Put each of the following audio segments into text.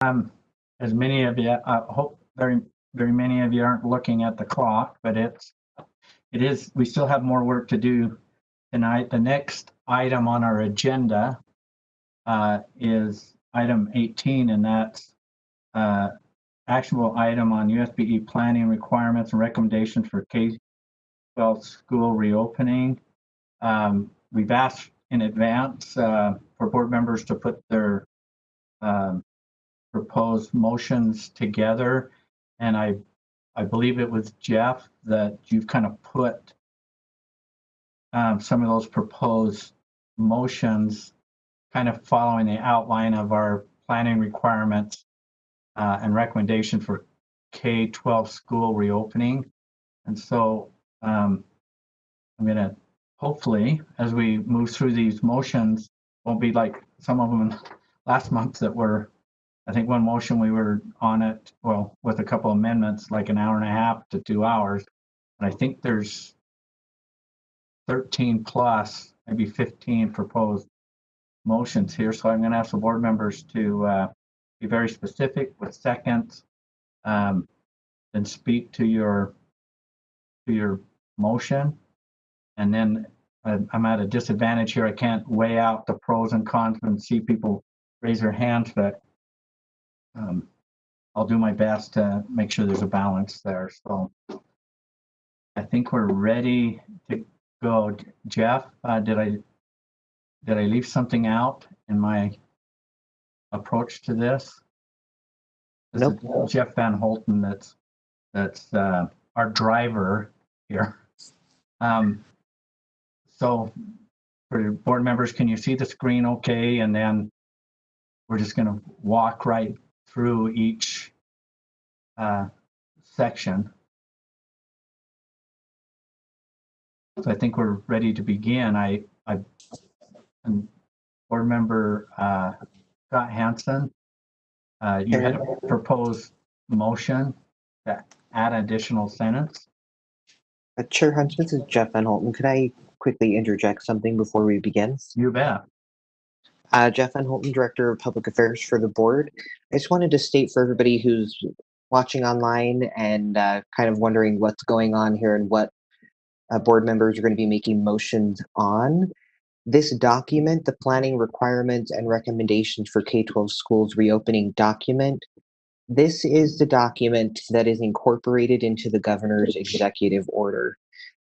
As many of you, I hope very many of you aren't looking at the clock, but it is, we still have more work to do tonight. The next item on our agenda is item 18, and that's actionable item on USBE planning requirements and recommendations for K-12 school reopening. We've asked in advance for board members to put their proposed motions together, and I believe it was Jeff that you've kind of put some of those proposed motions kind of following the outline of our planning requirements and recommendation for K-12 school reopening. And so I'm going to hopefully, as we move through these motions, won't be like some of them last month that were, I think one motion we were on it, well, with a couple amendments, like an hour and a half to 2 hours. And I think there's 13 plus, maybe 15 proposed motions here. So I'm going to ask the board members to be very specific with seconds, and speak to your motion. And then I'm at a disadvantage here. I can't weigh out the pros and cons and see people raise their hands, but I'll do my best to make sure there's a balance there. So I think we're ready to go. Jeff, did I leave something out in my approach to this? Nope. Is Jeff Van Holten that's our driver here. So for board members, can you see the screen okay? And then we're just going to walk right through each section. So I think we're ready to begin. And board member Scott Hansen, you had a proposed motion to add an additional sentence. Chair Hunt, this is Jeff Van Holten. Could I quickly interject something before we begin? You bet. Jeff Van Holten, Director of Public Affairs for the board. I just wanted to state for everybody who's watching online and kind of wondering what's going on here and what board members are going to be making motions on. This document, the planning requirements and recommendations for K-12 schools reopening document, this is the document that is incorporated into the governor's executive order.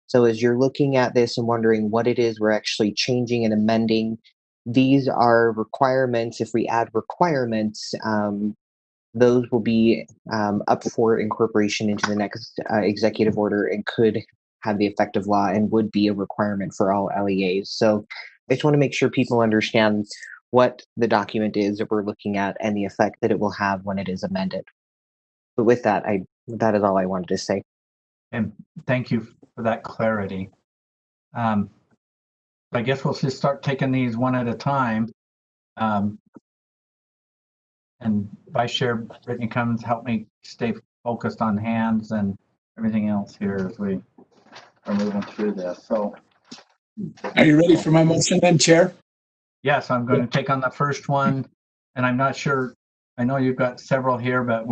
So as you're looking at this and wondering what it is we're actually changing and amending, these are requirements. If we add requirements, those will be up for incorporation into the next executive order and could have the effect of law and would be a requirement for all LEAs. So I just want to make sure people understand what the document is that we're looking at and the effect that it will have when it is amended. But with that, that is all I wanted to say. And thank you for that clarity. I guess we'll just start taking these one at a time. And Vice Chair Brittany Cummins, help me stay focused on hands and everything else here as we are moving through this. So, are you ready for my motion then, Chair? Yes, I'm going to take on the first one, and I'm not sure. I know you've got several here, but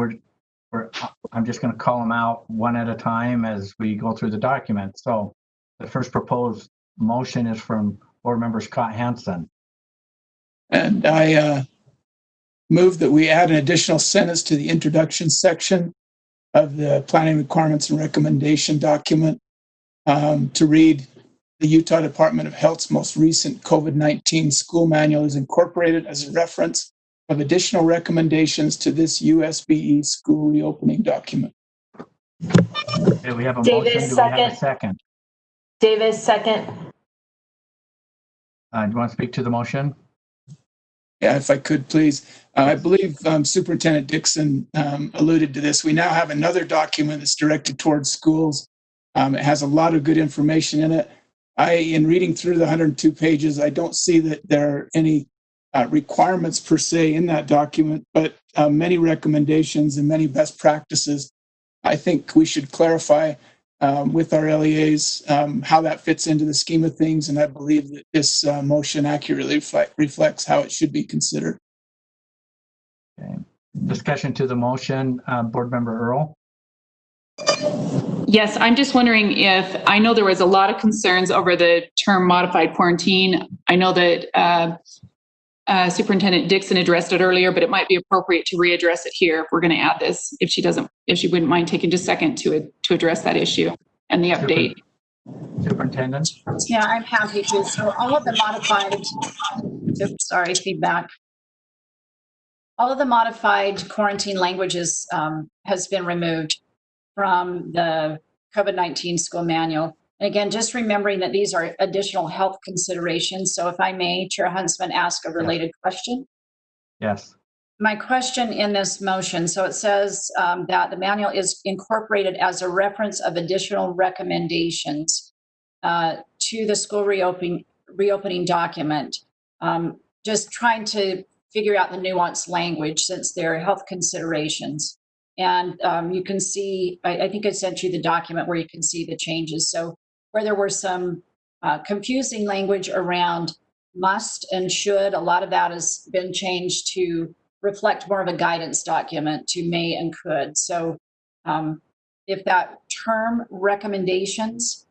I'm just going to call them out one at a time as we go through the document. So, the first proposed motion is from Board Member Scott Hansen. And I move that we add an additional sentence to the introduction section of the planning requirements and recommendation document to read, the Utah Department of Health's most recent COVID-19 school manual is incorporated as a reference of additional recommendations to this USBE school reopening document. Okay, we have a motion. Do we have a second? Davis, second. Do you want to speak to the motion? Yeah, if I could, please. I believe Superintendent Dixon alluded to this. We now have another document that's directed towards schools. It has a lot of good information in it. In reading through the 102 pages, I don't see that there are any requirements per se in that document, but many recommendations and many best practices. I think we should clarify with our LEAs how that fits into the scheme of things, and I believe that this motion accurately reflects how it should be considered. Okay. Discussion to the motion, Board Member Earl. Yes, I'm just wondering if, I know there was a lot of concerns over the term modified quarantine. I know that Superintendent Dixon addressed it earlier, but it might be appropriate to readdress it here if we're going to add this, if she wouldn't mind taking just a second to address that issue and the update. Superintendent. Yeah, I'm happy to. So all of the modified, oops, sorry, feedback. All of the modified quarantine languages has been removed from the COVID-19 school manual. And again, just remembering that these are additional health considerations. So if I may, Chair Huntsman, ask a related question. Yes. My question in this motion, so it says that the manual is incorporated as a reference of additional recommendations to the school reopening document. Just trying to figure out the nuanced language since they're health considerations. And you can see, I think I sent you the document where you can see the changes. So where there were some confusing language around must and should, a lot of that has been changed to reflect more of a guidance document to may and could. So if that term recommendations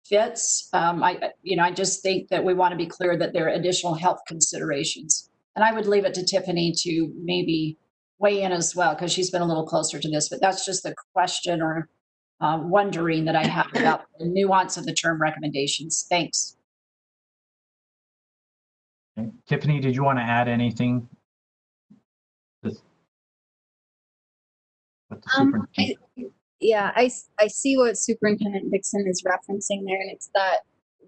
fits, I just think that we want to be clear that there are additional health considerations. And I would leave it to Tiffany to maybe weigh in as well, because she's been a little closer to this, but that's just a question or wondering that I have about the nuance of the term recommendations. Thanks. Okay. Tiffany, did you want to add anything? Yeah, I see what Superintendent Dixon is referencing there, and it's that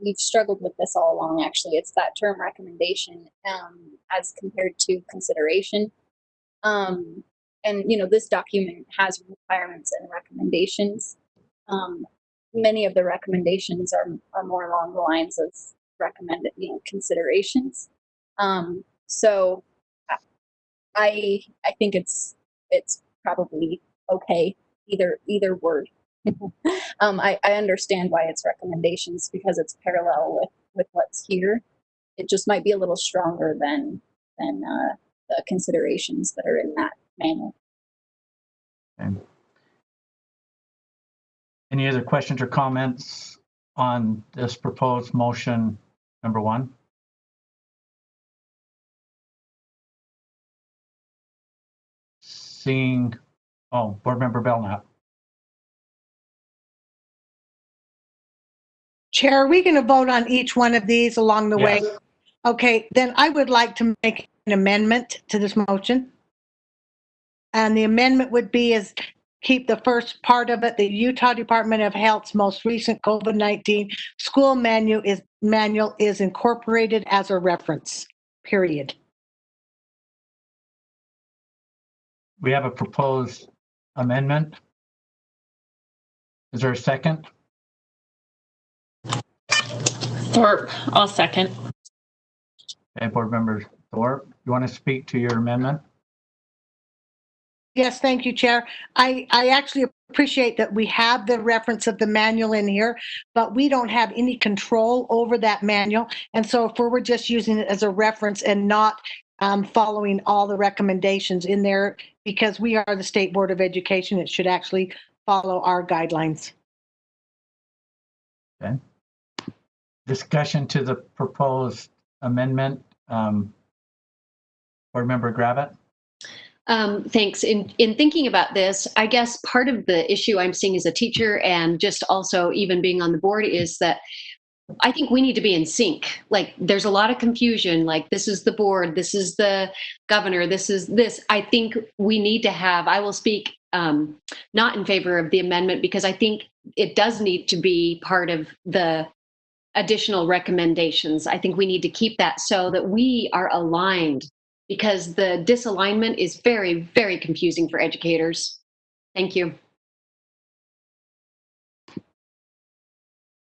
we've struggled with this all along. Actually, it's that term recommendation as compared to consideration. And this document has requirements and recommendations. Many of the recommendations are more along the lines of recommended, considerations. So I think it's probably okay, either word. I understand why it's recommendations because it's parallel with what's here. It just might be a little stronger than the considerations that are in that manual. Okay. Any other questions or comments on this proposed motion number 1? Seeing, Board Member Belknap. Chair, are we going to vote on each one of these along the way? Yes. Okay, then I would like to make an amendment to this motion. And the amendment would be is keep the first part of it, the Utah Department of Health's most recent COVID-19 school manual is incorporated as a reference, period. We have a proposed amendment. Is there a second? Thorpe, I'll second. Okay, Board Member Thorpe, you want to speak to your amendment? Yes, thank you, Chair. I actually appreciate that we have the reference of the manual in here, but we don't have any control over that manual. And so if we're just using it as a reference and not following all the recommendations in there, because we are the State Board of Education, it should actually follow our guidelines. Okay. Discussion to the proposed amendment. Board Member Gravitt. Thanks. In thinking about this, I guess part of the issue I'm seeing as a teacher and just also even being on the board is that I think we need to be in sync. Like there's a lot of confusion, like this is the board, this is the governor, this is this. I think we need to have, I will speak not in favor of the amendment because I think it does need to be part of the additional recommendations. I think we need to keep that so that we are aligned because the disalignment is very, very confusing for educators. Thank you.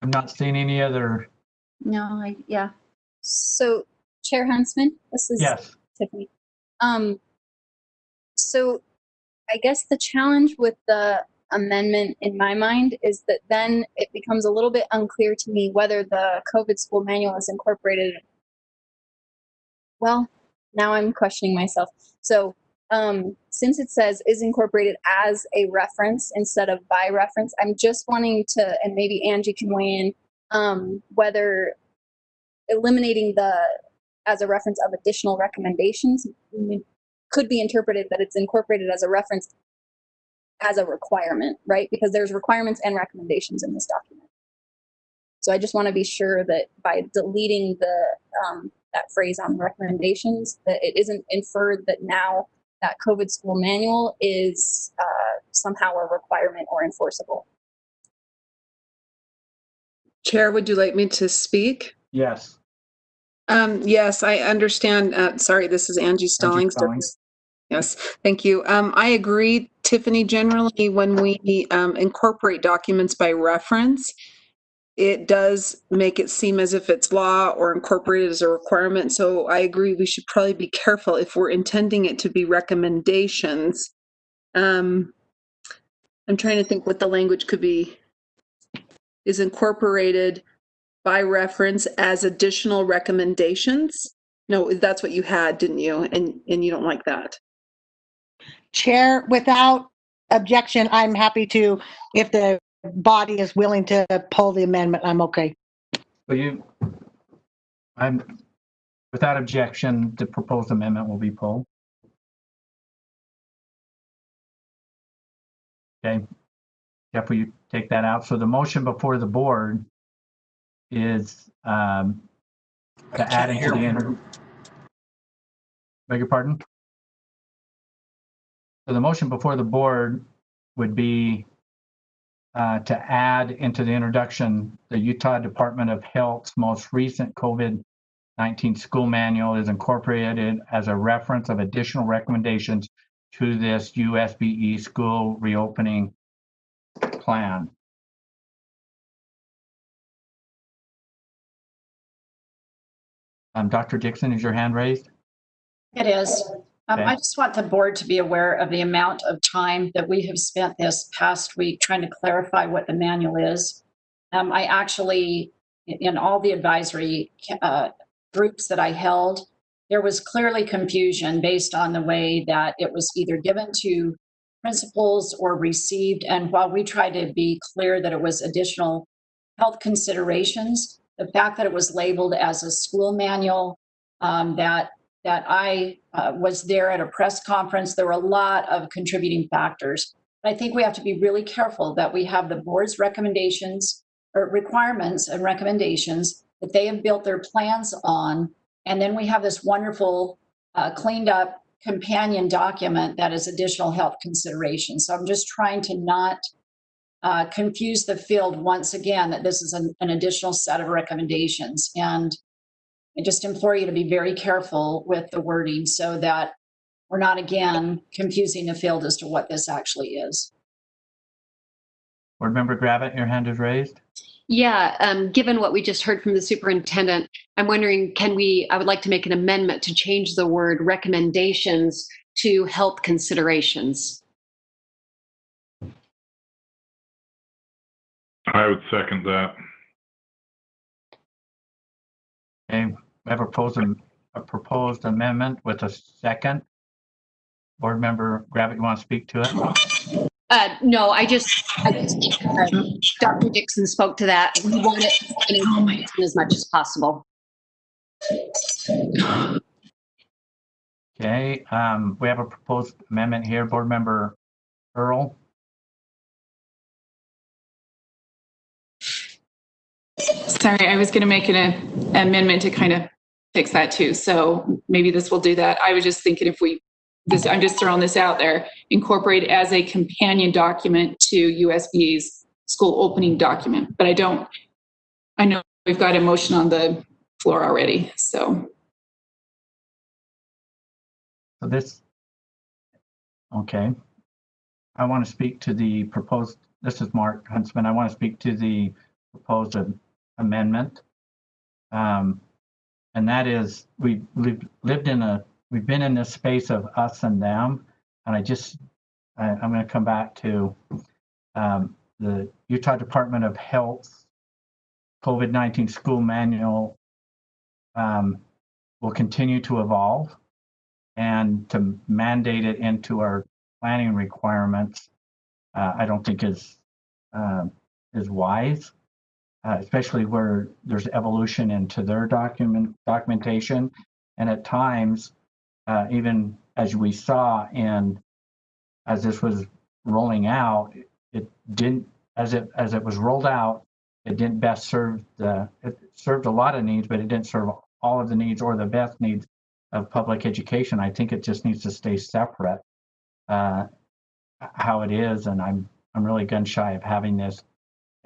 I'm not seeing any other. No, yeah. So, Chair Huntsman, this is Yes. Tiffany. So I guess the challenge with the amendment in my mind is that then it becomes a little bit unclear to me whether the COVID school manual is incorporated. Well, now I'm questioning myself. So Since it says is incorporated as a reference instead of by reference, I'm just wanting to, and maybe Angie can weigh in, whether eliminating the as a reference of additional recommendations could be interpreted that it's incorporated as a reference as a requirement, right? Because there's requirements and recommendations in this document. So I just want to be sure that by deleting the that phrase on recommendations, that it isn't inferred that now that COVID school manual is somehow a requirement or enforceable. Chair, would you like me to speak? Yes. Yes, I understand. Sorry, this is Angie Stallings. Stallings. Yes, thank you. I agree, Tiffany. Generally, when we incorporate documents by reference, it does make it seem as if it's law or incorporated as a requirement. So I agree, we should probably be careful if we're intending it to be recommendations. I'm trying to think what the language could be. Is incorporated by reference as additional recommendations. No, that's what you had, didn't you? And you don't like that. Chair, without objection, I'm happy to, if the body is willing to pull the amendment, I'm okay. So I'm, without objection, the proposed amendment will be pulled. Okay. Jeff, will you take that out? So the motion before the board is to add into the beg your pardon? So the motion before the board would be to add into the introduction, the Utah Department of Health's most recent COVID-19 school manual is incorporated as a reference of additional recommendations to this USBE school reopening plan. Dr. Dixon, is your hand raised? It is. Okay. I just want the board to be aware of the amount of time that we have spent this past week trying to clarify what the manual is. I actually, in all the advisory groups that I held, there was clearly confusion based on the way that it was either given to principals or received. And while we tried to be clear that it was additional health considerations, the fact that it was labeled as a school manual, that I was there at a press conference, there were a lot of contributing factors. I think we have to be really careful that we have the board's recommendations or requirements and recommendations that they have built their plans on. And then we have this wonderful cleaned up companion document that is additional health considerations. So I'm just trying to not confuse the field once again, that this is an additional set of recommendations. And I just implore you to be very careful with the wording so that we're not again confusing the field as to what this actually is. Board Member Gravitt, your hand is raised. Yeah, given what we just heard from the superintendent, I'm wondering, I would like to make an amendment to change the word recommendations to health considerations. I would second that. Okay, we have a proposed amendment with a second. Board Member Gravitt, you want to speak to it? No, I just Dr. Dixon spoke to that. We want it as much as possible. Okay, we have a proposed amendment here. Board Member Earl. Sorry, I was going to make an amendment to kind of fix that too. So maybe this will do that. I was just thinking I'm just throwing this out there, incorporate as a companion document to USBE's school opening document. But I know we've got a motion on the floor already, so. Okay. I want to speak to the proposed, this is Mark Huntsman. I want to speak to the proposed amendment. And that is, we've been in this space of us and them. And I'm going to come back to the Utah Department of Health COVID-19 school manual will continue to evolve. and to mandate it into our planning requirements, I don't think is wise, especially where there's evolution into their documentation, and at times, even as we saw as this was rolling out, it didn't, as it was rolled out, it didn't best serve it served a lot of needs, but it didn't serve all of the needs or the best needs of public education. I think it just needs to stay separate, how it is, and I'm really gun shy of having this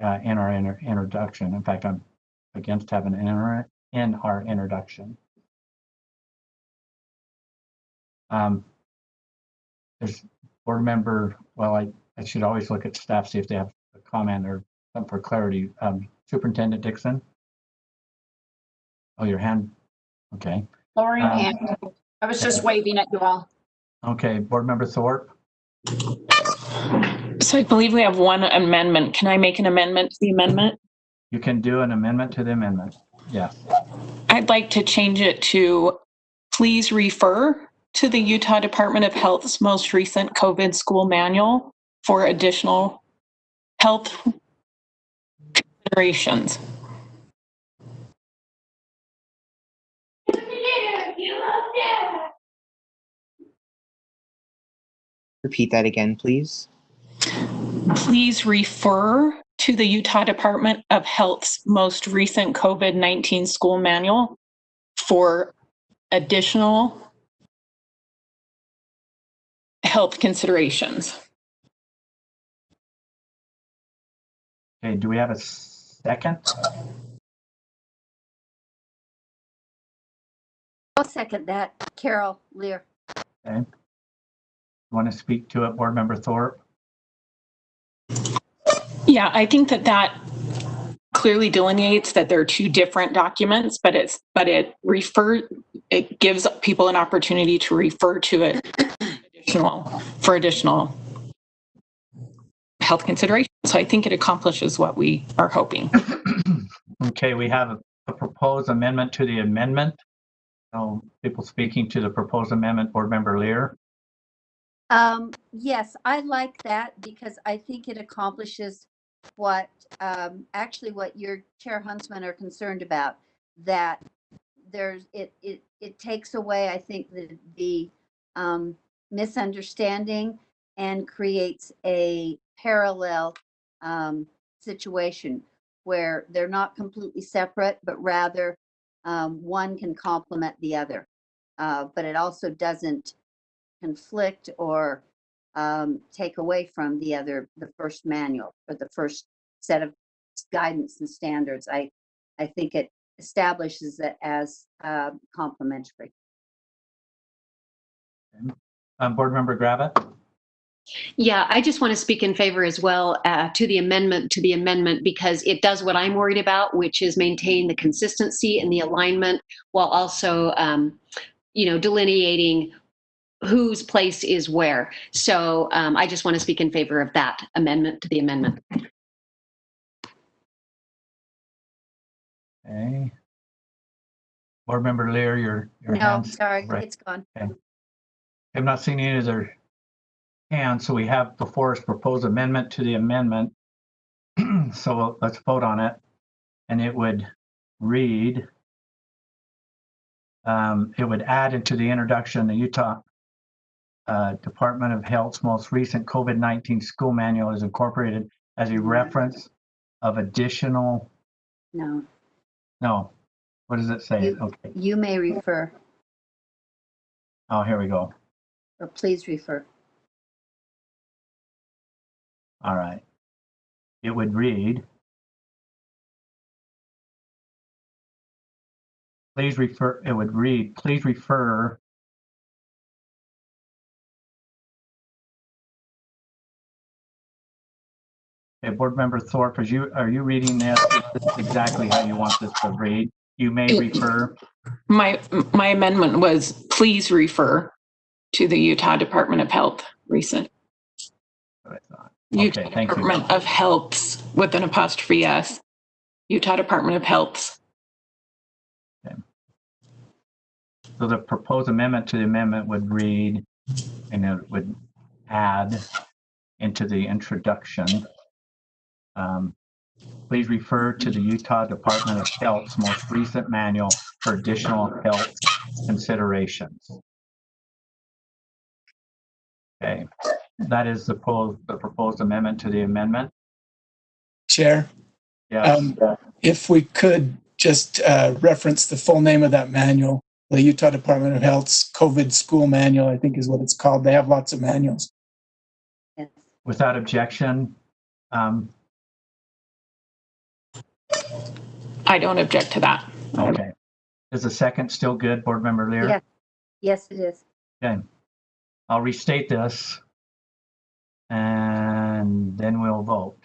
in our introduction. In fact, I'm against having it in our introduction. There's board member, well, I should always look at staff, see if they have a comment or something for clarity. Superintendent Dixon? Oh, your hand, okay. Lowering hand. I was just waving at you all. Okay, board member Thorpe? So I believe we have one amendment. Can I make an amendment to the amendment? You can do an amendment to the amendment, yes. I'd like to change it to please refer to the Utah Department of Health's most recent COVID school manual for additional health considerations. Repeat that again, please. Please refer to the Utah Department of Health's most recent COVID-19 school manual for additional health considerations. Okay, do we have a second? I'll second that. Carol Lear. Okay. You want to speak to it, board member Thorpe? Yeah, I think that clearly delineates that there are two different documents, but it gives people an opportunity to refer to it for additional health considerations. So I think it accomplishes what we are hoping. Okay, we have a proposed amendment to the amendment. So people speaking to the proposed amendment, board member Lear. Yes, I like that because I think it accomplishes what what your Chair Huntsman are concerned about, that it takes away, I think, the misunderstanding and creates a parallel situation where they're not completely separate, but rather one can complement the other. But it also doesn't conflict or take away from the first manual or the first set of guidance and standards. I think it establishes it as complementary. Board member Gravitt. Yeah, I just want to speak in favor as well to the amendment because it does what I'm worried about, which is maintain the consistency and the alignment while also, delineating whose place is where. So I just want to speak in favor of that amendment to the amendment. Okay. Board member Lear, your No, hands. sorry, Right. it's gone. Okay. I'm not seeing any other hands, so we have before us proposed amendment to the amendment. So let's vote on it. And it would read, it would add into the introduction the Utah Department of Health's most recent COVID-19 school manual is incorporated as a reference of additional. No. What does it say? Okay. You may refer, Oh, here we go. or please refer. All right. It would read, please refer Okay, board member Thorpe, are you reading this? This is exactly how you want this to read. You may refer. My amendment was please refer to the Utah Department of Health recent. What I thought. Utah Okay, thank you. Department of Health's with an apostrophe S. Utah Department of Health's. Okay. So the proposed amendment to the amendment would read, and it would add into the introduction, please refer to the Utah Department of Health's most recent manual for additional health considerations. Okay, that is the proposed amendment to the amendment. Chair, Yes. if we could just reference the full name of that manual, the Utah Department of Health's COVID school manual, I think is what it's called. They have lots of manuals. Yes. Without objection, I don't object to that. okay. Is the second still good, Board Member Lear? Yes. Yes, it is. Okay. I'll restate this and then we'll vote.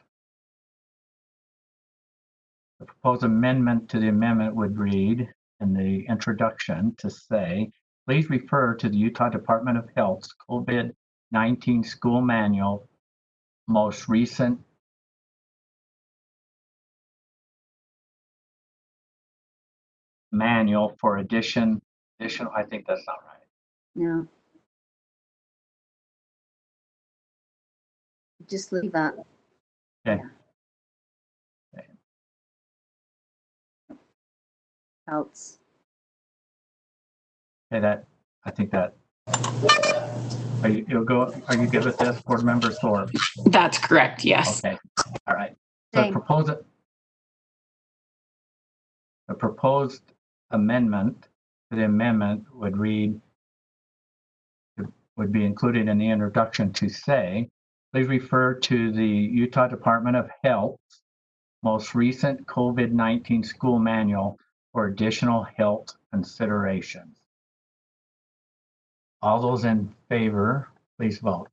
The proposed amendment to the amendment would read in the introduction to say, please refer to the Utah Department of Health's COVID-19 school manual, most recent manual for additional, I think that's not right. No. Just leave that. Okay. Else. Okay, that, I think that, are you good with this, Board Member Thorpe? That's correct, yes. Okay, all right. So Same. the proposed amendment to the amendment would read, would be included in the introduction to say, please refer to the Utah Department of Health's most recent COVID-19 school manual for additional health considerations. All those in favor, please vote.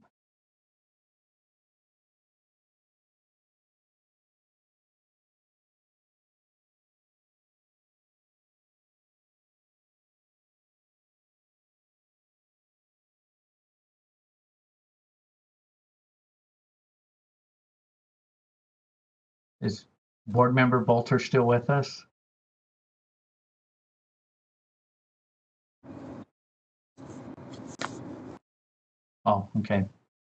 Is Board Member Bolter still with us? Oh, okay.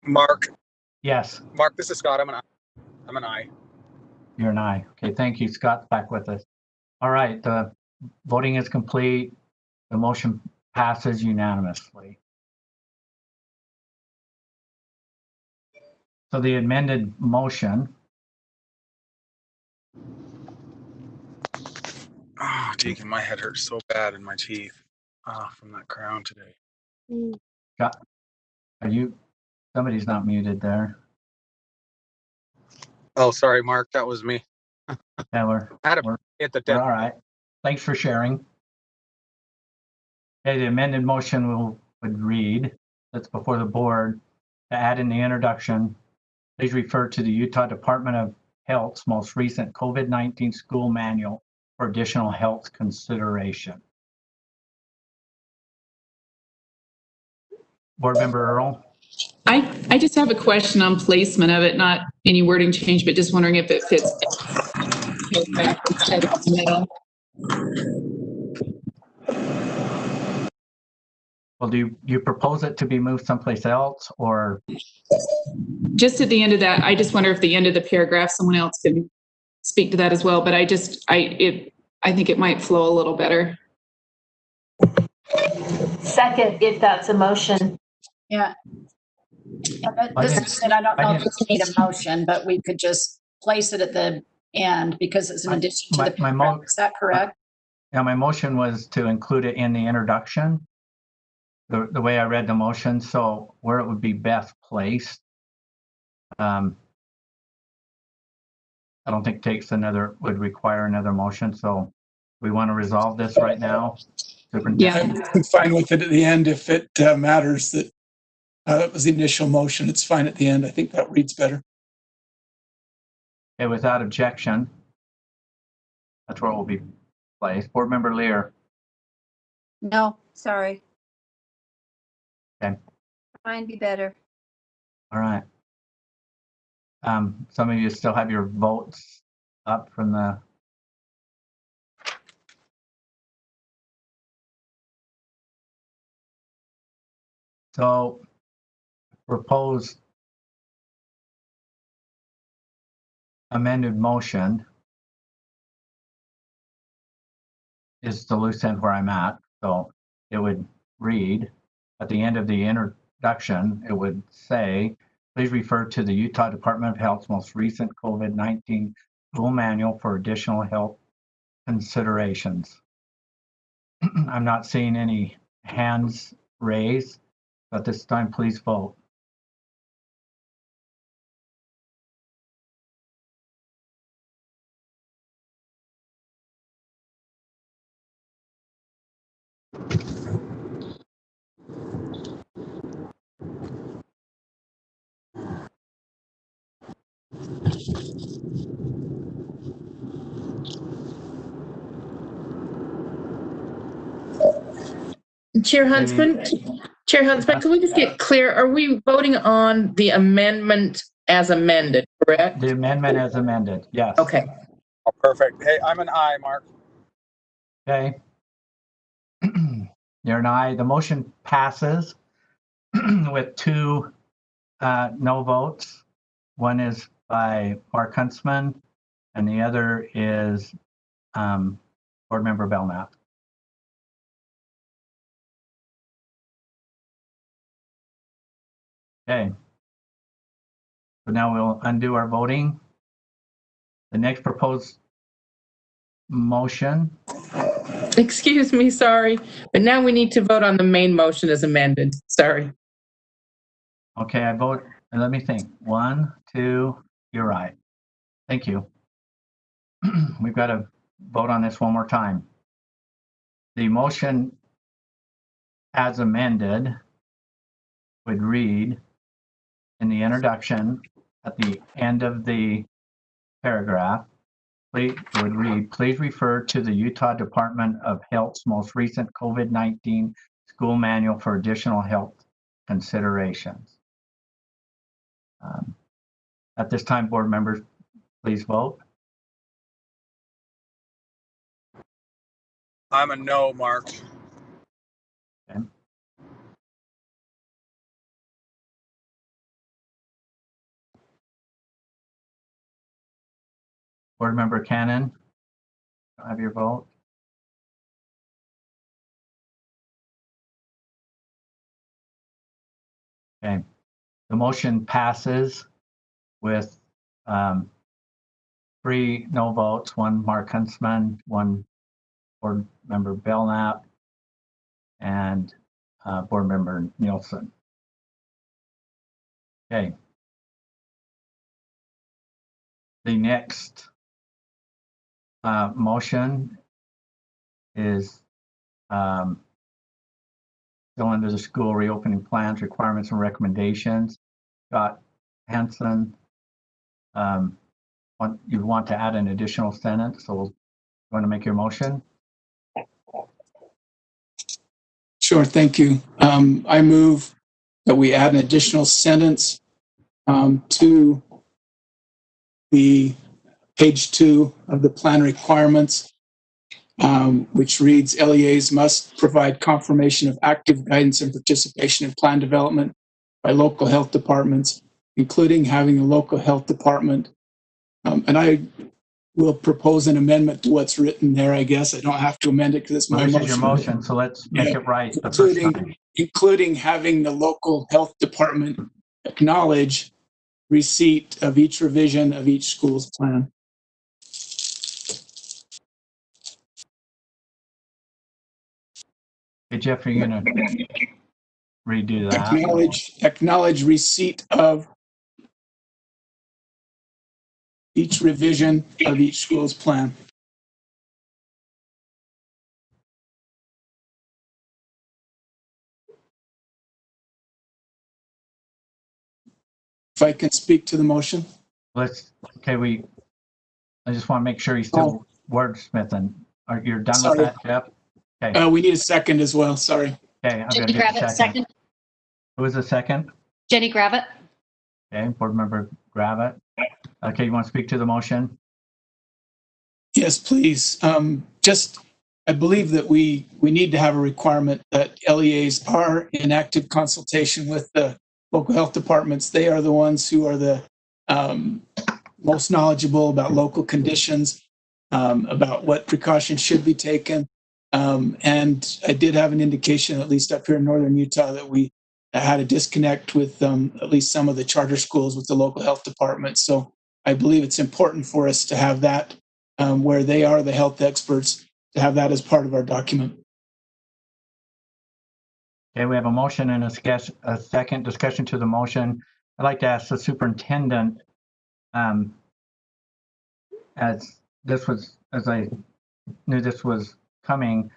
Mark, Yes, this is Scott. I'm an aye. you're an aye. Okay, thank you. Scott's back with us. All right, the voting is complete. The motion passes unanimously. So the amended motion, Oh, taking my head hurts so bad in my teeth from that crown today. got, somebody's not muted there. Oh, sorry, Mark. That was me. Yeah, we're Hit the all dead. right. Thanks for sharing. Okay, the amended motion would read, that's before the board, to add in the introduction, please refer to the Utah Department of Health's most recent COVID-19 school manual for additional health consideration. Board Member Earl? I just have a question on placement of it, not any wording change, but just wondering if it fits instead of middle. Well, do you propose it to be moved someplace else, or? Just at the end of that, I just wonder if the end of the paragraph, someone else can speak to that as well, but I think it might flow a little better. Second, if that's a motion. Yeah. This is, and I don't know if it's need a motion, but we could just place it at the end because it's an addition to the paragraph. Is that correct? Yeah, my motion was to include it in the introduction, the way I read the motion, so where it would be best placed. I don't think would require another motion, so we want to resolve this right now. Yeah. I'm fine with it at the end if it matters that that was the initial motion. It's fine at the end. I think that reads better. Okay, without objection, that's where it will be placed. Board Member Lear. No, sorry. Okay. Mine be better. All right. Some of you still have your votes up from the. So proposed amended motion is the loose end where I'm at. So it would read at the end of the introduction, it would say, please refer to the Utah Department of Health's most recent COVID-19 school manual for additional health considerations. I'm not seeing any hands raised. At this time, please vote. Chair Huntsman, can we just get clear? Are we voting on the amendment as amended, correct? The amendment as amended, yes. Okay. Oh, perfect. Hey, I'm an aye, Mark. Okay. You're an aye. The motion passes with 2 no votes. One is by Mark Huntsman, and the other is Board Member Belknap. Okay. So now we'll undo our voting. The next proposed motion. Excuse me, sorry. But now we need to vote on the main motion as amended. Sorry. Okay, I vote, and let me think. 1, 2, you're right. Thank you. We've got to vote on this one more time. The motion as amended would read in the introduction at the end of the paragraph, it would read, please refer to the Utah Department of Health's most recent COVID-19 school manual for additional health considerations. At this time, board members, please vote. I'm a no, Mark. Okay. Board member Cannon, have your vote. Okay. The motion passes with 3 no votes, 1 Mark Huntsman, 1 board member Belknap, and board member Nielsen. Okay. The next motion is still under the school reopening plans, requirements, and recommendations. Scott Hansen, you want to add an additional sentence, so you want to make your motion? Sure, thank you. I move that we add an additional sentence to the page 2 of the plan requirements, which reads, LEAs must provide confirmation of active guidance and participation in plan development by local health departments, including having a local health department. And I will propose an amendment to what's written there, I guess. I don't have to amend it because it's my This motion. is your motion, so let's make it right the first time. Including having the local health department acknowledge receipt of each revision of each school's plan. Hey, Jeff, are you going to redo that? Acknowledge receipt of each revision of each school's plan. If I can speak to the motion. Okay, I just want to make sure he's still wordsmithing. You're done with that, Jeff? Okay. We need a second as well, sorry. Okay, I'm going Jenny to do a Gravitt, second. Who was the second? Jenny Gravitt. Okay, board member Gravitt. Okay, you want to speak to the motion? Yes, please. I I believe that we need to have a requirement that LEAs are in active consultation with the local health departments. They are the ones who are the most knowledgeable about local conditions, about what precautions should be taken. And I did have an indication, at least up here in northern Utah, that we had a disconnect with at least some of the charter schools with the local health department. So I believe it's important for us to have that where they are the health experts, to have that as part of our document. Okay, we have a motion and a second discussion to the motion. I'd like to ask the superintendent, as I knew this was coming,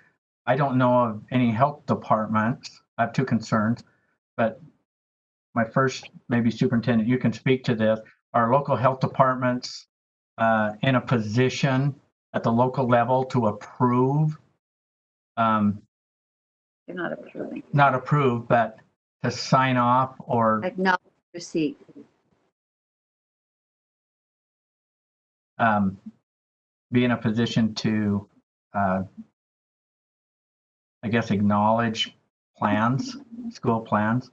I don't know of any health departments. I have two concerns, but my first, maybe superintendent, you can speak to this. Are local health departments in a position at the local level to approve? You're not approving. Not approve, but to sign off or Acknowledge receipt. be in a position to, I guess, acknowledge plans, school plans?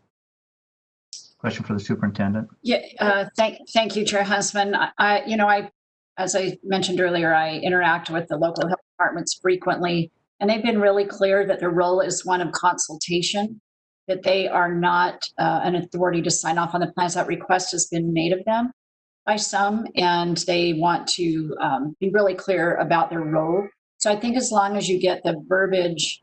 Question for the superintendent. Yeah, thank you, Chair Huntsman. As I mentioned earlier, I interact with the local health departments frequently, and they've been really clear that their role is one of consultation, that they are not an authority to sign off on the plans. That request has been made of them by some, and they want to be really clear about their role. So I think as long as you get the verbiage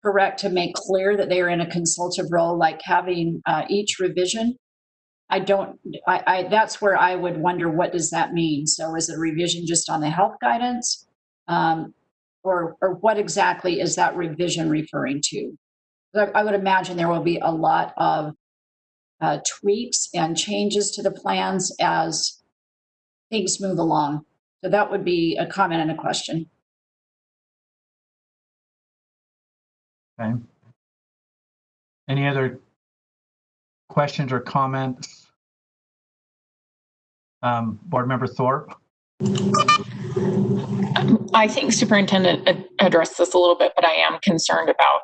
correct to make clear that they are in a consultative role, like having each revision, that's where I would wonder, what does that mean? So is it a revision just on the health guidance? Or what exactly is that revision referring to? I would imagine there will be a lot of tweaks and changes to the plans as things move along. So that would be a comment and a question. Okay. Any other questions or comments? Board Member Thorpe? I think Superintendent addressed this a little bit, but I am concerned about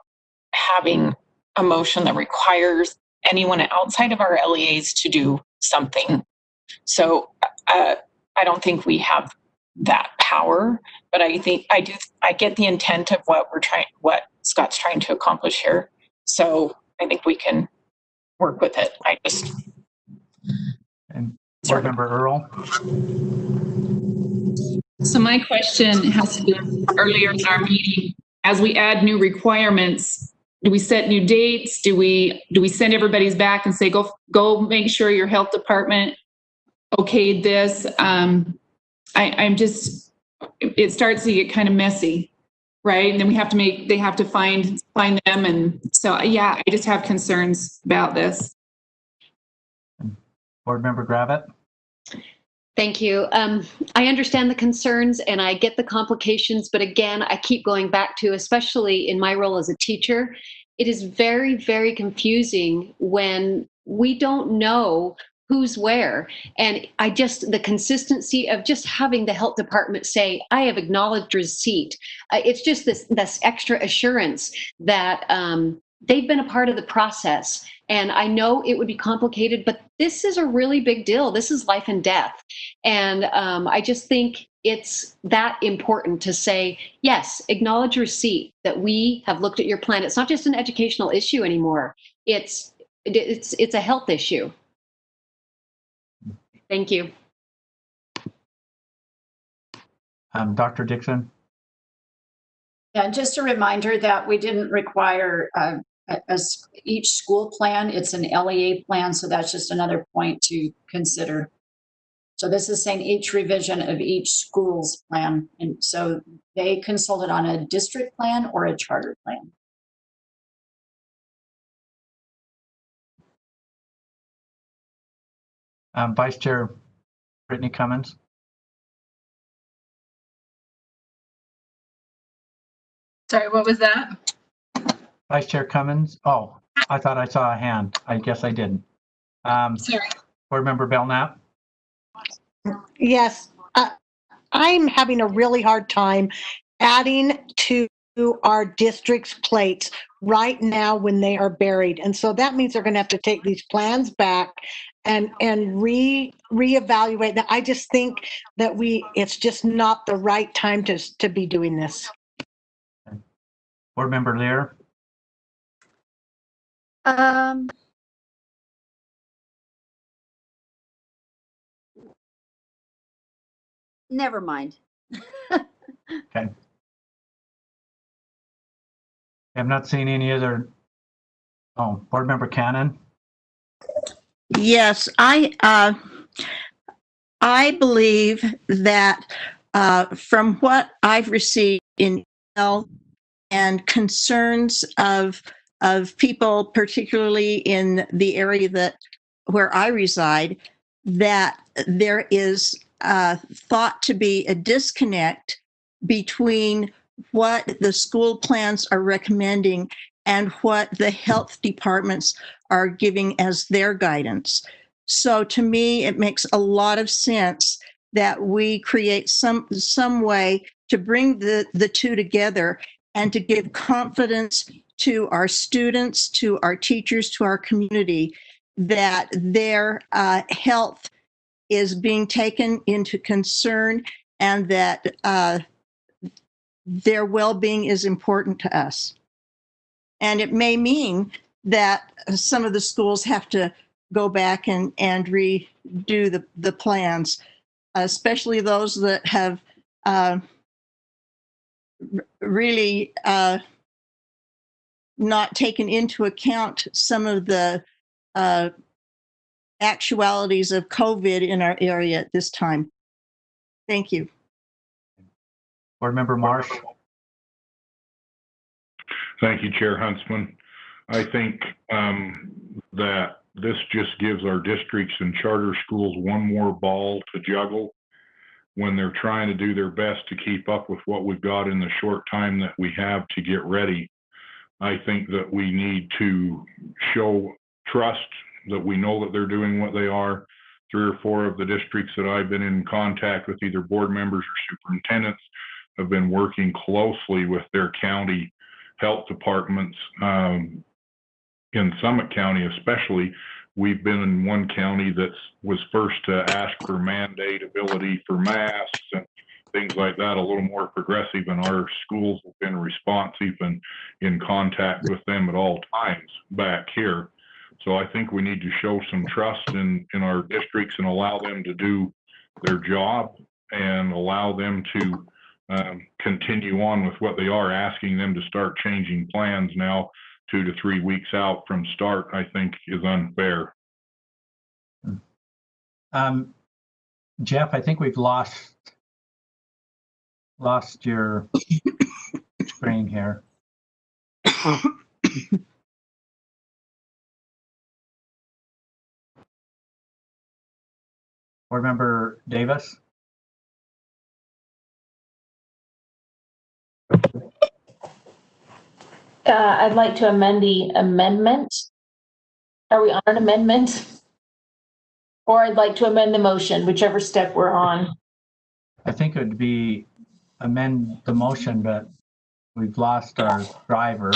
having a motion that requires anyone outside of our LEAs to do something. So I don't think we have that power, but I think I get the intent of what Scott's trying to accomplish here. So I think we can work with it. And Board Member Earl? So my question has to do with earlier in our meeting. As we add new requirements, do we set new dates? Do we send everybody's back and say, go make sure your health department okayed this? It starts to get kind of messy, right? And then they have to find them. And so, yeah, I just have concerns about this. Board Member Gravitt? Thank you. I understand the concerns and I get the complications, but again, I keep going back to, especially in my role as a teacher, it is very, very confusing when we don't know who's where. And the consistency of just having the health department say, I have acknowledged receipt. It's just this extra assurance that they've been a part of the process. And I know it would be complicated, but this is a really big deal. This is life and death. And I just think it's that important to say, yes, acknowledge receipt that we have looked at your plan. It's not just an educational issue anymore. It's a health issue. Thank you. Dr. Dixon? Yeah, just a reminder that we didn't require as each school plan, it's an LEA plan, so that's just another point to consider. So this is saying each revision of each school's plan, and so they consulted on a district plan or a charter plan. Vice Chair Brittany Cummins? Sorry, what was that? Vice Chair Cummins? Oh, I thought I saw a hand. I guess I didn't. Sorry. Board Member Belknap? Yes, I'm having a really hard time adding to our district's plates right now when they are buried. And so that means they're going to have to take these plans back and reevaluate that. I just think that it's just not the right time to be doing this. Board Member Lear? Never mind. Okay. I've not seen any other. Oh, Board Member Cannon? Yes, I believe that from what I've received in email and concerns of people, particularly in the area where I reside, that there is thought to be a disconnect between what the school plans are recommending and what the health departments are giving as their guidance. So to me, it makes a lot of sense that we create some way to bring the two together and to give confidence to our students, to our teachers, to our community, that their health is being taken into concern and that their well-being is important to us. And it may mean that some of the schools have to go back and redo the plans, especially those that have really not taken into account some of the actualities of COVID in our area at this time. Thank you. Board Member Marsh? Thank you, Chair Huntsman. I think that this just gives our districts and charter schools one more ball to juggle when they're trying to do their best to keep up with what we've got in the short time that we have to get ready. I think that we need to show trust that we know that they're doing what they are. 3 or 4 of the districts that I've been in contact with, either board members or superintendents, have been working closely with their county health departments. In Summit County especially, we've been in one county that was first to ask for mandate ability for masks and things like that, a little more progressive, and our schools have been responsive and in contact with them at all times back here. So I think we need to show some trust in our districts and allow them to do their job and allow them to continue on with what they are. Asking them to start changing plans now 2 to 3 weeks out from start, I think, is unfair. Jeff, I think we've lost your screen here. Board Member Davis? I'd like to amend the amendment. Are we on an amendment? Or I'd like to amend the motion, whichever step we're on. I think it would be amend the motion, but we've lost our driver.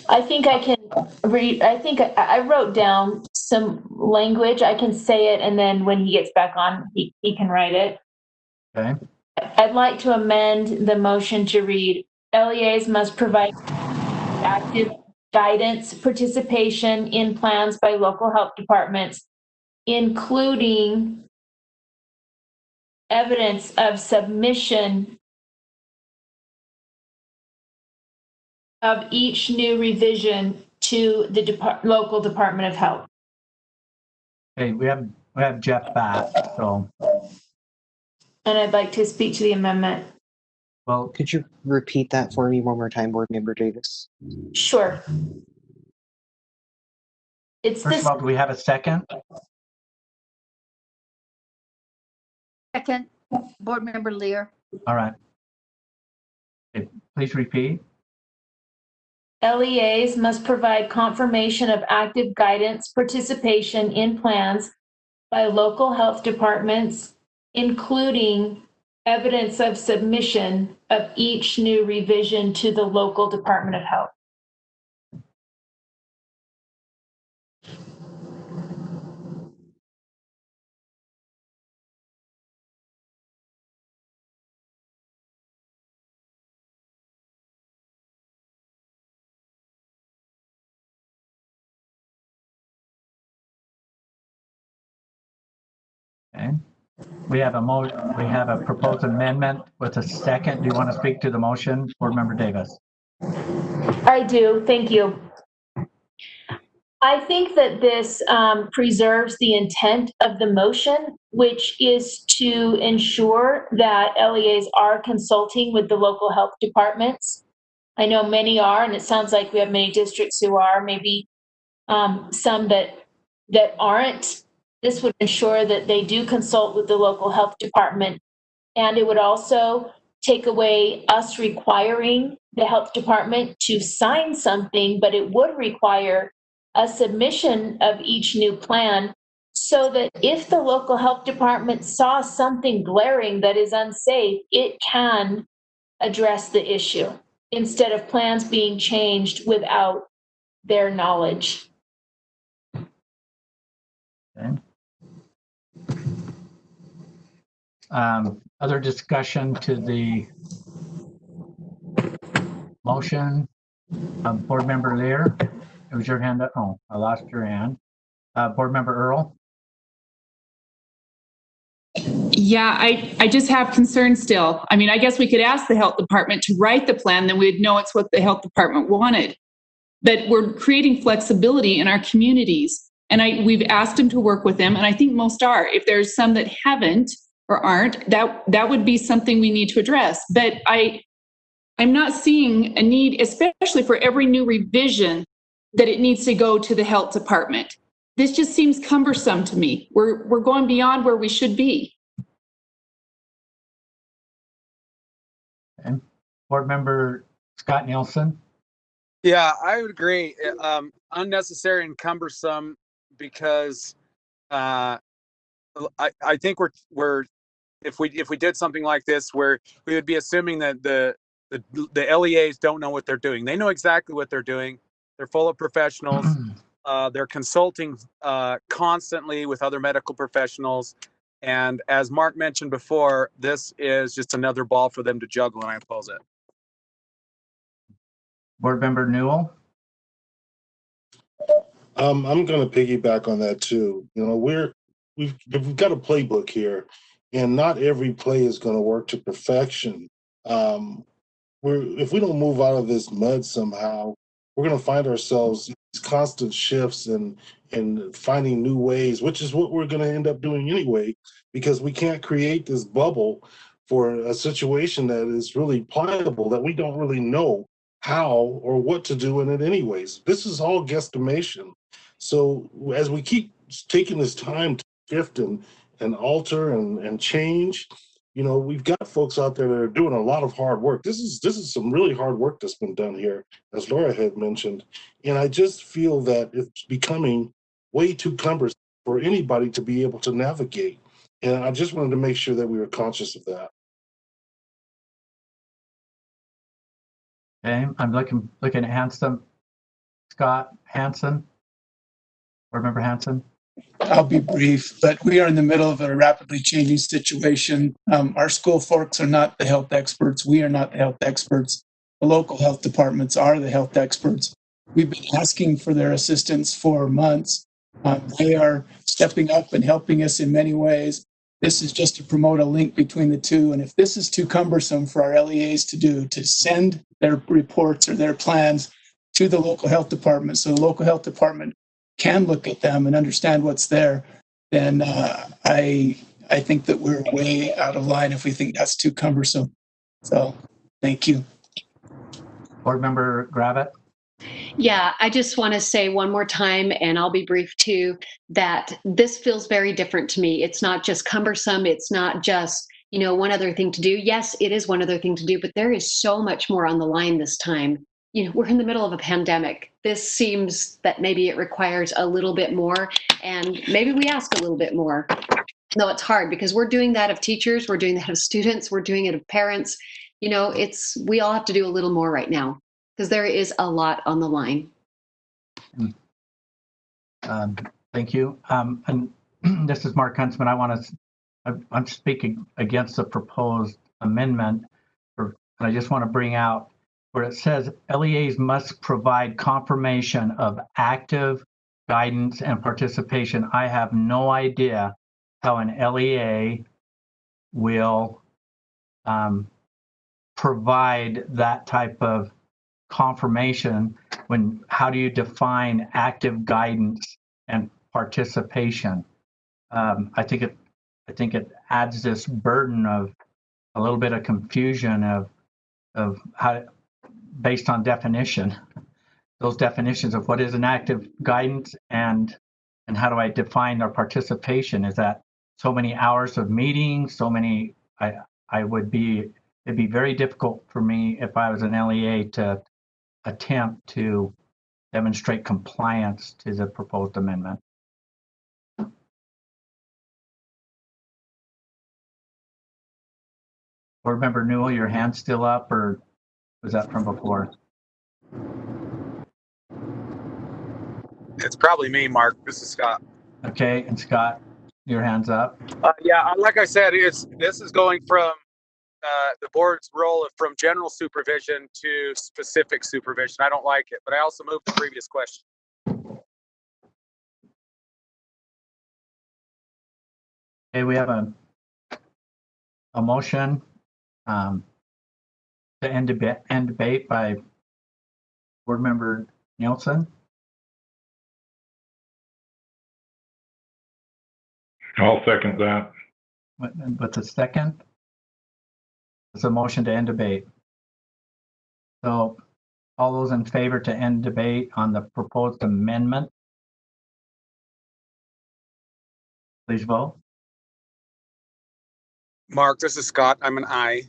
I think I can read, I think I wrote down some language. I can say it, and then when he gets back on, he can write it. Okay. I'd like to amend the motion to read, LEAs must provide active guidance, participation in plans by local health departments, including evidence of submission of each new revision to the local Department of Health. Okay, we have Jeff back, so. And I'd like to speak to the amendment. Well, could you repeat that for me one more time, Board Member Davis? Sure. It's First of all, do we have a second? Second, Board Member Lear. All right. Okay, please repeat. LEAs must provide confirmation of active guidance, participation in plans by local health departments, including evidence of submission of each new revision to the local Department of Health. Okay. We have a proposed amendment with a second. Do you want to speak to the motion, Board Member Davis? I do, thank you. I think that this preserves the intent of the motion, which is to ensure that LEAs are consulting with the local health departments. I know many are, and it sounds like we have many districts who are, maybe some that aren't. This would ensure that they do consult with the local health department. And it would also take away us requiring the health department to sign something, but it would require a submission of each new plan so that if the local health department saw something glaring that is unsafe, it can address the issue instead of plans being changed without their knowledge. Okay. Other discussion to the motion? Board Member Lear, it was your hand up. Oh, I lost your hand. Board Member Earl? Yeah, I just have concerns still. I mean, I guess we could ask the health department to write the plan, then we'd know it's what the health department wanted. But we're creating flexibility in our communities. And we've asked them to work with them, and I think most are. If there's some that haven't or aren't, that would be something we need to address. But I'm not seeing a need, especially for every new revision, that it needs to go to the health department. This just seems cumbersome to me. We're going beyond where we should be. Okay. Board Member Scott Nielsen? Yeah, I would agree. Unnecessary and cumbersome because I think we're if we did something like this, where we would be assuming that the LEAs don't know what they're doing. They know exactly what they're doing. They're full of professionals. They're consulting constantly with other medical professionals. And as Mark mentioned before, this is just another ball for them to juggle, and I oppose it. Board Member Newell? I'm going to piggyback on that too. You know, we've got a playbook here, and not every play is going to work to perfection. If we don't move out of this mud somehow, we're going to find ourselves in these constant shifts and finding new ways, which is what we're going to end up doing anyway, because we can't create this bubble for a situation that is really pliable, that we don't really know how or what to do in it anyways. This is all guesstimation. So as we keep taking this time to shift and alter and change, you know, we've got folks out there that are doing a lot of hard work. This is some really hard work that's been done here, as Laura had mentioned. And I just feel that it's becoming way too cumbersome for anybody to be able to navigate. And I just wanted to make sure that we were conscious of that. Okay, I'm looking at Hanson. Scott Hanson. Remember Hanson? I'll be brief, but we are in the middle of a rapidly changing situation. Our school folks are not the health experts. We are not the health experts. The local health departments are the health experts. We've been asking for their assistance for months. They are stepping up and helping us in many ways. This is just to promote a link between the two. And if this is too cumbersome for our LEAs to do, to send their reports or their plans to the local health department, so the local health department can look at them and understand what's there, then I think that we're way out of line if we think that's too cumbersome. So thank you. Board Member Gravitt? Yeah, I just want to say one more time, and I'll be brief too, that this feels very different to me. It's not just cumbersome. It's not just, you know, one other thing to do. Yes, it is one other thing to do, but there is so much more on the line this time. You know, we're in the middle of a pandemic. This seems that maybe it requires a little bit more, and maybe we ask a little bit more. No, it's hard because we're doing that of teachers, we're doing that of students, we're doing it of parents. You know, we all have to do a little more right now because there is a lot on the line. Thank you. And this is Mark Huntsman. I'm speaking against the proposed amendment. And I just want to bring out where it says LEAs must provide confirmation of active guidance and participation. I have no idea how an LEA will provide that type of confirmation how do you define active guidance and participation? I think it adds this burden of a little bit of confusion of how, based on definition, those definitions of what is an active guidance and how do I define their participation? Is that so many hours of meetings, so many, it'd be very difficult for me if I was an LEA to attempt to demonstrate compliance to the proposed amendment. Board Member Newell, your hand's still up, or was that from before? It's probably me, Mark. This is Scott. Okay, and Scott, your hand's up. Yeah, like I said, this is going from the board's role from general supervision to specific supervision. I don't like it, but I also moved the previous question. Okay, we have a motion to end debate by Board Member Nielsen. I'll second that. With the second, it's a motion to end debate. So all those in favor to end debate on the proposed amendment, please vote. Mark, this is Scott. I'm an aye.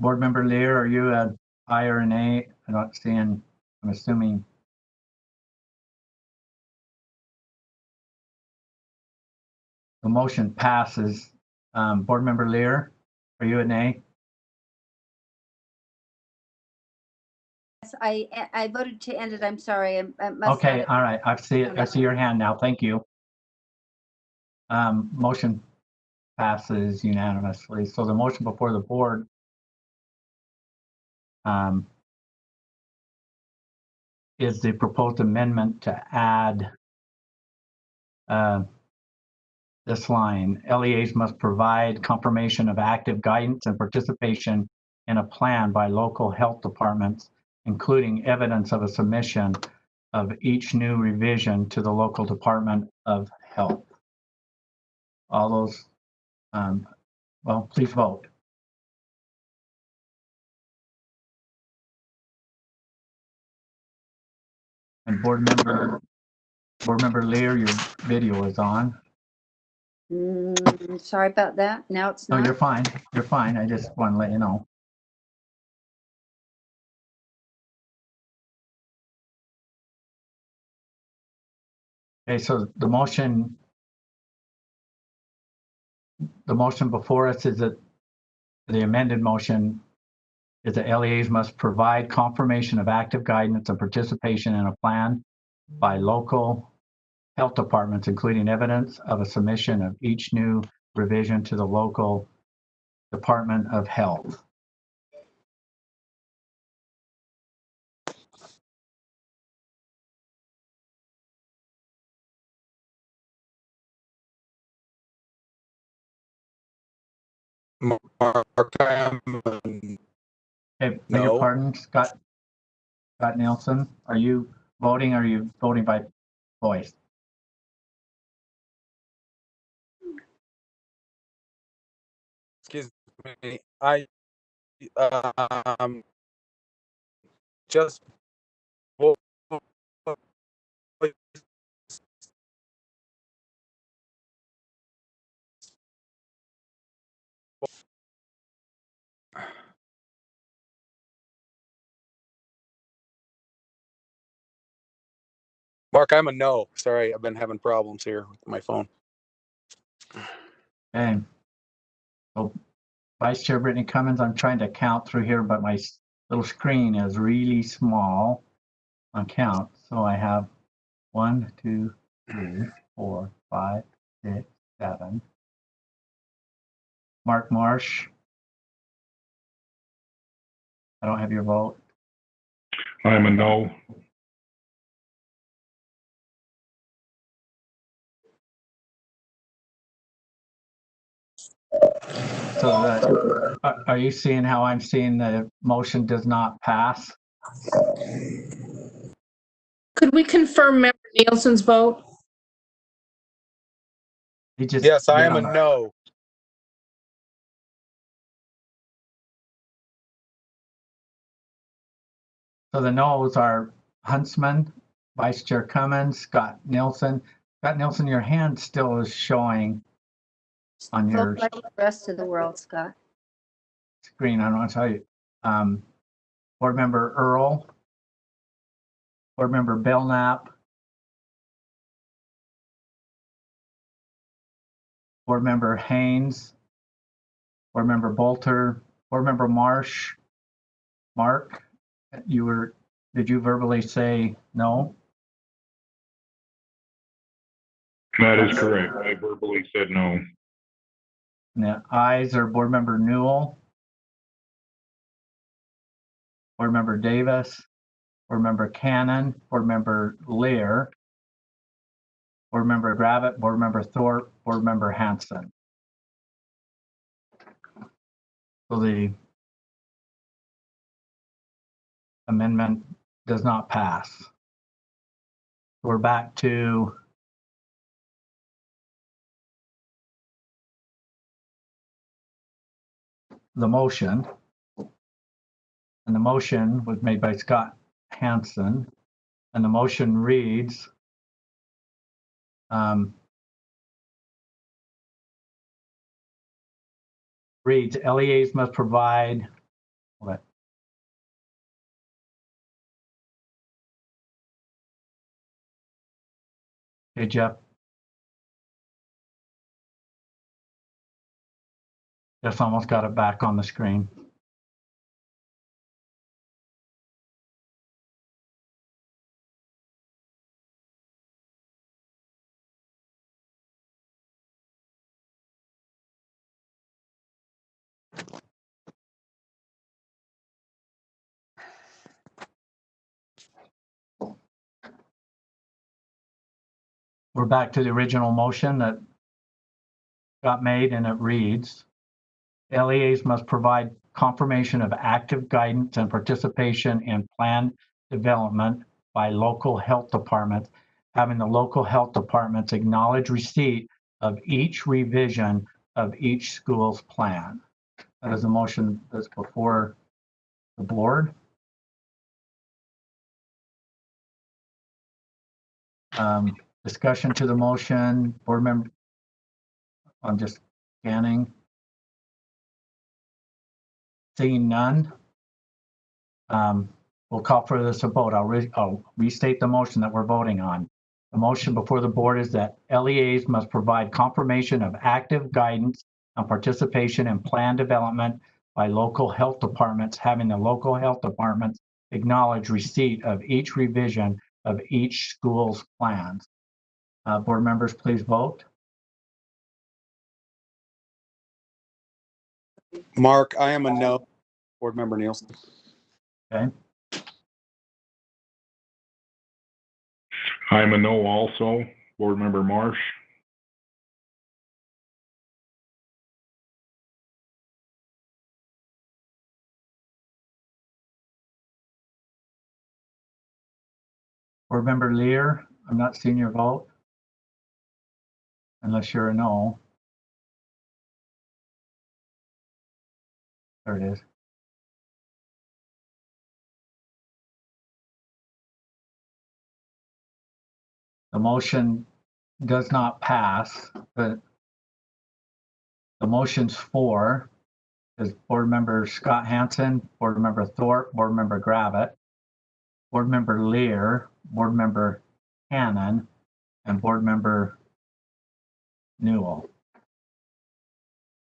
Board Member Lear, are you an aye or an A? I'm not seeing, I'm assuming. The motion passes. Board Member Lear, are you an A? Yes, I voted to end it. I'm sorry. I must Okay, not all right. I see it. I see your hand now. Thank you. Motion passes unanimously. So the motion before the board is the proposed amendment to add this line. LEAs must provide confirmation of active guidance and participation in a plan by local health departments, including evidence of a submission of each new revision to the local Department of Health. All those, well, please vote. And Board Member Lear, your video is on. Sorry about that. Now it's No, not. you're fine. You're fine. I just want to let you know. Okay, so the motion before us is that the amended motion is that LEAs must provide confirmation of active guidance and participation in a plan by local health departments, including evidence of a submission of each new revision to the local Department of Health. Mark, Okay, beg your no. pardon, Scott Nielsen. Are you voting? Or are you voting by voice? Excuse me. I just Mark, I'm a no. Sorry, I've been having problems here with my phone. Okay. So Vice Chair Brittany Cummins, I'm trying to count through here, but my little screen is really small on count. So I have 1, 2, 3, 4, 5, 6, 7. Mark Marsh. I don't have your vote. I'm a no. So that, are you seeing how I'm seeing the motion does not pass? Could we confirm Member Nielsen's vote? He just, Yes, I am a no. So the no's are Huntsman, Vice Chair Cummins, Scott Nielsen. Scott Nielsen, your hand still is showing on your Vote like the rest of the world, Scott. screen. I don't want to tell you. Board Member Earl, Board Member Belknap, Board Member Haynes, Board Member Bolter, Board Member Marsh. Mark, did you verbally say no? That is correct. I verbally said no. And the ayes are Board Member Newell, Board Member Davis, Board Member Cannon, Board Member Lear, Board Member Gravitt, Board Member Thorpe, Board Member Hanson. So the amendment does not pass. We're back to the motion. And the motion was made by Scott Hanson. And the motion reads, LEAs must provide, what? Hey, Jeff. Just almost got it back on the screen. We're back to the original motion that got made, and it reads, LEAs must provide confirmation of active guidance and participation in plan development by local health departments, having the local health departments acknowledge receipt of each revision of each school's plan. That is a motion that's before the board. Discussion to the motion, board member. I'm just scanning. Seeing none. We'll call for this a vote. I'll restate the motion that we're voting on. The motion before the board is that LEAs must provide confirmation of active guidance and participation in plan development by local health departments, having the local health departments acknowledge receipt of each revision of each school's plans. Board members, please vote. Mark, I am a no. Board Member Nielsen. Okay. I'm a no also. Board Member Marsh. Board Member Lear, I'm not seeing your vote. Unless you're a no. There it is. The motion does not pass, but the motion's 4 is Board Member Scott Hansen, Board Member Thorpe, Board Member Gravitt, Board Member Lear, Board Member Hannon, and Board Member Newell.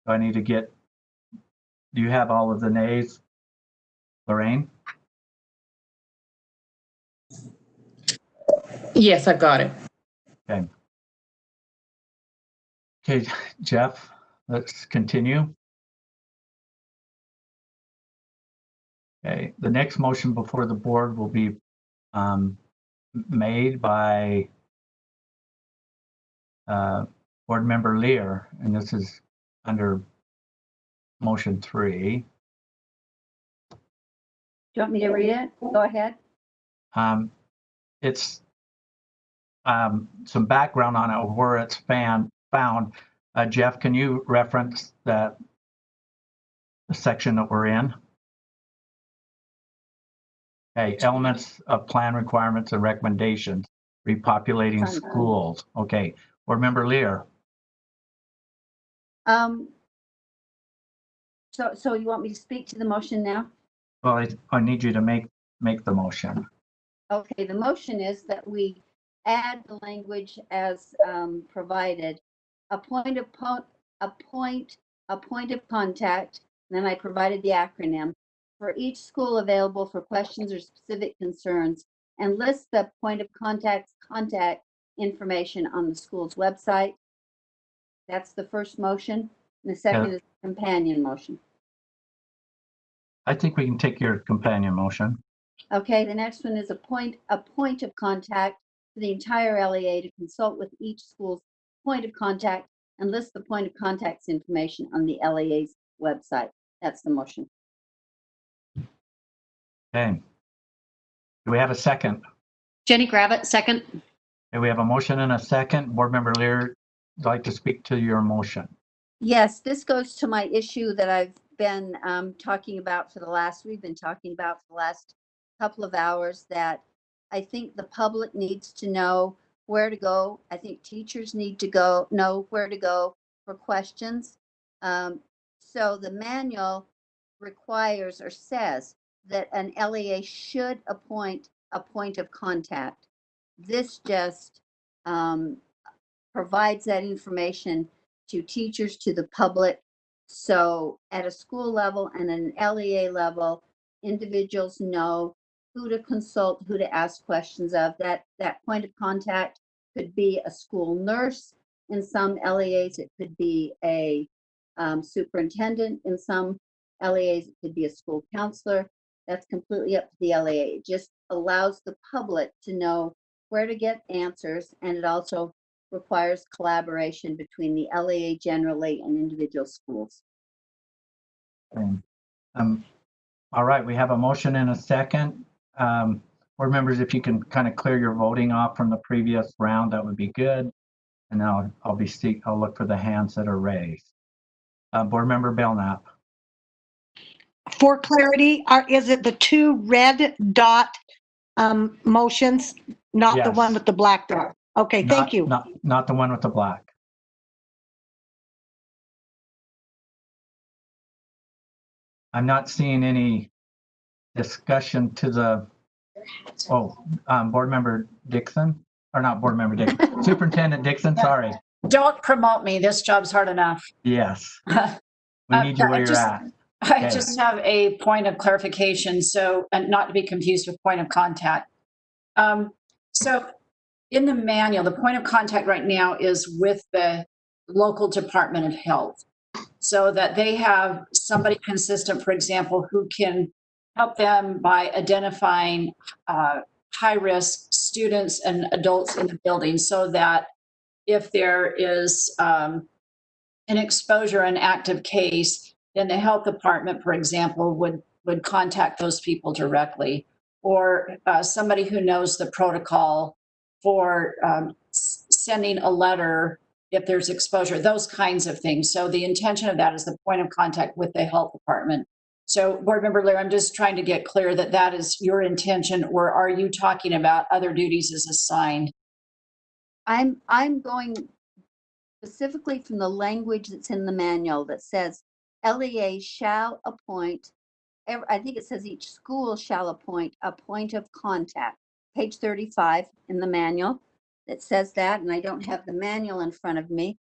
Do I need to do you have all of the nays, Lorraine? Yes, I've got it. Okay. Okay, Jeff, let's continue. Okay, the next motion before the board will be made by Board Member Lear, and this is under motion 3. Do you want me to read it? Go ahead. It's some background on it, where it's found. Jeff, can you reference the section that we're in? Okay, elements of plan requirements and recommendations, repopulating schools. Okay, Board Member Lear. So you want me to speak to the motion now? Well, I need you to make the motion. Okay, the motion is that we add the language as provided, a point of contact, and then I provided the acronym, for each school available for questions or specific concerns, and list the point of contact information on the school's website. That's the first motion. And the second is a companion motion. I think we can take your companion motion. Okay, the next one is a point of contact for the entire LEA to consult with each school's point of contact and list the point of contact's information on the LEA's website. That's the motion. Okay. Do we have a second? Jenny Gravitt, second. Okay, we have a motion and a second. Board Member Lear, would like to speak to your motion. Yes, this goes to my issue that I've been talking about for the last couple of hours, that I think the public needs to know where to go. I think teachers need to know where to go for questions. So the manual requires or says that an LEA should appoint a point of contact. This just provides that information to teachers, to the public. So at a school level and an LEA level, individuals know who to consult, who to ask questions of. That point of contact could be a school nurse in some LEAs. It could be a superintendent in some LEAs. It could be a school counselor. That's completely up to the LEA. It just allows the public to know where to get answers, and it also requires collaboration between the LEA generally and individual schools. All right, we have a motion and a second. Board members, if you can kind of clear your voting off from the previous round, that would be good. And now I'll look for the hands that are raised. Board Member Belknap. For clarity, is it the 2 red dot motions, not the one Yes. with the black dot? Okay, thank you. Not the one with the black. I'm not seeing any discussion to the, Board Member Dixon, or not Board Member Dixon, Superintendent Dixon, sorry. Don't promote me. This job's hard enough. Yes. We need you where you're at. I just have a point of clarification, and not to be confused with point of contact. So in the manual, the point of contact right now is with the local Department of Health, so that they have somebody consistent, for example, who can help them by identifying high-risk students and adults in the building, so that if there is an exposure, an active case, then the health department, for example, would contact those people directly, or somebody who knows the protocol for sending a letter if there's exposure, those kinds of things. So the intention of that is the point of contact with the health department. So Board Member Lear, I'm just trying to get clear that that is your intention, or are you talking about other duties as assigned? I'm going specifically from the language that's in the manual that says LEA shall appoint, I think it says each school shall appoint a point of contact. Page 35 in the manual, it says that, and I don't have the manual in front of me.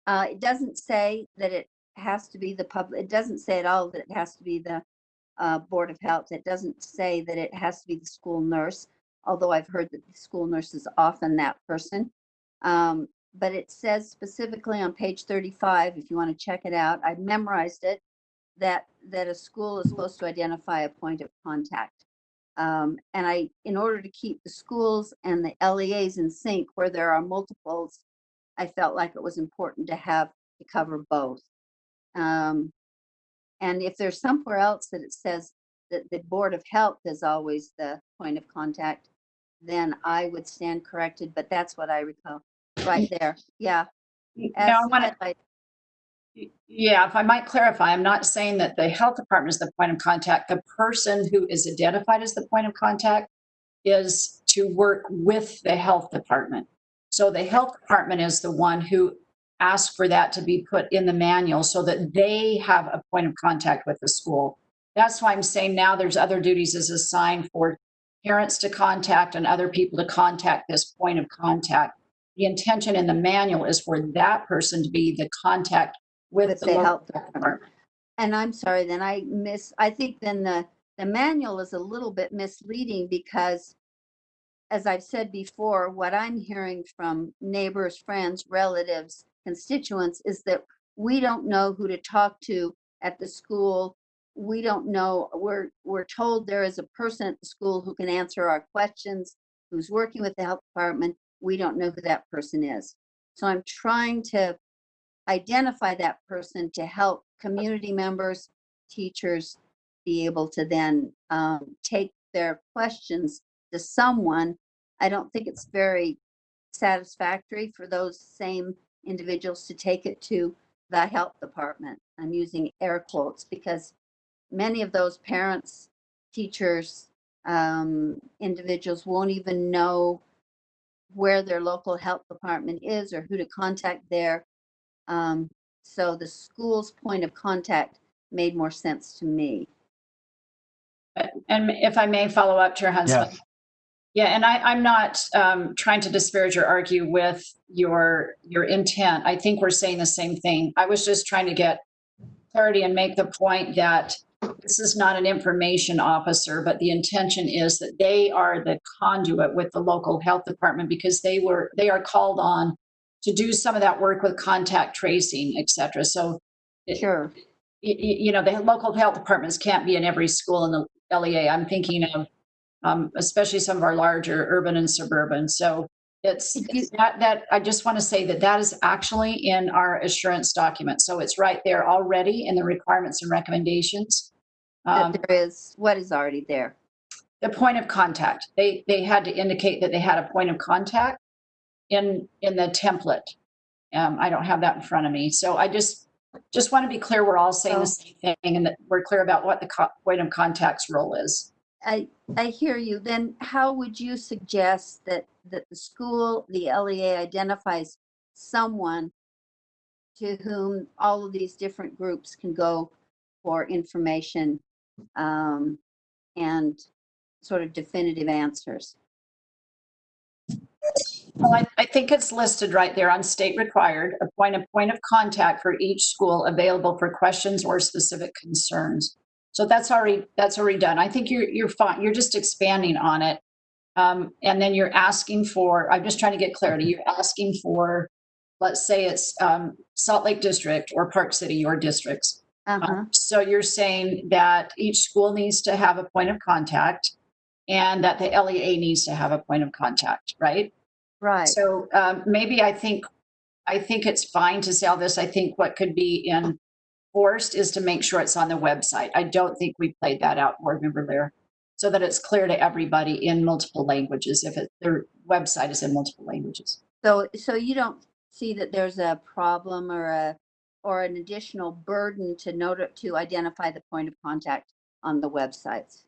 It doesn't say that it has to be the public, it doesn't say at all that it has to be the Board of Health. It doesn't say that it has to be the school nurse, although I've heard that the school nurse is often that person. But it says specifically on page 35, if you want to check it out, I memorized it, that a school is supposed to identify a point of contact. And in order to keep the schools and the LEAs in sync where there are multiples, I felt like it was important to cover both. And if there's somewhere else that it says that the Board of Health is always the point of contact, then I would stand corrected, but that's what I recall right there. Yeah. Now I want to, yeah, if I might clarify, I'm not saying that the health department is the point of contact. The person who is identified as the point of contact is to work with the health department. So the health department is the one who asked for that to be put in the manual so that they have a point of contact with the school. That's why I'm saying now there's other duties as assigned for parents to contact and other people to contact this point of contact. The intention in the manual is for that person to be the contact with the health department. And I'm sorry, then I think then the manual is a little bit misleading because, as I've said before, what I'm hearing from neighbors, friends, relatives, constituents is that we don't know who to talk to at the school. We don't know, we're told there is a person at the school who can answer our questions, who's working with the health department. We don't know who that person is. So I'm trying to identify that person to help community members, teachers be able to then take their questions to someone. I don't think it's very satisfactory for those same individuals to take it to the health department. I'm using air quotes because many of those parents, teachers, individuals won't even know where their local health department is or who to contact there. So the school's point of contact made more sense to me. And if I may follow up, Chair Huntsman. Yes. Yeah, and I'm not trying to disparage or argue with your intent. I think we're saying the same thing. I was just trying to get clarity and make the point that this is not an information officer, but the intention is that they are the conduit with the local health department because they are called on to do some of that work with contact tracing, et cetera. So sure, the local health departments can't be in every school in the LEA. I'm thinking of especially some of our larger urban and suburban. So it's that I just want to say that is actually in our assurance document. So it's right there already in the requirements and recommendations. There is, what is already there? The point of contact. They had to indicate that they had a point of contact in the template. I don't have that in front of me. So I just want to be clear we're all saying the same thing and that we're clear about what the point of contact's role is. I hear you. Then how would you suggest that the school, the LEA, identifies someone to whom all of these different groups can go for information and sort of definitive answers? Well, I think it's listed right there on state required, a point of contact for each school available for questions or specific concerns. So that's already done. I think you're fine. You're just expanding on it. And then you're asking for, I'm just trying to get clarity. You're asking for, let's say it's Salt Lake District or Park City, your districts. So you're saying that each school needs to have a point of contact and that the LEA needs to have a point of contact, right? Right. So maybe I think it's fine to say all this. I think what could be enforced is to make sure it's on the website. I don't think we played that out, Board Member Lear, so that it's clear to everybody in multiple languages if their website is in multiple languages. So you don't see that there's a problem or an additional burden to identify the point of contact on the websites?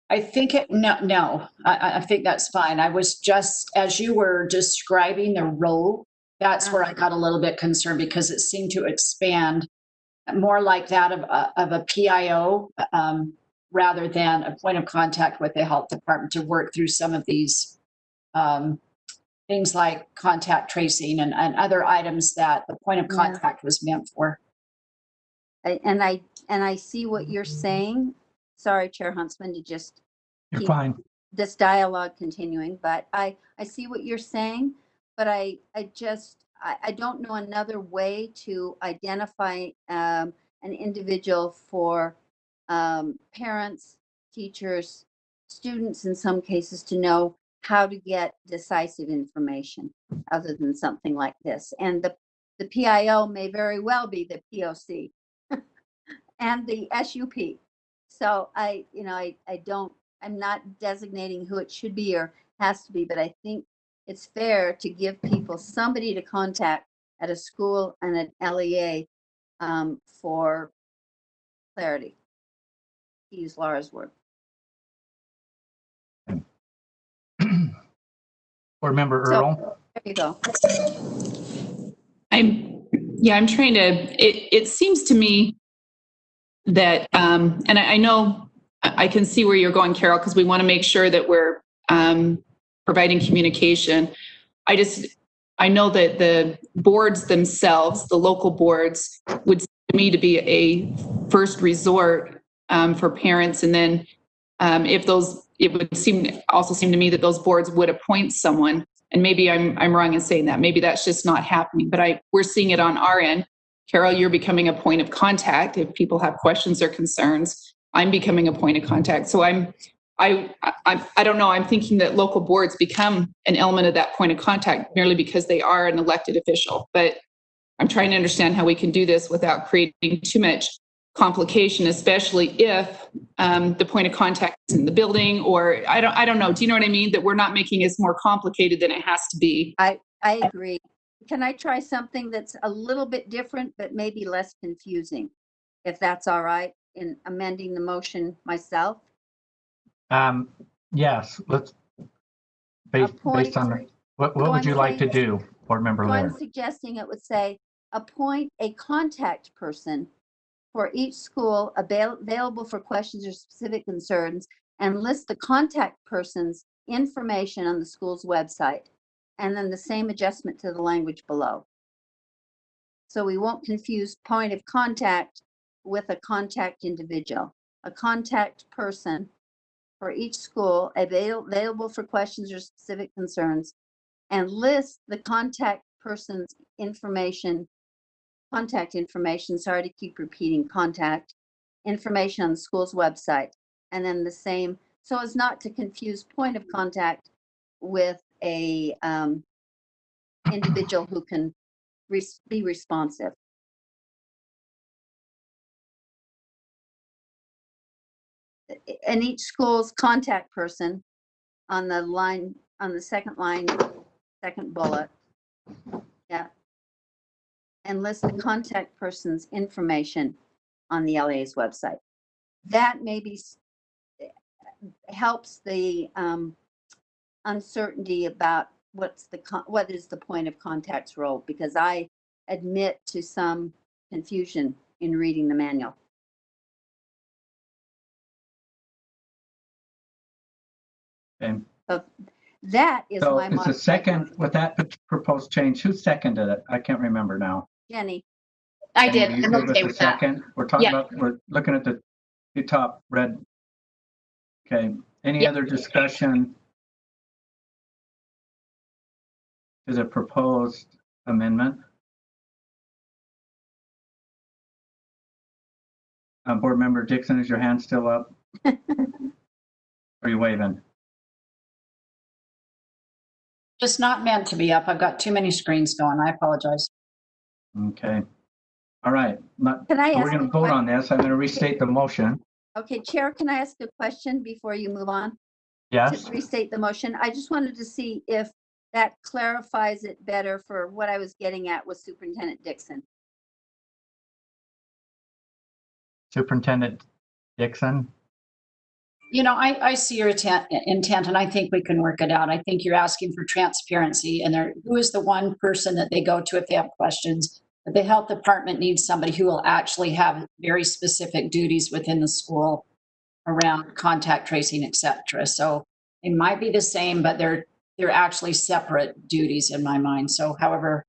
I think no. I think that's fine. I was just, as you were describing the role That's where I got a little bit concerned because it seemed to expand more like that of a PIO rather than a point of contact with the health department to work through some of these things like contact tracing and other items that the point of contact was meant for. And I see what you're saying. Sorry, Chair Huntsman, to just You're keep fine. this dialogue continuing, but I see what you're saying, but I don't know another way to identify an individual for parents, teachers, students in some cases to know how to get decisive information other than something like this. And the PIO may very well be the POC and the SUP. So I'm not designating who it should be or has to be, but I think it's fair to give people somebody to contact at a school and an LEA for clarity, to use Laura's word. Board Member Earl. There you go. I'm trying to, it seems to me that, and I know I can see where you're going, Carol, because we want to make sure that we're providing communication. I know that the boards themselves, the local boards, would seem to me to be a first resort for parents. And then it would also seem to me that those boards would appoint someone. And maybe I'm wrong in saying that. Maybe that's just not happening, but we're seeing it on our end. Carol, you're becoming a point of contact. If people have questions or concerns, I'm becoming a point of contact. So I don't know. I'm thinking that local boards become an element of that point of contact merely because they are an elected official. But I'm trying to understand how we can do this without creating too much complication, especially if the point of contact is in the building, or I don't know. Do you know what I mean? That we're not making it more complicated than it has to be. I agree. Can I try something that's a little bit different, but maybe less confusing, if that's all right, in amending the motion myself? Yes, let's, based on, what would you like to do, Board Member So I'm Laird? suggesting it would say, appoint a contact person for each school available for questions or specific concerns, and list the contact person's information on the school's website. And then the same adjustment to the language below. So we won't confuse point of contact with a contact individual. A contact person for each school available for questions or specific concerns, and list the contact person's contact information, sorry to keep repeating contact information on the school's website. And then the same, so as not to confuse point of contact with a individual who can be responsive. And each school's contact person on the line, on the second line, second bullet. Yeah. And list the contact person's information on the LA's website. That maybe helps the uncertainty about what is the point of contact's role, because I admit to some confusion in reading the manual. Okay. So that is So my it's a second with that proposed change. Who seconded it? I can't remember now. Jenny. I did. You I'm good okay the with that. second? We're talking Yeah. about, we're looking at the top red. Okay. Any other discussion to the proposed amendment? Board Member Dixon, is your hand still up? Are you waving? Just not meant to be up. I've got too many screens going. I apologize. Okay. All right. Can I We're ask going to vote on this. I'm going to restate the motion. Okay, Chair, can I ask a question before you move on? Yes. To restate the motion, I just wanted to see if that clarifies it better for what I was getting at with Superintendent Dixon. Superintendent Dixon. I see your intent, and I think we can work it out. I think you're asking for transparency, and who is the one person that they go to if they have questions. But the health department needs somebody who will actually have very specific duties within the school around contact tracing, et cetera. So they might be the same, but they're actually separate duties in my mind. So however,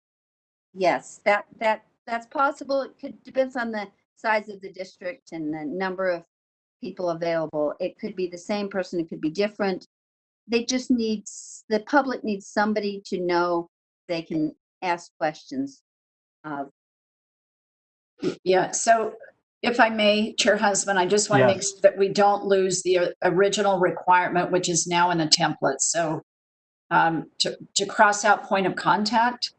Yes, that's possible. It depends on the size of the district and the number of people available. It could be the same person, it could be different. The public needs somebody to know they can ask questions of. yeah. So if I may, Chair Husband, I just want to make Yes. sure that we don't lose the original requirement, which is now in the template. So to cross out point of contact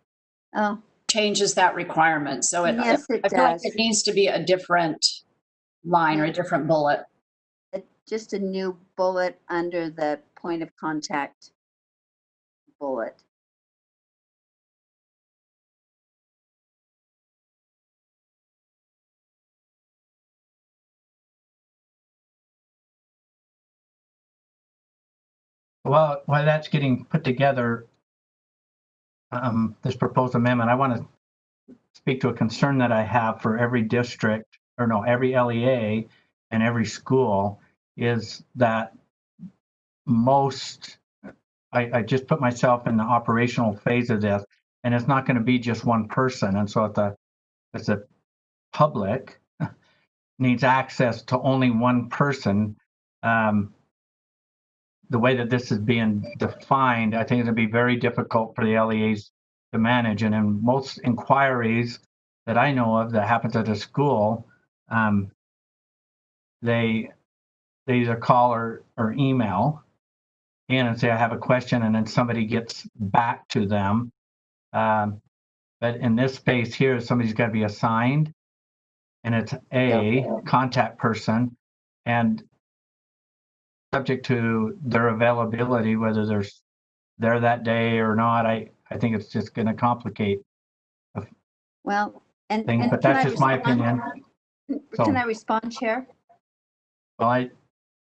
changes that requirement. So Yes, it I feel like does. it needs to be a different line or a different bullet. Just a new bullet under the point of contact bullet. Well, while that's getting put together, this proposed amendment, I want to speak to a concern that I have for every district, or no, every LEA and every school, is that I just put myself in the operational phase of this, and it's not going to be just one person. And so if the public needs access to only one person, the way that this is being defined, I think it'll be very difficult for the LEAs to manage. And in most inquiries that I know of that happens at a school, they either call or email in and say, I have a question, and then somebody gets back to them. But in this space here, somebody's got to be assigned, and it's a contact person, and subject to their availability, whether they're there that day or not. I think it's just going to complicate Well, and things, but can that's I just my respond? opinion. Can So, I respond, Chair? well,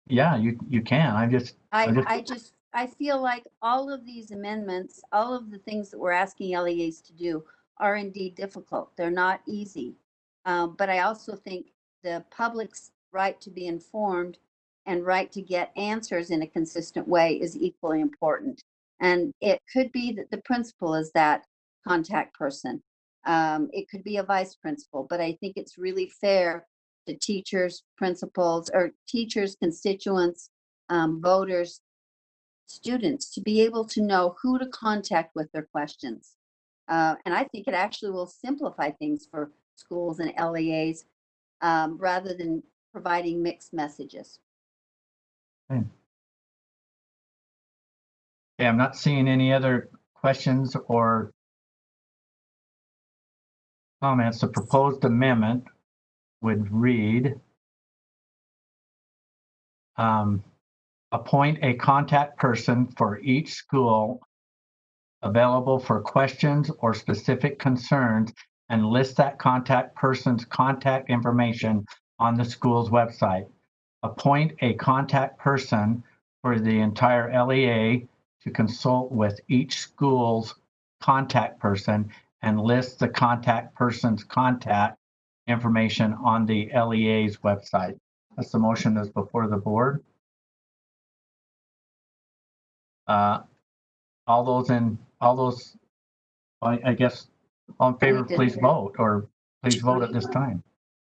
yeah, you can. I feel like all of these amendments, all of the things that we're asking LEAs to do are indeed difficult. They're not easy. But I also think the public's right to be informed and right to get answers in a consistent way is equally important. And it could be that the principal is that contact person. It could be a vice principal, but I think it's really fair to teachers, principals, or teachers, constituents, voters, students to be able to know who to contact with their questions. And I think it actually will simplify things for schools and LEAs rather than providing mixed messages. okay, I'm not seeing any other questions or comments. The proposed amendment would read, appoint a contact person for each school available for questions or specific concerns, and list that contact person's contact information on the school's website. Appoint a contact person for the entire LEA to consult with each school's contact person and list the contact person's contact information on the LEA's website. That's the motion that's before the board. All those, I guess, all in favor, please vote, or please vote at this time.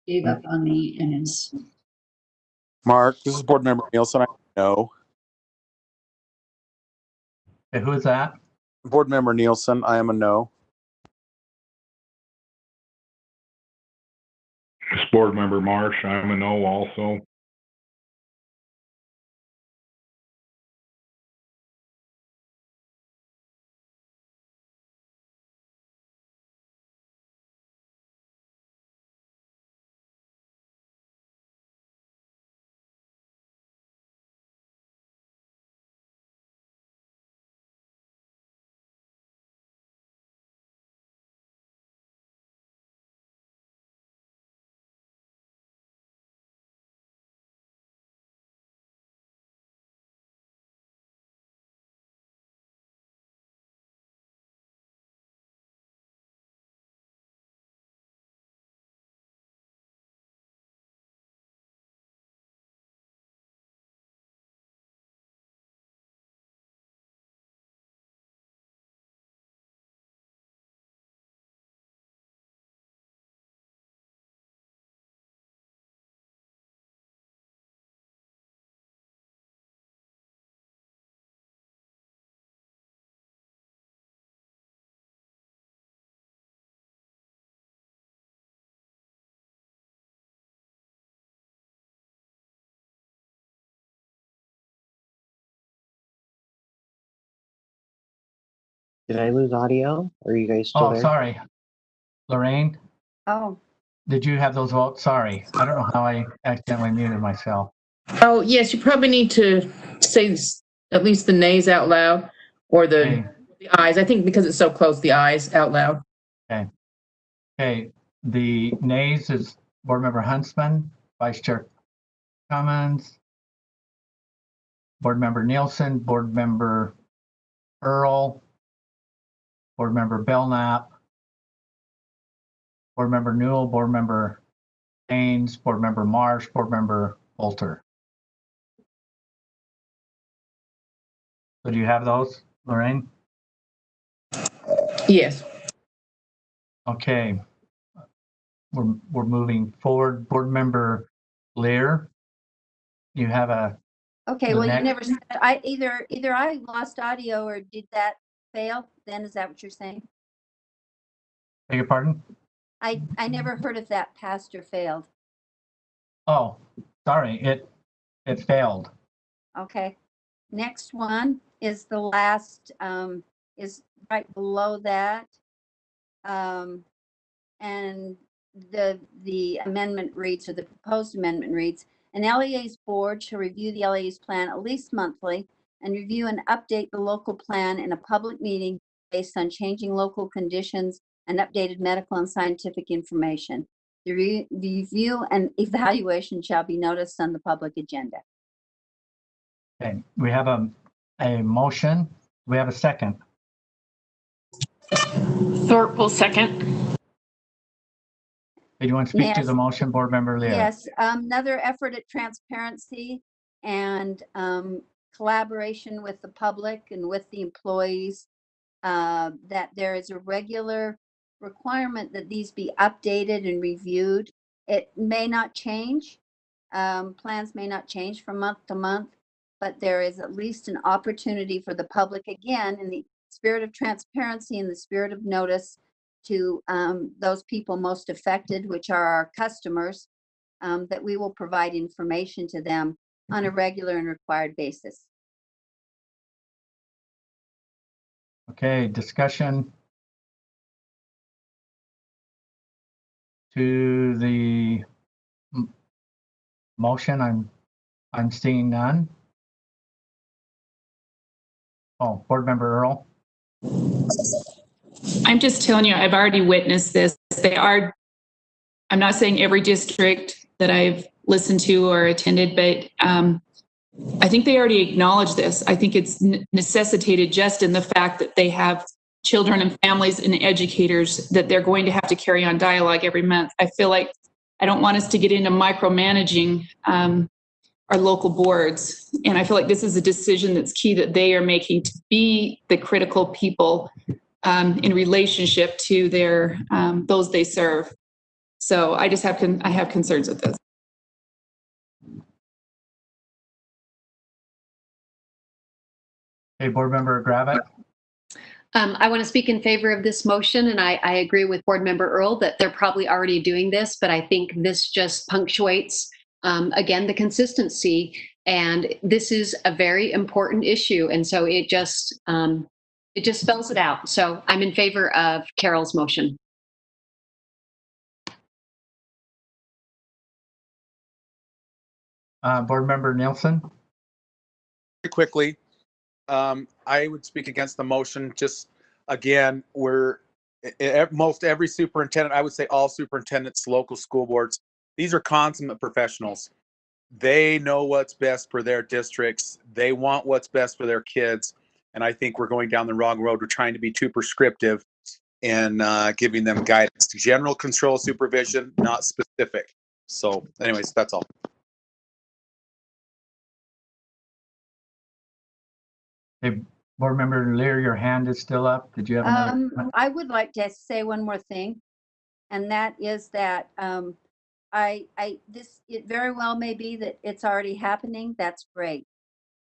Gave up on me and his. Mark, this is Board Member Nielsen. I know. Okay, who is that? Board Member Nielsen, I am a no. This Board Member Marsh, I'm a no also. Did I lose audio? Are you guys still Oh, there? sorry. Lorraine, Oh, did you have those votes? Sorry. I don't know how I accidentally muted myself. Oh, yes, you probably need to say at least the nays out loud or Okay. the ayes. I think because it's so close, the ayes out loud. Okay. Okay. The nays is Board Member Huntsman, Vice Chair Cummins, Board Member Nielsen, Board Member Earl, Board Member Belknap, Board Member Newell, Board Member Haynes, Board Member Marsh, Board Member Bolter. So do you have those, Lorraine? Yes. Okay. We're moving forward. Board Member Lear, you have a okay. The Well, you next- never said, I either I lost audio or did that fail? Then is that what you're saying? beg your pardon? I never heard if that passed or failed. Oh, sorry, it failed. Okay. Next one is the last, is right below that. And the amendment reads, or the proposed amendment reads, an LEA's board shall review the LEA's plan at least monthly and review and update the local plan in a public meeting based on changing local conditions and updated medical and scientific information. The review and evaluation shall be noticed on the public agenda. Okay, we have a motion. We have a second. Thorpe will second. Do you want to speak to Yes. the motion, Board Member Lear? Yes, another effort at transparency and collaboration with the public and with the employees, that there is a regular requirement that these be updated and reviewed. It may not change. Plans may not change from month to month, but there is at least an opportunity for the public, again, in the spirit of transparency and the spirit of notice, to those people most affected, which are our customers, that we will provide information to them on a regular and required basis. Okay, discussion to the motion. I'm seeing none. Oh, Board Member Earl. I'm just telling you, I've already witnessed this. I'm not saying every district that I've listened to or attended, but I think they already acknowledge this. I think it's necessitated just in the fact that they have children and families and educators that they're going to have to carry on dialogue every month. I feel like I don't want us to get into micromanaging our local boards. And I feel like this is a decision that's key that they are making to be the critical people in relationship to their those they serve. So I just have concerns with this. Hey, Board Member Gravitt. I want to speak in favor of this motion, and I agree with Board Member Earl that they're probably already doing this, but I think this just punctuates, again, the consistency. And this is a very important issue, and so it just spells it out. So I'm in favor of Carol's motion. Board Member Nielsen. Very quickly, I would speak against the motion. Just again, most every superintendent, I would say all superintendents, local school boards, these are consummate professionals. They know what's best for their districts. They want what's best for their kids. And I think we're going down the wrong road. We're trying to be too prescriptive in giving them guidance. General control supervision, not specific. So anyways, that's all. Hey, Board Member Lear, your hand is still up. Did you have another? I would like to say one more thing, and that is that it very well may be that it's already happening. That's great.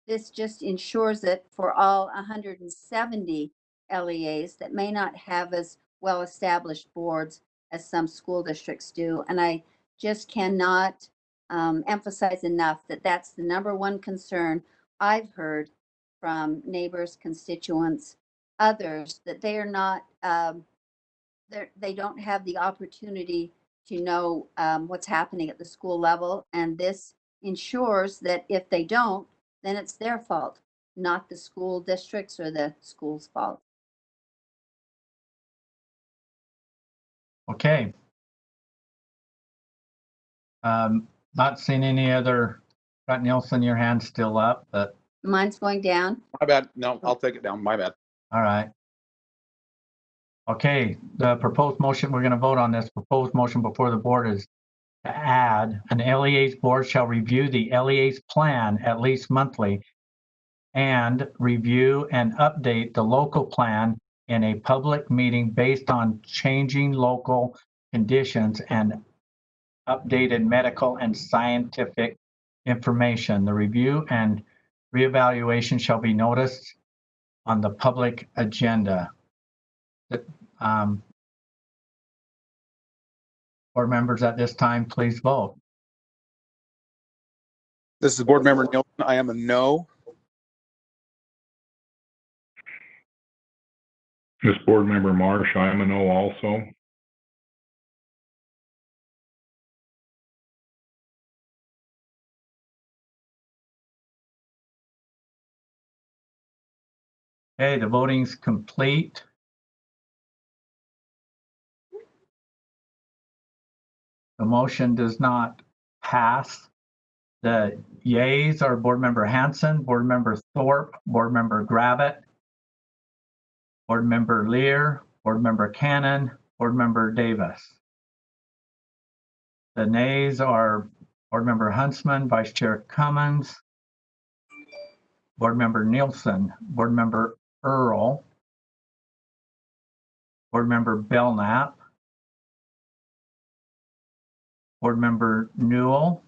This just ensures it for all 170 LEAs that may not have as well-established boards as some school districts do. And I just cannot emphasize enough that that's the number one concern I've heard from neighbors, constituents, others that they are not, they don't have the opportunity to know what's happening at the school level. And this ensures that if they don't, then it's their fault, not the school district's or the school's fault. Okay. Not seeing any other, got Nielsen, your hand's still up, but Mine's going down. My bad. No, I'll take it down. My bad. all right. Okay, the proposed motion, we're going to vote on this. Proposed motion before the board is to add an LEA's board shall review the LEA's plan at least monthly and review and update the local plan in a public meeting based on changing local conditions and updated medical and scientific information. The review and reevaluation shall be noticed on the public agenda. Board members at this time, please vote. This is Board Member Nielsen. I am a no. This Board Member Marsh, I am a no also. Okay, the voting's complete. The motion does not pass. The yays are Board Member Hanson, Board Member Thorpe, Board Member Gravitt, Board Member Lear, Board Member Cannon, Board Member Davis. The nays are Board Member Huntsman, Vice Chair Cummins, Board Member Nielsen, Board Member Earl, Board Member Belknap, Board Member Newell,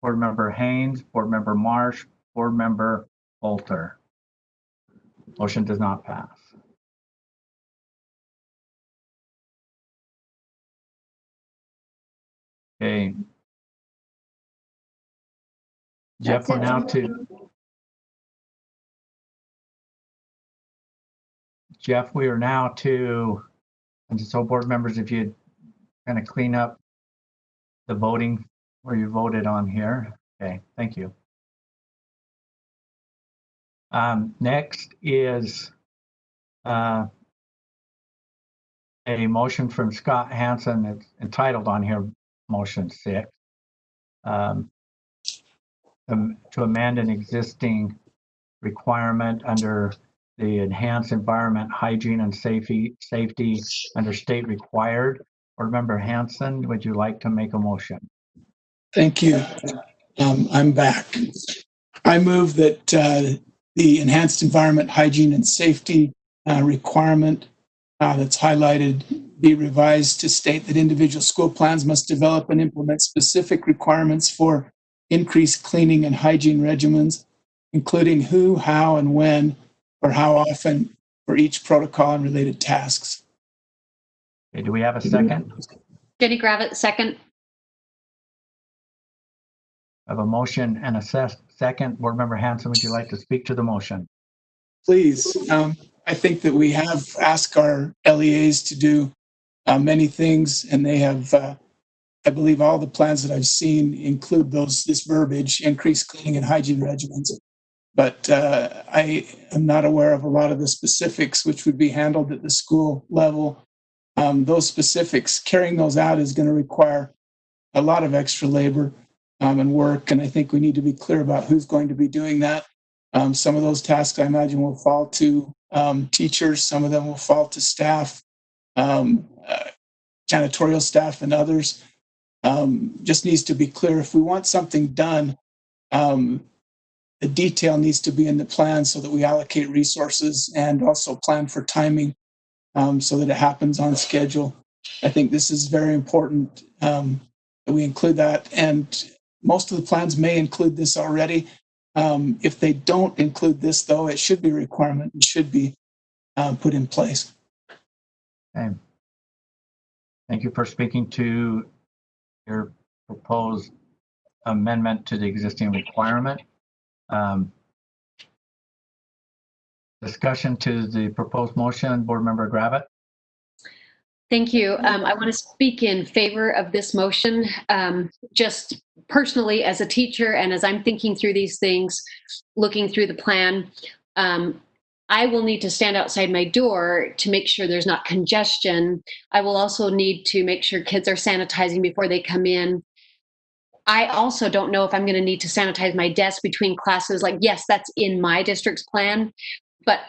Board Member Haynes, Board Member Marsh, Board Member Bolter. Motion does not pass. Okay. Jeff, That's we're it now for to me. Jeff, we are now to, and so board members, if you'd kind of clean up the voting where you voted on here. Okay, thank you. Next is a motion from Scott Hansen. It's entitled on here, motion 6, to amend an existing requirement under the enhanced environment, hygiene and safety under state required. Board Member Hansen, would you like to make a motion? Thank you. I'm back. I move that the enhanced environment, hygiene, and safety requirement that's highlighted be revised to state that individual school plans must develop and implement specific requirements for increased cleaning and hygiene regimens, including who, how, and when, or how often for each protocol and related tasks. Okay, do we have a second? Jenny Gravitt, second. I have a motion and a second. Board Member Hansen, would you like to speak to the motion? Please. I think that we have asked our LEAs to do many things, and they have, I believe all the plans that I've seen include this verbiage, increased cleaning and hygiene regimens. But I am not aware of a lot of the specifics which would be handled at the school level. Those specifics, carrying those out is going to require a lot of extra labor and work, and I think we need to be clear about who's going to be doing that. Some of those tasks I imagine will fall to teachers, some of them will fall to staff, janitorial staff and others. Just needs to be clear. If we want something done, the detail needs to be in the plan so that we allocate resources and also plan for timing so that it happens on schedule. I think this is very important that we include that, and most of the plans may include this already. If they don't include this, though, it should be a requirement. It should be put in place. Okay. Thank you for speaking to your proposed amendment to the existing requirement. Discussion to the proposed motion, Board Member Gravitt. Thank you. I want to speak in favor of this motion. Just personally, as a teacher, and as I'm thinking through these things, looking through the plan, I will need to stand outside my door to make sure there's not congestion. I will also need to make sure kids are sanitizing before they come in. I also don't know if I'm going to need to sanitize my desk between classes. Like, yes, that's in my district's plan, but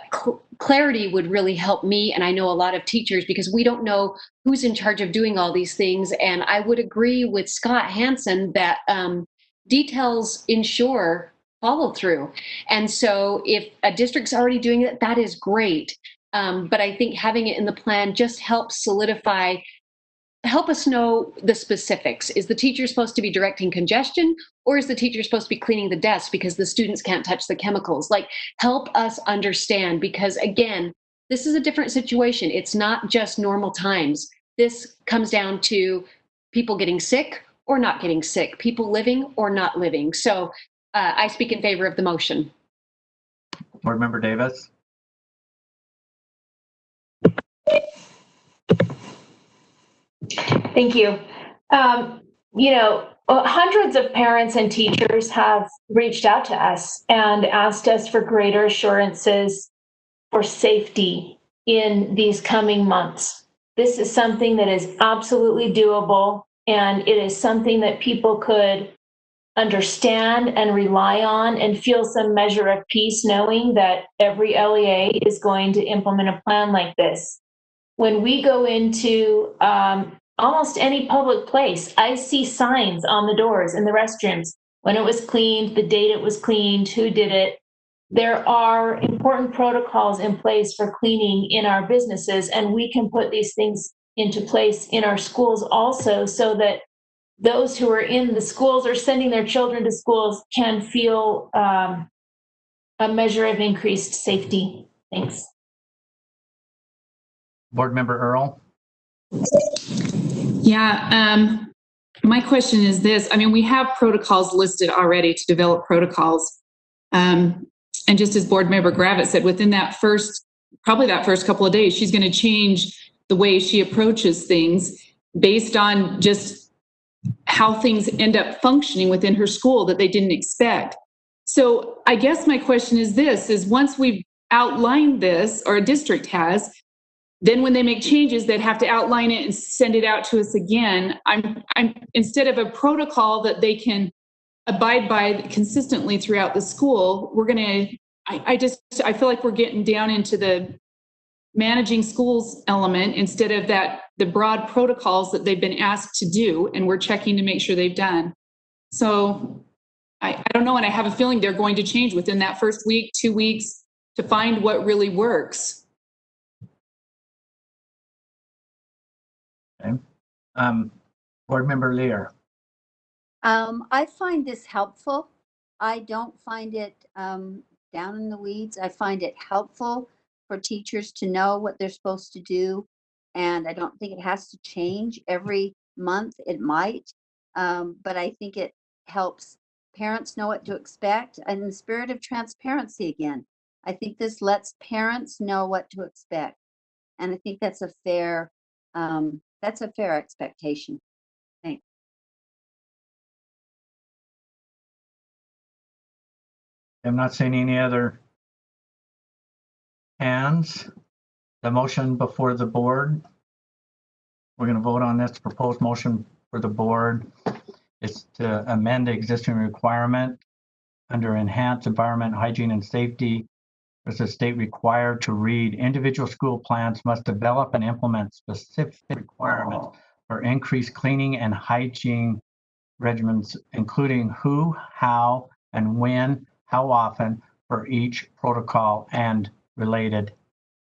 clarity would really help me. And I know a lot of teachers, because we don't know who's in charge of doing all these things. And I would agree with Scott Hansen that details ensure follow through. And so if a district's already doing it, that is great. But I think having it in the plan just helps solidify, help us know the specifics. Is the teacher supposed to be directing congestion, or is the teacher supposed to be cleaning the desk because the students can't touch the chemicals? Like, help us understand, because again, this is a different situation. It's not just normal times. This comes down to people getting sick or not getting sick, people living or not living. So I speak in favor of the motion. Board Member Davis. Thank you. Hundreds of parents and teachers have reached out to us and asked us for greater assurances for safety in these coming months. This is something that is absolutely doable, and it is something that people could understand and rely on and feel some measure of peace knowing that every LEA is going to implement a plan like this. When we go into almost any public place, I see signs on the doors in the restrooms. When it was cleaned, the date it was cleaned, who did it. There are important protocols in place for cleaning in our businesses, and we can put these things into place in our schools also, so that those who are in the schools or sending their children to schools can feel a measure of increased safety. Thanks. Board Member Earl. Yeah, my question is this. I mean, we have protocols listed already to develop protocols. And just as Board Member Gravitt said, within that first couple of days, she's going to change the way she approaches things based on just how things end up functioning within her school that they didn't expect. So I guess my question is this, is once we've outlined this, or a district has, then when they make changes, they'd have to outline it and send it out to us again. I'm instead of a protocol that they can abide by consistently throughout the school, we're going to, I feel like we're getting down into the managing schools element instead of the broad protocols that they've been asked to do, and we're checking to make sure they've done. So I don't know, and I have a feeling they're going to change within that first week, 2 weeks, to find what really works. Okay. Board Member Lear. I find this helpful. I don't find it down in the weeds. I find it helpful for teachers to know what they're supposed to do. And I don't think it has to change every month. It might, but I think it helps parents know what to expect. And in the spirit of transparency again, I think this lets parents know what to expect. And I think that's a fair expectation. Thanks. I'm not seeing any other hands. The motion before the board. We're going to vote on this proposed motion for the board. It's to amend the existing requirement under enhanced environment, hygiene, and safety. There's a state required to read individual school plans must develop and implement specific requirements for increased cleaning and hygiene regimens, including who, how, and when, how often for each protocol and related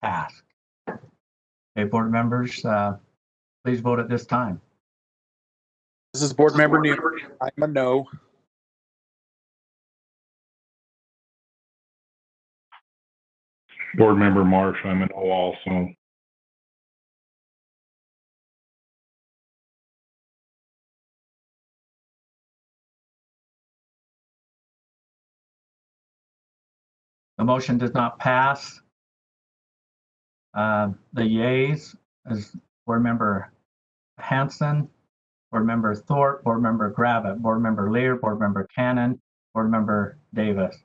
task. Okay, board members, please vote at this time. This is Board Member Newman. I'm a no. Board Member Marsh, I'm a no also. The motion does not pass. The yays is Board Member Hanson, Board Member Thorpe, Board Member Gravitt, Board Member Lear, Board Member Cannon, Board Member Davis.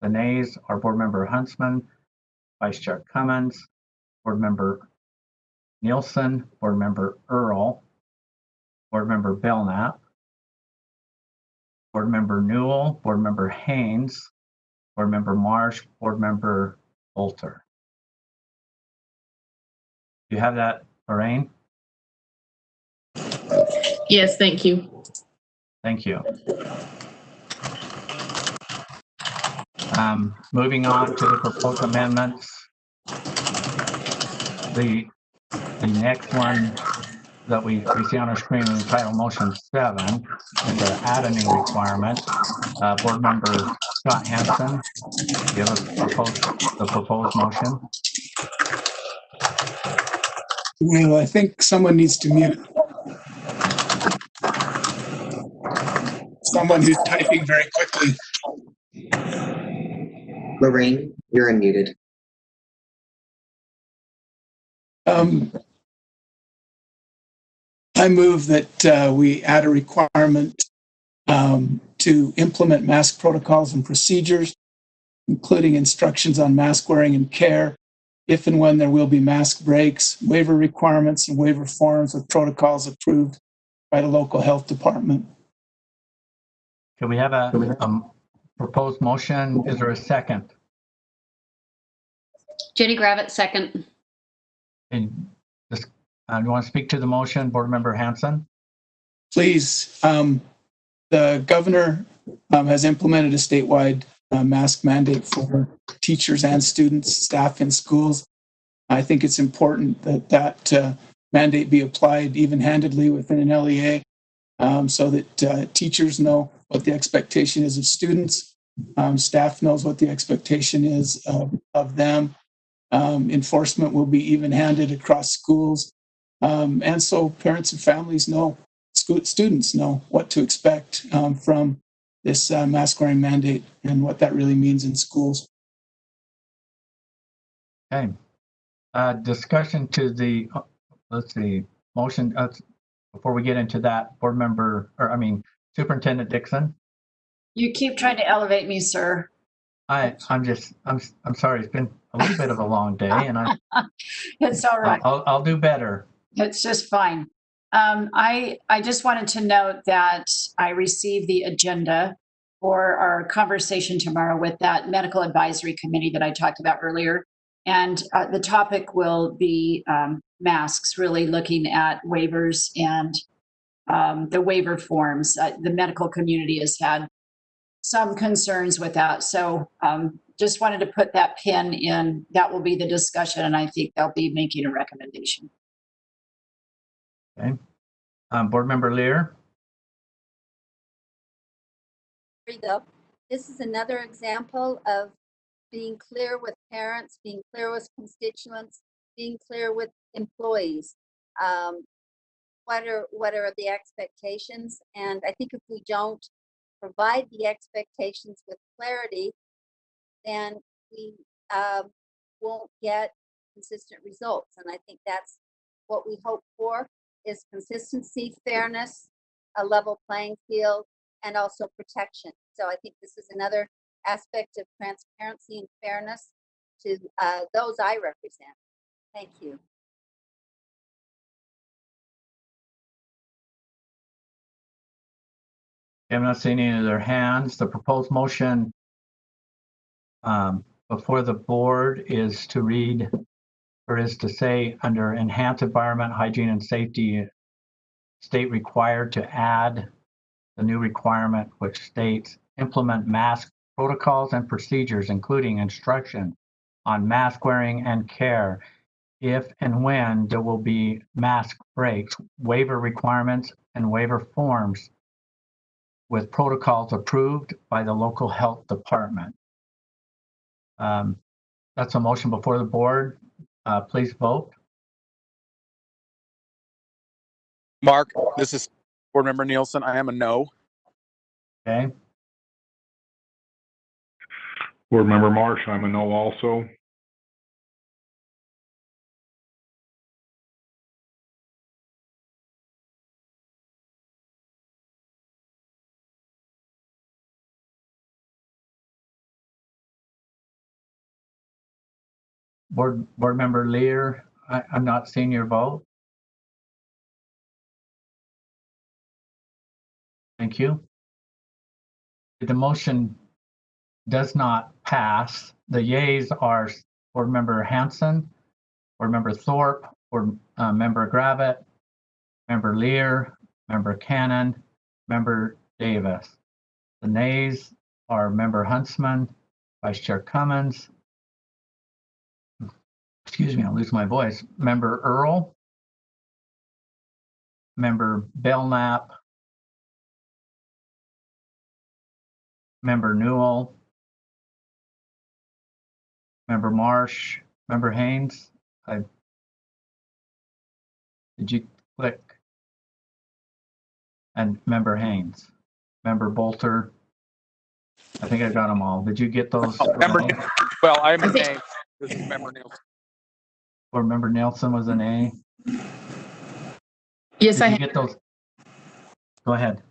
The nays are Board Member Huntsman, Vice Chair Cummins, Board Member Nielsen, Board Member Earl, Board Member Belknap, Board Member Newell, Board Member Haynes, Board Member Marsh, Board Member Bolter. Do you have that, Lorraine? Yes, thank you. Thank you. Moving on to the proposed amendments. The next one that we see on our screen is entitled Motion 7, and to add a new requirement. Board Member Scott Hanson, do you have the proposed motion? Well, I think someone needs to mute. Someone who's typing very quickly. Lorraine, you're unmuted. I move that we add a requirement to implement mask protocols and procedures, including instructions on mask wearing and care, if and when there will be mask breaks, waiver requirements, and waiver forms with protocols approved by the local health department. Can we have a proposed motion? Is there a second? Jenny Gravitt, second. And you want to speak to the motion, Board Member Hanson? Please, the governor has implemented a statewide mask mandate for teachers and students, staff in schools. I think it's important that that mandate be applied even-handedly within an LEA so that teachers know what the expectation is of students, staff knows what the expectation is of them. Enforcement will be even-handed across schools. And so parents and families know, students know what to expect from this mask wearing mandate and what that really means in schools. Okay. Discussion to the, let's see, motion, before we get into that, Board Member, Superintendent Dixon. You keep trying to elevate me, sir. I'm sorry, it's been a little bit of a long day, and It's all right. I'll do better. It's just fine. I just wanted to note that I received the agenda for our conversation tomorrow with that medical advisory committee that I talked about earlier. And the topic will be masks, really looking at waivers and the waiver forms. The medical community has had some concerns with that. So just wanted to put that pin in. That will be the discussion, and I think they'll be making a recommendation. Okay. Board Member Lear. Here you go. This is another example of being clear with parents, being clear with constituents, being clear with employees. What are the expectations? And I think if we don't provide the expectations with clarity, then we won't get consistent results. And I think that's what we hope for, is consistency, fairness, a level playing field, and also protection. So I think this is another aspect of transparency and fairness to those I represent. Thank you. I'm not seeing any of their hands. The proposed motion before the board is to read, or is to say, under enhanced environment, hygiene, and safety, state required to add the new requirement which states implement mask protocols and procedures, including instruction on mask wearing and care, if and when there will be mask breaks, waiver requirements, and waiver forms with protocols approved by the local health department. That's a motion before the board. Please vote. Mark, this is Board Member Nielsen. I am a no. Okay. Board Member Marsh, I'm a no also. Board Member Lear, I'm not seeing your vote. Thank you. The motion does not pass. The yeas are Board Member Hanson, Board Member Thorpe, Board Member Gravitt, Member Lear, Member Cannon, Member Davis. The nays are Member Huntsman, Vice Chair Cummins, excuse me, I'll lose my voice, Member Earl, Member Belknap, Member Newell, Member Marsh, Member Haynes. Did you click? And Member Haynes, Member Bolter. I think I got them all. Did you get those? Well, I'm a name. This is Member Nielsen. Or Member Nelson was an A? Yes, Did I you have. get those? Go ahead.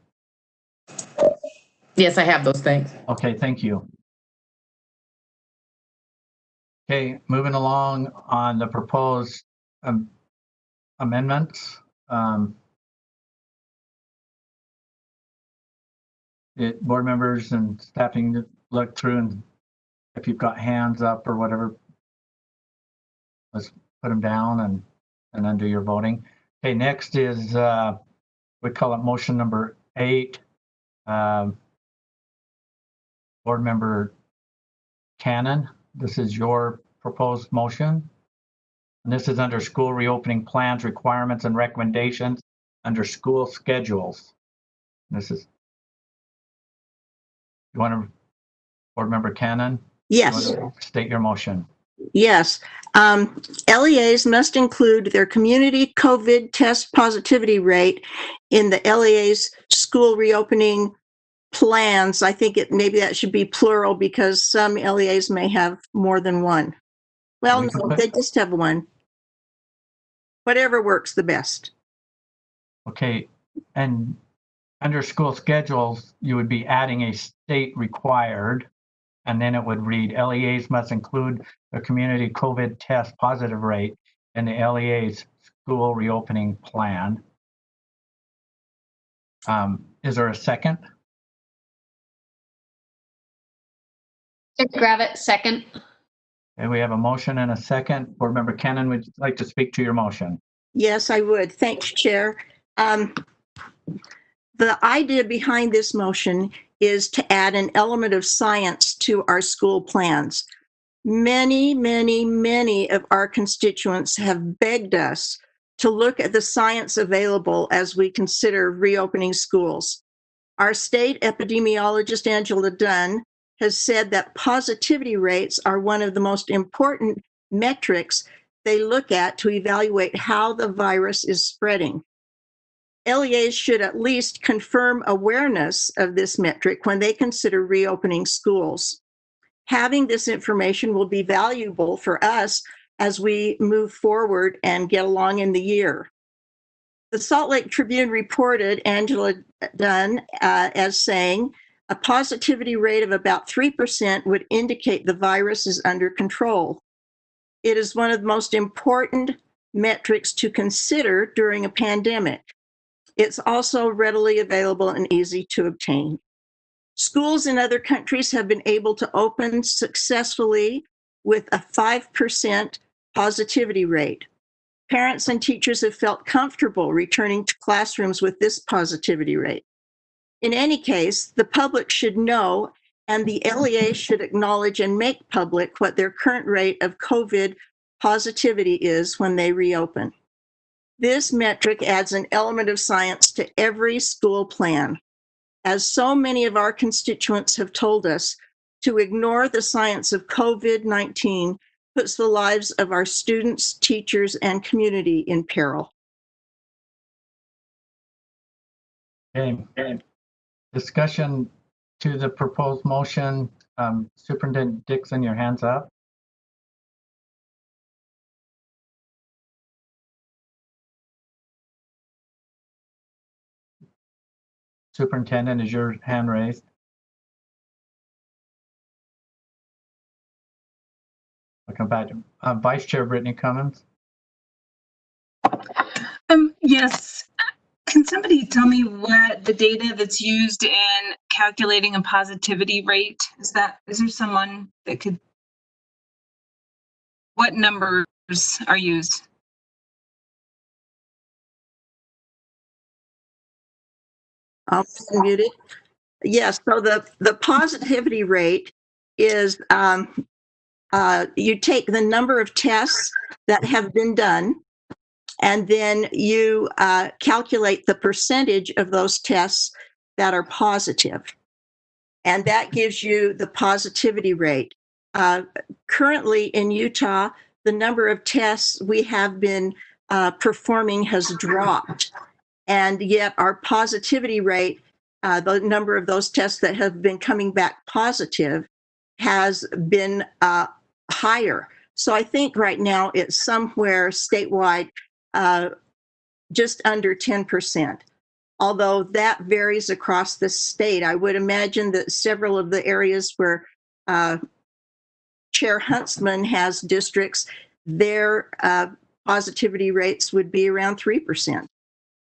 Yes, I have those things. Okay, thank you. Okay, moving along on the proposed amendments. Board members and staffing look through, and if you've got hands up or whatever, let's put them down and then do your voting. Okay, next is, we call it motion number 8. Board Member Cannon, this is your proposed motion. And this is under school reopening plans, requirements, and recommendations under school schedules. This is, you want to, Board Member Cannon? Yes. You want to state your motion. Yes. LEAs must include their community COVID test positivity rate in the LEA's school reopening plans. I think maybe that should be plural because some LEAs may have more than one. Well, no, they just have one. Whatever works the best. Okay, and under school schedules, you would be adding a state required, and then it would read LEAs must include the community COVID test positive rate in the LEA's school reopening plan. Is there a second? Gravitt, second. Okay, we have a motion and a second. Board Member Cannon, would you like to speak to your motion? Yes, I would. Thanks, Chair. The idea behind this motion is to add an element of science to our school plans. Many, many, many of our constituents have begged us to look at the science available as we consider reopening schools. Our state epidemiologist, Angela Dunn, has said that positivity rates are one of the most important metrics they look at to evaluate how the virus is spreading. LEAs should at least confirm awareness of this metric when they consider reopening schools. Having this information will be valuable for us as we move forward and get along in the year. The Salt Lake Tribune reported Angela Dunn as saying a positivity rate of about 3% would indicate the virus is under control. It is one of the most important metrics to consider during a pandemic. It's also readily available and easy to obtain. Schools in other countries have been able to open successfully with a 5% positivity rate. Parents and teachers have felt comfortable returning to classrooms with this positivity rate. In any case, the public should know, and the LEA should acknowledge and make public what their current rate of COVID positivity is when they reopen. This metric adds an element of science to every school plan. As so many of our constituents have told us, to ignore the science of COVID-19 puts the lives of our students, teachers, and community in peril. Okay. Discussion to the proposed motion. Superintendent Dixon, your hands up. Superintendent, is your hand raised? I'll come back to Vice Chair Brittany Cummins. Yes. Can somebody tell me what the data that's used in calculating a positivity rate is? Is there someone that could? What numbers are used? I'll unmute it. Yes. So the positivity rate is you take the number of tests that have been done, and then you calculate the percentage of those tests that are positive. And that gives you the positivity rate. Currently in Utah, the number of tests we have been performing has dropped. And yet our positivity rate, the number of those tests that have been coming back positive, has been higher. So I think right now it's somewhere statewide just under 10%. Although that varies across the state. I would imagine that several of the areas where Chair Huntsman has districts, their positivity rates would be around 3%.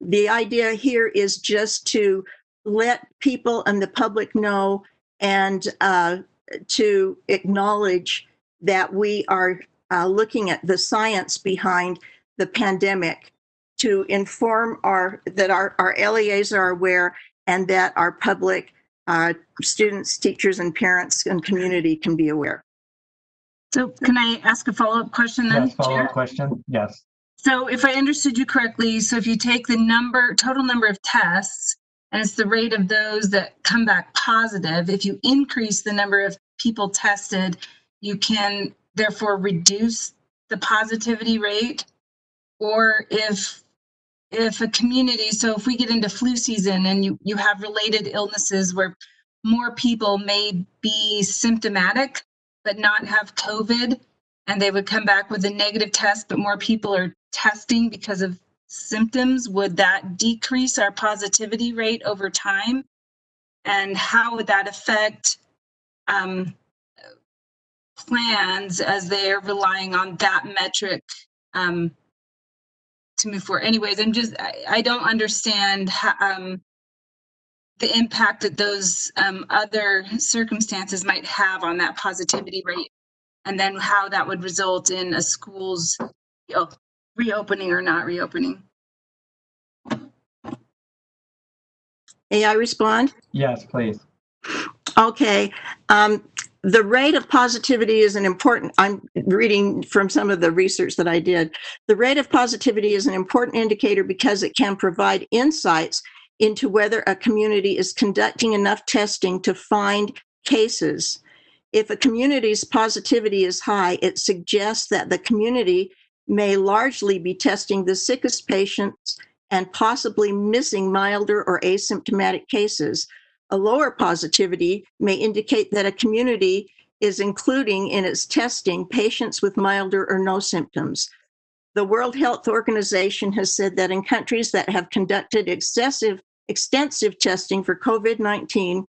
The idea here is just to let people and the public know and to acknowledge that we are looking at the science behind the pandemic, to inform that our LEAs are aware, and that our public, students, teachers, and parents and community can be aware. So can I ask a follow-up question then? Yes, follow-up question. Yes. So if I understood you correctly, so if you take the total number of tests, and it's the rate of those that come back positive, if you increase the number of people tested, you can therefore reduce the positivity rate. Or if a community, so if we get into flu season and you have related illnesses where more people may be symptomatic but not have COVID, and they would come back with a negative test, but more people are testing because of symptoms, would that decrease our positivity rate over time? And how would that affect plans as they're relying on that metric to move forward? Anyways, I don't understand how, the impact that those other circumstances might have on that positivity rate, and then how that would result in a school's reopening or not reopening. May I respond? Yes, please. Okay. The rate of positivity is I'm reading from some of the research that I did. The rate of positivity is an important indicator because it can provide insights into whether a community is conducting enough testing to find cases. If a community's positivity is high, it suggests that the community may largely be testing the sickest patients and possibly missing milder or asymptomatic cases. A lower positivity may indicate that a community is including in its testing patients with milder or no symptoms. The World Health Organization has said that in countries that have conducted extensive testing for COVID-19,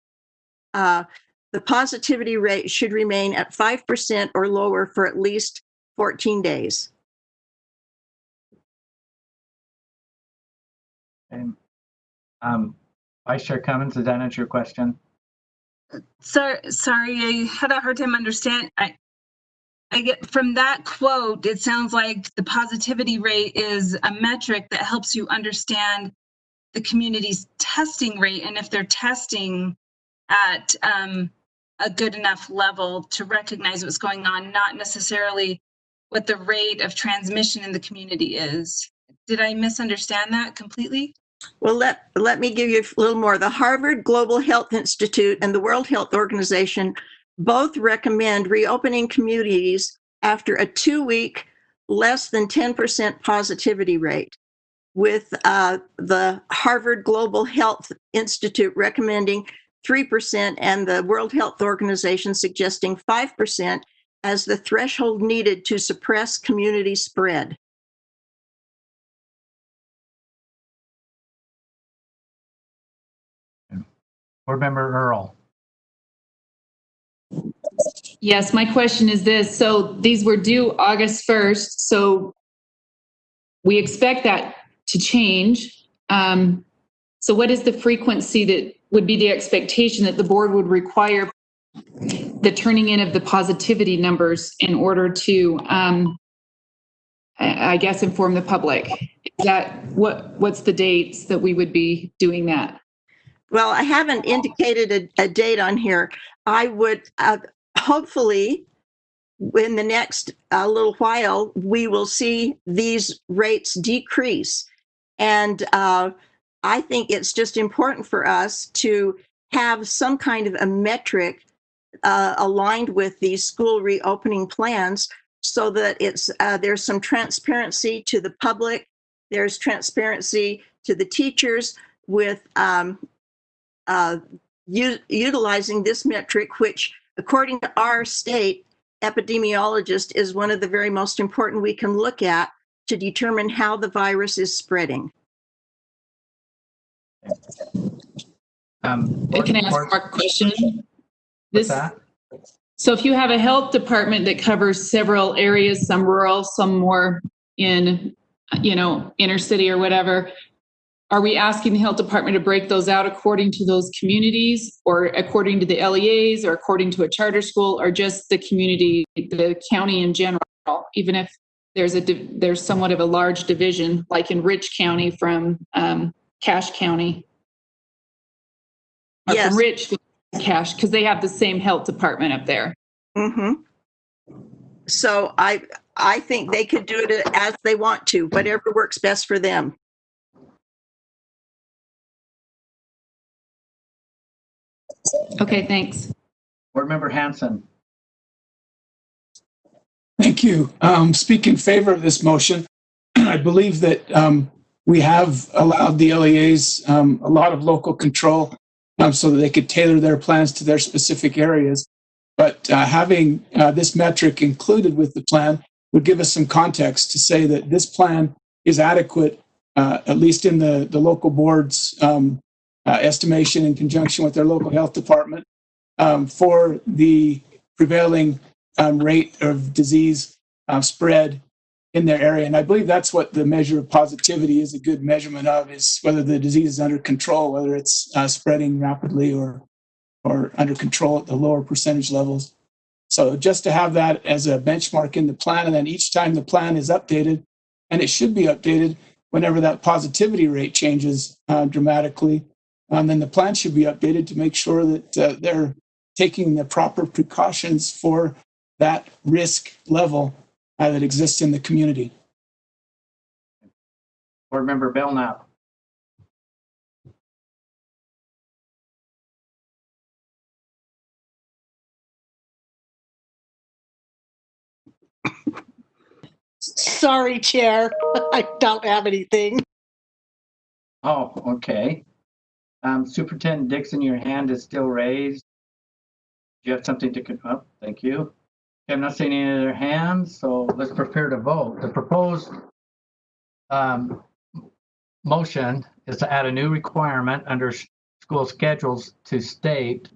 the positivity rate should remain at 5% or lower for at least 14 days. And Vice Chair Cummins, does that answer your question? Sorry, I had a hard time understanding. I get from that quote, it sounds like the positivity rate is a metric that helps you understand the community's testing rate, and if they're testing at a good enough level to recognize what's going on, not necessarily what the rate of transmission in the community is. Did I misunderstand that completely? Well, let me give you a little more. The Harvard Global Health Institute and the World Health Organization both recommend reopening communities after a 2-week, less than 10% positivity rate, with the Harvard Global Health Institute recommending 3% and the World Health Organization suggesting 5% as the threshold needed to suppress community spread. Board Member Earl. Yes, my question is this. So these were due August 1st. So we expect that to change. So what is the frequency that would be the expectation that the board would require the turning in of the positivity numbers in order to, I guess, inform the public? Is that what's the dates that we would be doing that? Well, I haven't indicated a date on here. I would hopefully in the next little while, we will see these rates decrease. And I think it's just important for us to have some kind of a metric aligned with these school reopening plans so that it's there's some transparency to the public, there's transparency to the teachers with utilizing this metric, which according to our state epidemiologist is one of the very most important we can look at to determine how the virus is spreading. Can I ask a more question? What's that? So if you have a health department that covers several areas, some rural, some more in, inner city or whatever, are we asking the health department to break those out according to those communities or according to the LEAs or according to a charter school or just the community, the county in general, even if there's somewhat of a large division like in Rich County from Cache County? Or from Rich to Cache, because they have the same health department up there. Mm-hmm. So I think they could do it as they want to, whatever works best for them. Okay, thanks. Board Member Hanson. Thank you. Speak in favor of this motion. I believe that we have allowed the LEAs a lot of local control so that they could tailor their plans to their specific areas. But having this metric included with the plan would give us some context to say that this plan is adequate, at least in the local board's estimation in conjunction with their local health department, for the prevailing rate of disease spread in their area. And I believe that's what the measure of positivity is a good measurement of, is whether the disease is under control, whether it's spreading rapidly or under control at the lower percentage levels. So just to have that as a benchmark in the plan, and then each time the plan is updated, and it should be updated whenever that positivity rate changes dramatically, then the plan should be updated to make sure that they're taking the proper precautions for that risk level that exists in the community. Board Member Belknap. Sorry, Chair. I don't have anything. Oh, okay. Superintendent Dixon, your hand is still raised. Do you have something to come up? Thank you. I'm not seeing any other hands, so let's prepare to vote. The proposed motion is to add a new requirement under school schedules to state,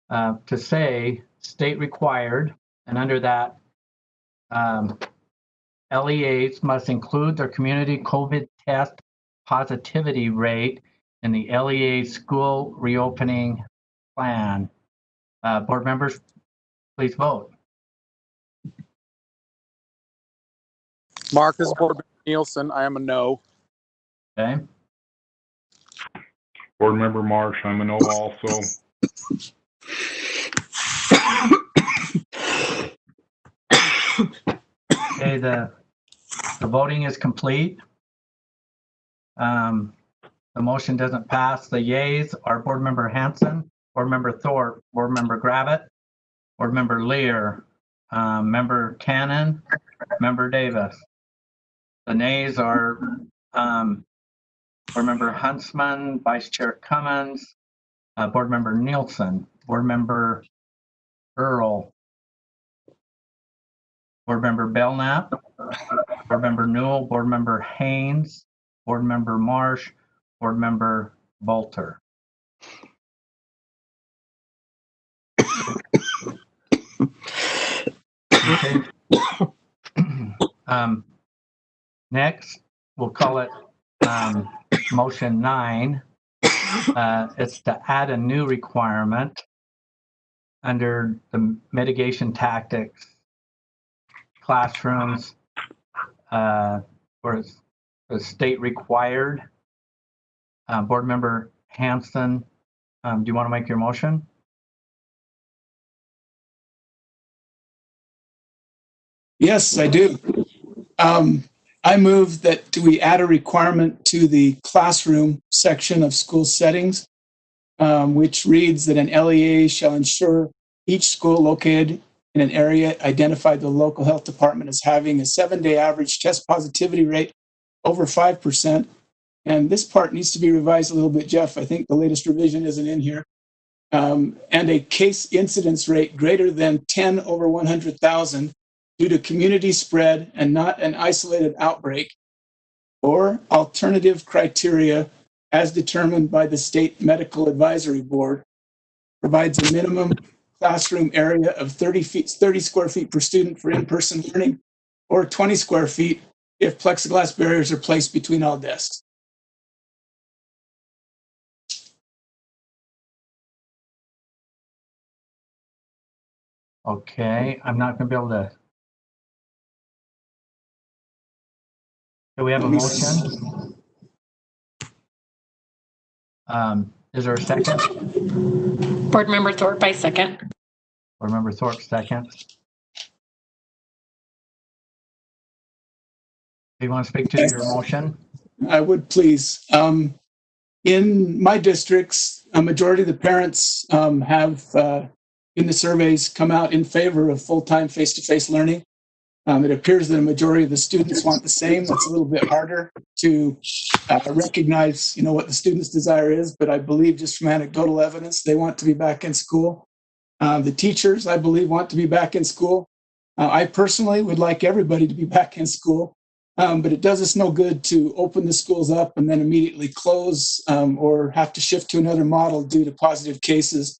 to say state required, and under that, LEAs must include their community COVID test positivity rate in the LEA school reopening plan. Board members, please vote. Mark, this is Board Member Nielsen. I am a no. Okay. Board Member Marsh, I'm a no also. Okay, the voting is complete. The motion doesn't pass. The yays are Board Member Hanson, Board Member Thorpe, Board Member Gravitt, Board Member Lear, Member Cannon, Member Davis. The nays are Board Member Huntsman, Vice Chair Cummins, Board Member Nielsen, Board Member Earl, Board Member Belknap, Board Member Newell, Board Member Haynes, Board Member Marsh, Board Member Bolter. Okay. Next, we'll call it motion 9. It's to add a new requirement under the mitigation tactics classrooms where the state required. Board Member Hanson, do you want to make your motion? Yes, I do. I move that we add a requirement to the classroom section of school settings, which reads that an LEA shall ensure each school located in an area identified by the local health department as having a 7-day average test positivity rate over 5%. And this part needs to be revised a little bit, Jeff. I think the latest revision isn't in here. And a case incidence rate greater than 10 over 100,000 due to community spread and not an isolated outbreak, or alternative criteria as determined by the State Medical Advisory Board, provides a minimum classroom area of 30 square feet per student for in-person learning, or 20 square feet if plexiglass barriers are placed between all desks. Okay, I'm not going to be able to. Do we have a motion? Is there a second? Board Member Thorpe, I second. Board Member Thorpe, second. Do you want to speak to your motion? I would, please. In my districts, a majority of the parents have, in the surveys, come out in favor of full-time face-to-face learning. It appears that a majority of the students want the same. That's a little bit harder to recognize, what the students' desire is, but I believe just from anecdotal evidence, they want to be back in school. The teachers, I believe, want to be back in school. I personally would like everybody to be back in school, but it does us no good to open the schools up and then immediately close or have to shift to another model due to positive cases.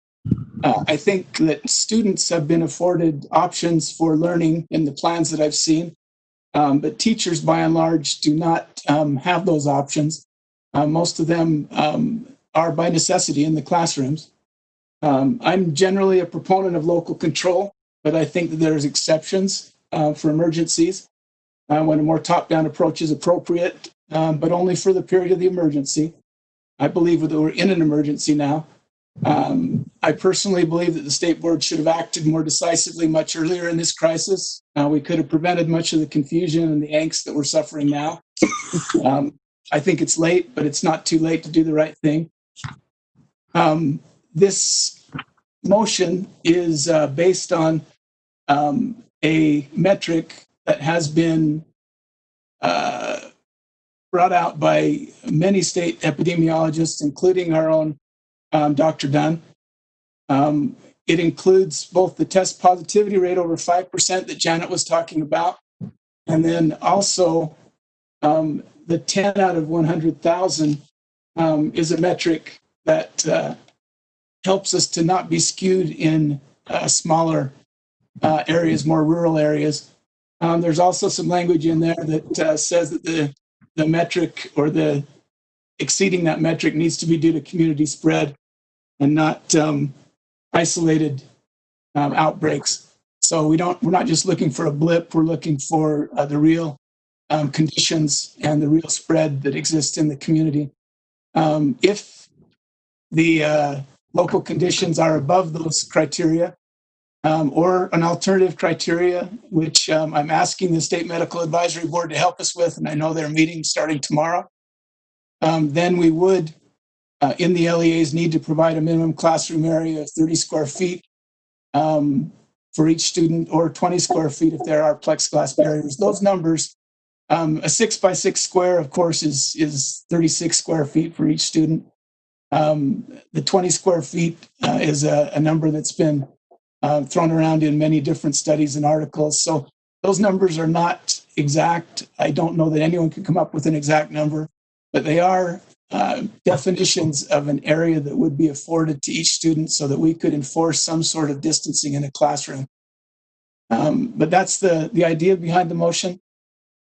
I think that students have been afforded options for learning in the plans that I've seen, but teachers, by and large, do not have those options. Most of them are by necessity in the classrooms. I'm generally a proponent of local control, but I think that there's exceptions for emergencies when a more top-down approach is appropriate, but only for the period of the emergency. I believe that we're in an emergency now. I personally believe that the state board should have acted more decisively much earlier in this crisis. We could have prevented much of the confusion and the angst that we're suffering now. I think it's late, but it's not too late to do the right thing. This motion is based on a metric that has been brought out by many state epidemiologists, including our own Dr. Dunn. It includes both the test positivity rate over 5% that Janet was talking about, and then also the 10 out of 100,000 is a metric that helps us to not be skewed in smaller areas, more rural areas. There's also some language in there that says that the metric or the exceeding that metric needs to be due to community spread and not isolated outbreaks. So we're not just looking for a blip, we're looking for the real conditions and the real spread that exists in the community. If the local conditions are above those criteria, or an alternative criteria, which I'm asking the State Medical Advisory Board to help us with, and I know they're meeting starting tomorrow, then we would, in the LEAs, need to provide a minimum classroom area of 30 square feet for each student, or 20 square feet if there are plexiglass barriers. Those numbers, a 6x6 square, of course, is 36 square feet for each student. The 20 square feet is a number that's been thrown around in many different studies and articles. So those numbers are not exact. I don't know that anyone can come up with an exact number, but they are definitions of an area that would be afforded to each student so that we could enforce some sort of distancing in a classroom. But that's the idea behind the motion.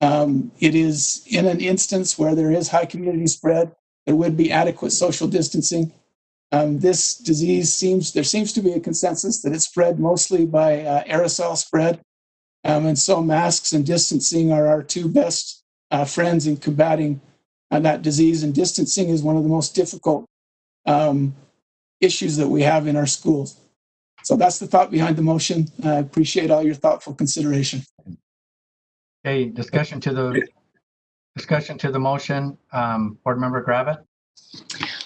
It is in an instance where there is high community spread, there would be adequate social distancing. This disease there seems to be a consensus that it's spread mostly by aerosol spread. And so masks and distancing are our two best friends in combating that disease. And distancing is one of the most difficult issues that we have in our schools. So that's the thought behind the motion. I appreciate all your thoughtful consideration. Okay, discussion to the motion. Board Member Gravitt.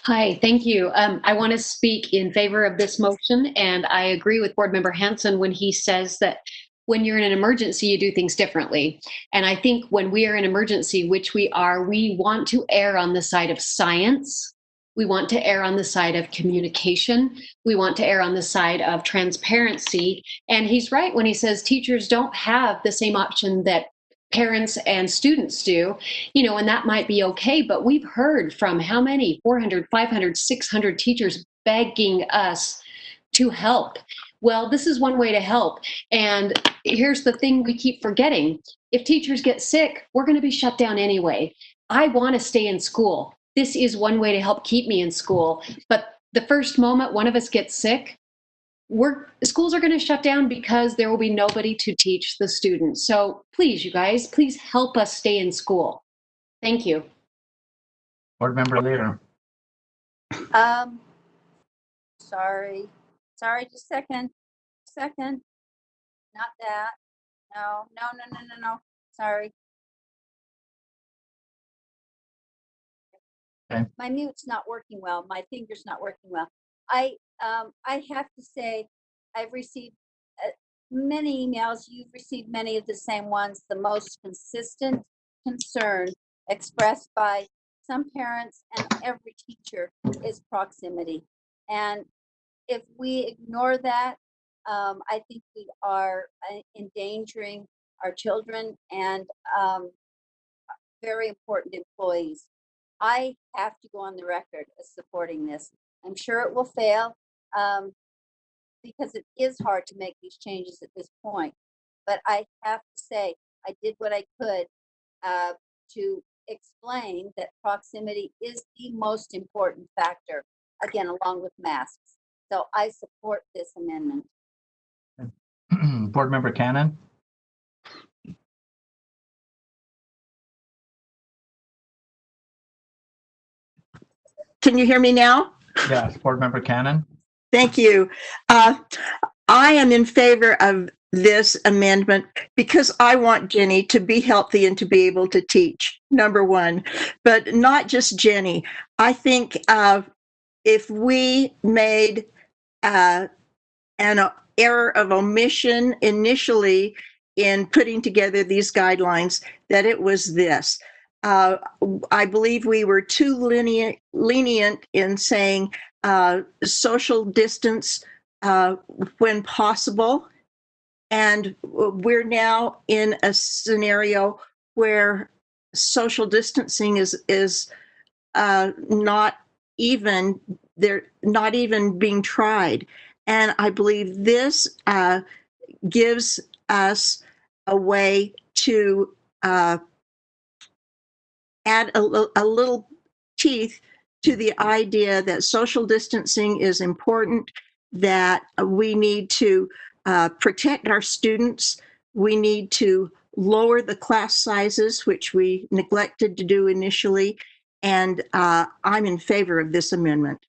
Hi, thank you. I want to speak in favor of this motion, and I agree with Board Member Hanson when he says that when you're in an emergency, you do things differently. And I think when we are in emergency, which we are, we want to err on the side of science. We want to err on the side of communication. We want to err on the side of transparency. And he's right when he says teachers don't have the same option that parents and students do, and that might be okay, but we've heard from how many, 400, 500, 600 teachers begging us to help. Well, this is one way to help. And here's the thing we keep forgetting. If teachers get sick, we're going to be shut down anyway. I want to stay in school. This is one way to help keep me in school. But the first moment one of us gets sick, schools are going to shut down because there will be nobody to teach the students. So please, you guys, please help us stay in school. Thank you. Board Member Leader. Sorry, just a second. Not that. No. Sorry. Okay. My mute's not working well. My finger's not working well. I have to say, I've received many emails. You've received many of the same ones. The most consistent concern expressed by some parents and every teacher is proximity. And if we ignore that, I think we are endangering our children and very important employees. I have to go on the record as supporting this. I'm sure it will fail because it is hard to make these changes at this point. But I have to say, I did what I could to explain that proximity is the most important factor, again, along with masks. So I support this amendment. Board Member Cannon. Can you hear me now? Yes, Board Member Cannon. Thank you. I am in favor of this amendment because I want Jenny to be healthy and to be able to teach, number one, but not just Jenny. I think if we made an error of omission initially in putting together these guidelines, that it was this. I believe we were too lenient in saying social distance when possible. And we're now in a scenario where social distancing is not even being tried. And I believe this gives us a way to add a little teeth to the idea that social distancing is important, that we need to protect our students. We need to lower the class sizes, which we neglected to do initially. And I'm in favor of this amendment.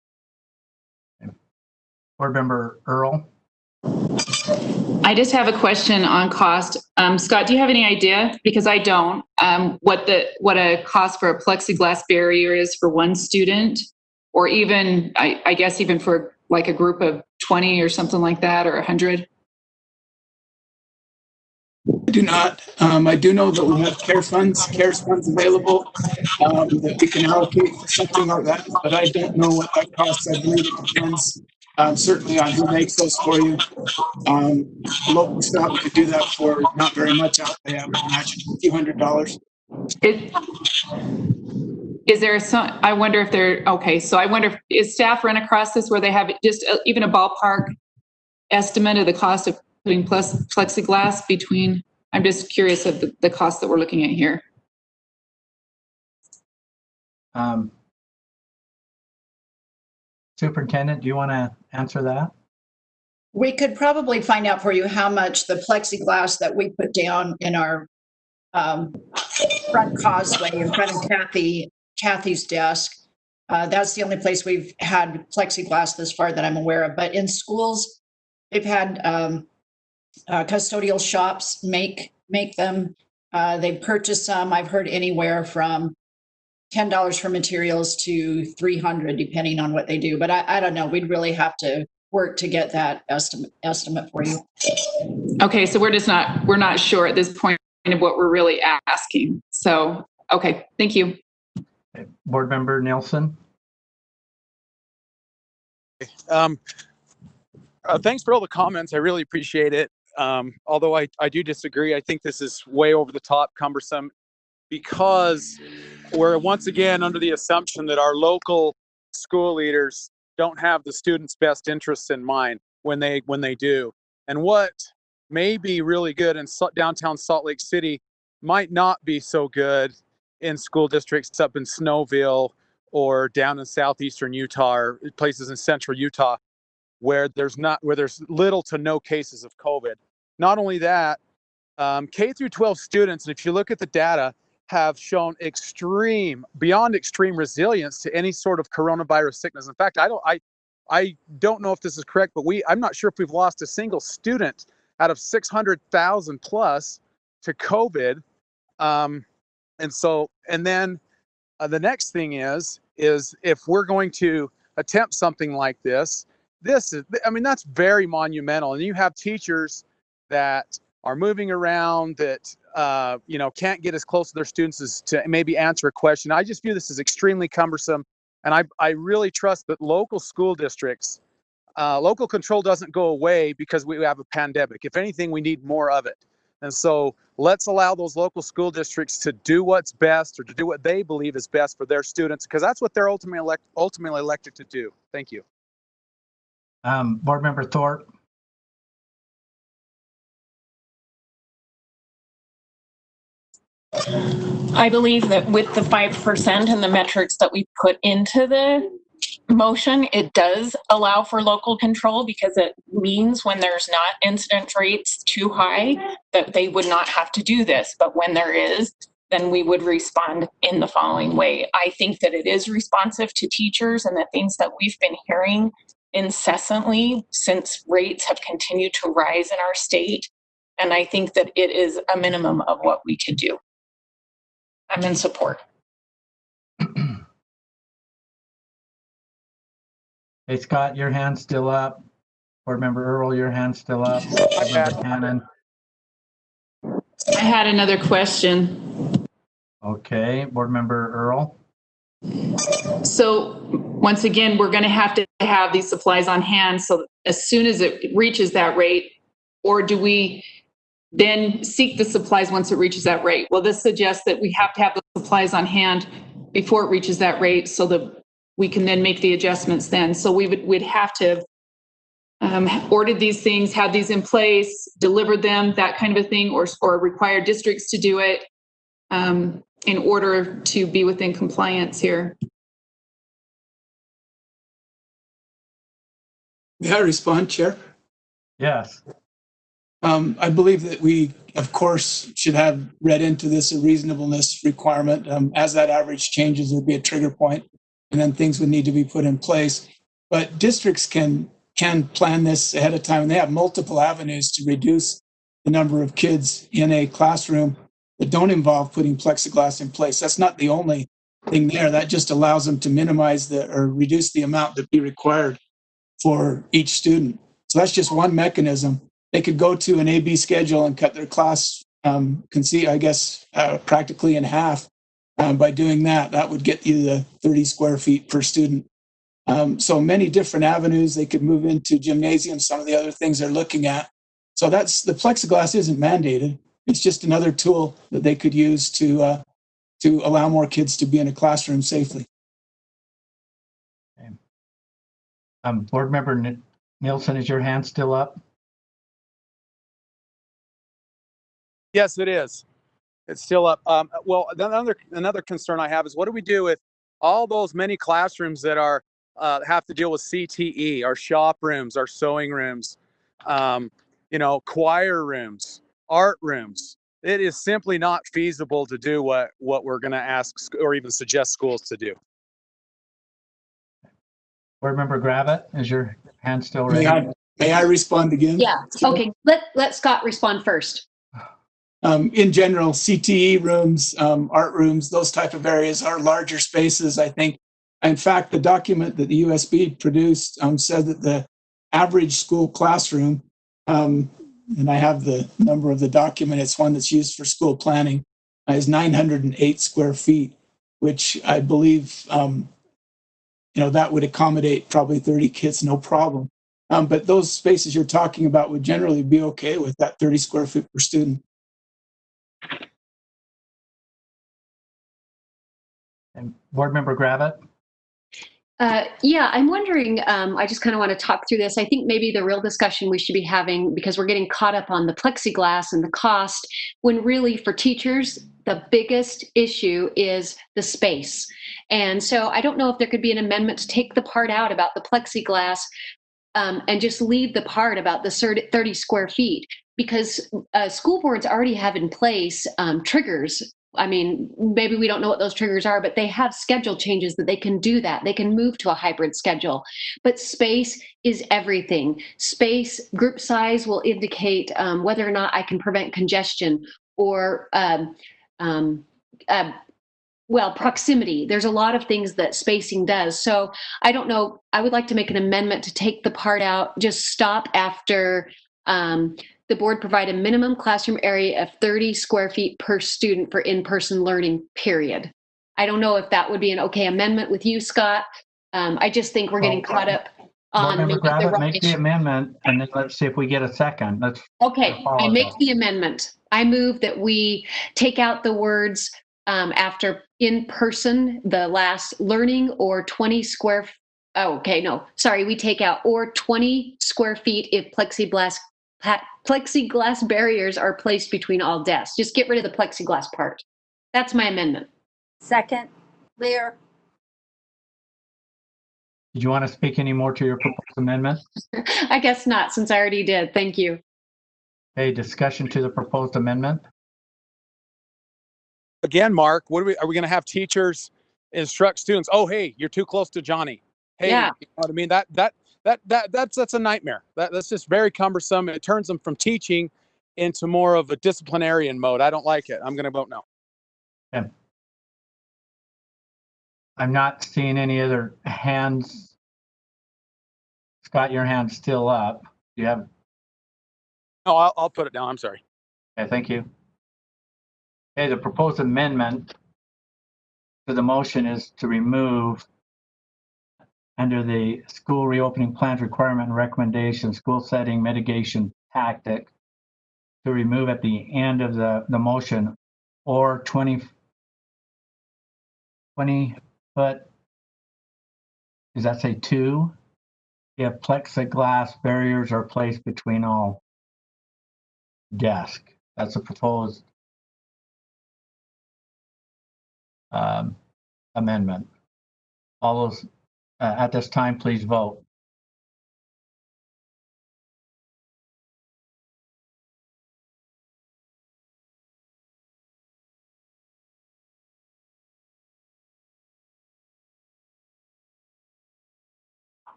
Board Member Earl. I just have a question on cost. Scott, do you have any idea? Because I don't. What a cost for a plexiglass barrier is for one student, or even I guess even for like a group of 20 or something like that, or 100. I do not. I do know that we have CARES funds available that we can allocate for something like that, but I don't know what that costs. I believe it depends certainly on who makes those for you. Local shop could do that for not very much outlay. I would imagine a few $100s. Is there some? I wonder if they're okay. So I wonder if is staff run across this where they have just even a ballpark estimate of the cost of putting plexiglass between? I'm just curious of the cost that we're looking at here. Superintendent, do you want to answer that? We could probably find out for you how much the plexiglass that we put down in our front causeway in front of Kathy's desk. That's the only place we've had plexiglass this far that I'm aware of. But in schools, they've had custodial shops make them. They've purchased some. I've heard anywhere from $10 for materials to $300, depending on what they do. But I don't know. We'd really have to work to get that estimate for you. Okay, so we're not sure at this point of what we're really asking. So, okay, thank you. Board Member Nielsen. Thanks for all the comments. I really appreciate it. Although I do disagree. I think this is way over the top cumbersome because we're once again under the assumption that our local school leaders don't have the students' best interests in mind when they do. And what may be really good in downtown Salt Lake City might not be so good in school districts up in Snowville or down in southeastern Utah or places in central Utah where there's little to no cases of COVID. Not only that, K through 12 students, and if you look at the data, have shown beyond extreme resilience to any sort of coronavirus sickness. In fact, I don't know if this is correct, but I'm not sure if we've lost a single student out of 600,000 plus to COVID. And then the next thing is if we're going to attempt something like this, that's very monumental. And you have teachers that are moving around that, can't get as close to their students as to maybe answer a question. I just view this as extremely cumbersome. And I really trust that local school districts, local control doesn't go away because we have a pandemic. If anything, we need more of it. And so let's allow those local school districts to do what's best or to do what they believe is best for their students, because that's what they're ultimately elected to do. Thank you. Board Member Thorpe. I believe that with the 5% and the metrics that we put into the motion, it does allow for local control because it means when there's not incidence rates too high that they would not have to do this. But when there is, then we would respond in the following way. I think that it is responsive to teachers and the things that we've been hearing incessantly since rates have continued to rise in our state. And I think that it is a minimum of what we could do. I'm in support. Hey, Scott, your hand's still up. Board Member Earl, your hand's still up. Board Member Cannon. I had another question. Okay, Board Member Earl. So once again, we're going to have these supplies on hand. So as soon as it reaches that rate, or do we then seek the supplies once it reaches that rate? Well, this suggests that we have to have the supplies on hand before it reaches that rate so that we can then make the adjustments then. So we'd have to ordered these things, had these in place, delivered them, that kind of a thing, or require districts to do it in order to be within compliance here. May I respond, Chair? Yes. I believe that we, of course, should have read into this a reasonableness requirement. As that average changes, there'd be a trigger point, and then things would need to be put in place. But districts can plan this ahead of time, and they have multiple avenues to reduce the number of kids in a classroom that don't involve putting plexiglass in place. That's not the only thing there. That just allows them to minimize or reduce the amount that be required for each student. So that's just one mechanism. They could go to an A-B schedule and cut their class, practically in half. By doing that, that would get you the 30 square feet per student. So many different avenues. They could move into gymnasiums, some of the other things they're looking at. So the plexiglass isn't mandated. It's just another tool that they could use to allow more kids to be in a classroom safely. Board Member Nielsen, is your hand still up? Yes, it is. It's still up. Well, another concern I have is what do we do with all those many classrooms that are have to deal with CTE, our shop rooms, our sewing rooms, choir rooms, art rooms. It is simply not feasible to do what we're going to ask or even suggest schools to do. Board Member Gravitt, is your hand still raised? May I respond again? Yeah. Okay. Let Scott respond first. In general, CTE rooms, art rooms, those type of areas are larger spaces, I think. In fact, the document that the USBE produced said that the average school classroom, and I have the number of the document, it's one that's used for school planning, is 908 square feet, which I believe, that would accommodate probably 30 kids, no problem. But those spaces you're talking about would generally be okay with that 30 square feet per student. And Board Member Gravitt? Yeah, I'm wondering, I just kind of want to talk through this. I think maybe the real discussion we should be having, because we're getting caught up on the plexiglass and the cost, when really for teachers, the biggest issue is the space. And so I don't know if there could be an amendment to take the part out about the plexiglass and just leave the part about the 30 square feet, because school boards already have in place triggers. I mean, maybe we don't know what those triggers are, but they have schedule changes that they can do that. They can move to a hybrid schedule. But space is everything. Space, group size will indicate whether or not I can prevent congestion or proximity. There's a lot of things that spacing does. So I don't know. I would like to make an amendment to take the part out, just stop after the board provide a minimum classroom area of 30 square feet per student for in-person learning, period. I don't know if that would be an okay amendment with you, Scott. I just think we're getting caught up on Board Member maybe the Gravitt, wrong make the issue. amendment, and then let's see if we get a second. Okay, I make that. the amendment. I move that we take out the words after in person, the last learning or 20 square. Oh, okay, no, sorry, we take out or 20 square feet if plexiglass barriers are placed between all desks. Just get rid of the plexiglass part. That's my amendment. Second, Lear. Did you want to speak any more to your proposed amendment? I guess not, since I already did. Thank you. Okay, discussion to the proposed amendment. Again, Mark, are we going to have teachers instruct students? Oh, hey, you're too close to Johnny. Hey, yeah. You know what I mean? That's a nightmare. That's just very cumbersome. It turns them from teaching into more of a disciplinarian mode. I don't like it. I'm going to vote no. Okay. I'm not seeing any other hands. Scott, your hand's still up. You have? No, I'll put it down. I'm sorry. Okay, thank you. Okay, the proposed amendment to the motion is to remove under the school reopening plans requirement and recommendation, school setting mitigation tactic, to remove at the end of the motion or 20 foot, does that say 2? If plexiglass barriers are placed between all desks. That's a proposed amendment. All those at this time, please vote.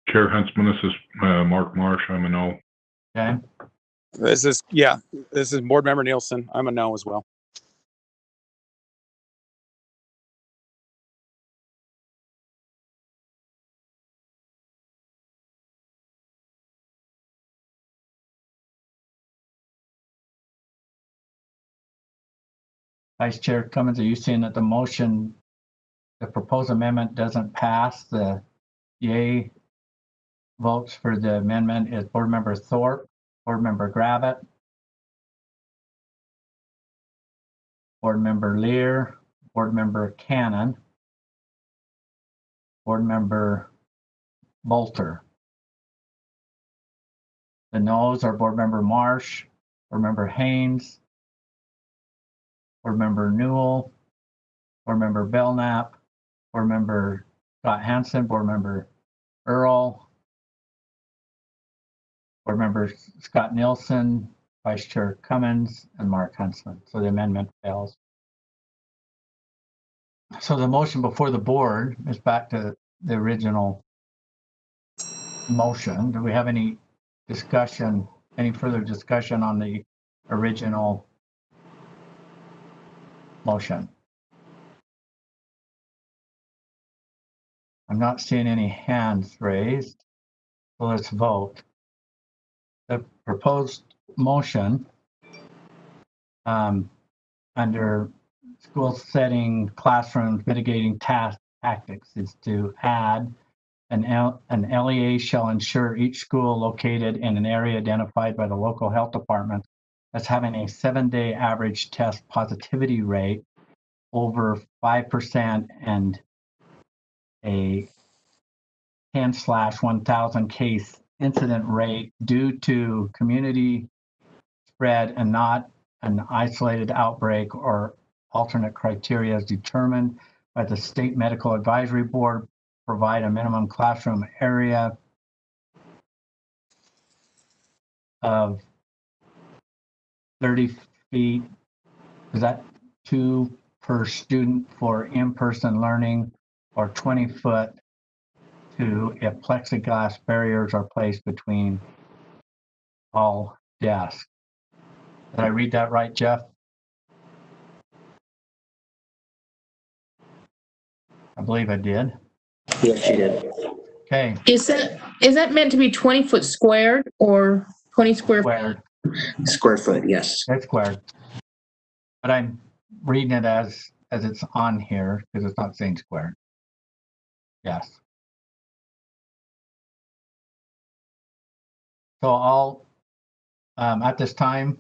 Chair Huntsman, this is Mark Marsh. I'm a no. Okay. This is Board Member Nielsen. I'm a no as well. Vice Chair Cummins, are you seeing that the proposed amendment doesn't pass? The yay votes for the amendment is Board Member Thorpe, Board Member Gravitt, Board Member Lear, Board Member Cannon, Board Member Bolter. The noes are Board Member Marsh, Board Member Haynes, Board Member Newell, Board Member Belknap, Board Member Scott Hansen, Board Member Earl, Board Member Scott Nielsen, Vice Chair Cummins, and Mark Huntsman. So the amendment fails. So the motion before the board is back to the original motion. Do we have any discussion, any further discussion on the original motion? I'm not seeing any hands raised. So let's vote. The proposed motion under school setting, classrooms, mitigating tactics is to add an LEA shall ensure each school located in an area identified by the local health department as having a 7-day average test positivity rate over 5% and a 10/1000 case incident rate due to community spread and not an isolated outbreak or alternate criteria as determined by the State Medical Advisory Board. Provide a minimum classroom area of 30 feet. Is that 2 per student for in-person learning, or 20 foot if plexiglass barriers are placed between all desks? Did I read that right, Jeff? I believe I did. Yes, you did. Okay. Is that meant to be 20 foot squared or 20 square Squared. Square foot, yes. It's squared. But I'm reading it as it's on here because it's not saying squared. Yes. So I'll, at this time,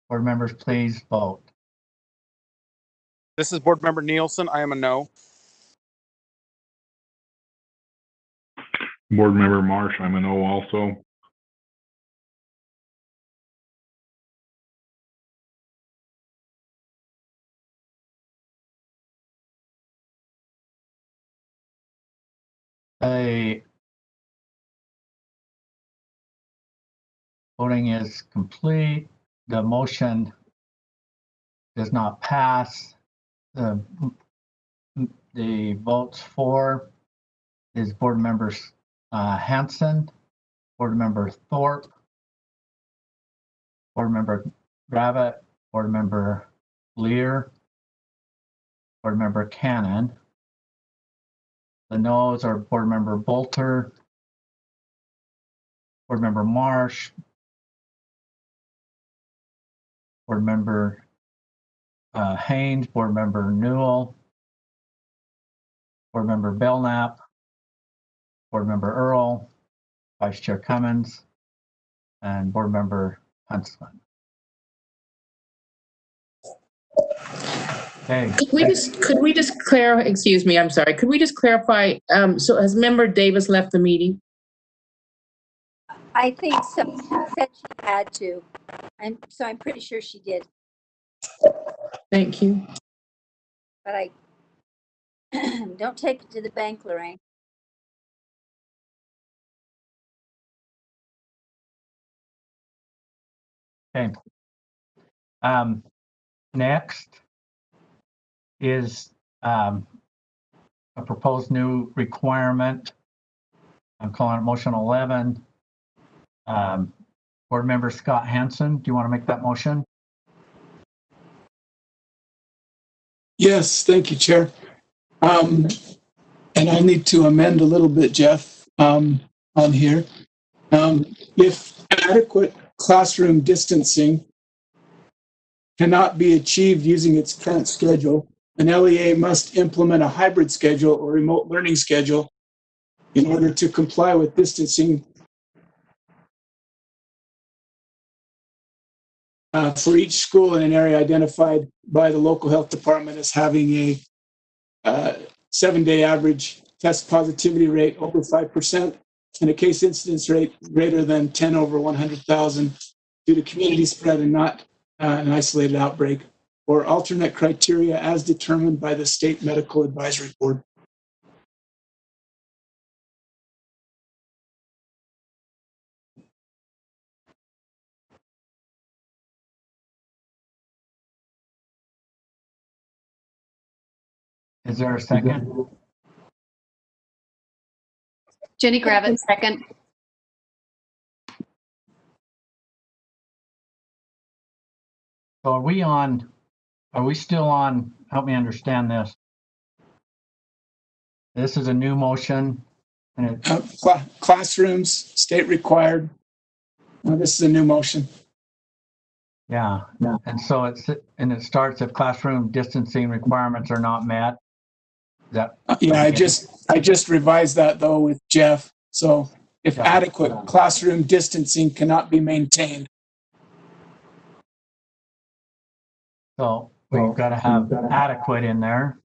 board members, please vote. This is Board Member Nielsen. I am a no. Board Member Marsh, I'm a no also. Voting is complete. The motion does not pass. The votes for is board members Hanson, board member Thorpe, board member Gravitt, board member Lear, board member Cannon. The noes are board member Bolter, board member Marsh, board member Haynes, board member Newell, board member Belknap, board member Earl, Vice Chair Cummins, and board member Huntsman. Okay. Could we just clarify, excuse me, I'm sorry. Could we just clarify, so has member Davis left the meeting? I think so. She said she had to. So I'm pretty sure she did. Thank you. But I don't take it to the bank, Lorraine. Okay. Next is a proposed new requirement. I'm calling it motion 11. Board member Scott Hansen, do you want to make that motion? Yes, thank you, Chair. And I'll need to amend a little bit, Jeff, on here. If adequate classroom distancing cannot be achieved using its current schedule, an LEA must implement a hybrid schedule or remote learning schedule in order to comply with distancing for each school in an area identified by the local health department as having a 7-day average test positivity rate over 5% and a case incidence rate greater than 10 over 100,000 due to community spread and not an isolated outbreak, or alternate criteria as determined by the State Medical Advisory Board. Is there a second? Jenny Gravett, second. So are we still on, help me understand this. This is a new motion and it, Classrooms, state required. This is a new motion. yeah. And so it starts if classroom distancing requirements are not met. Is that? Yeah, I just revised that though with Jeff. So if adequate classroom distancing cannot be maintained. So we've got to have adequate in there.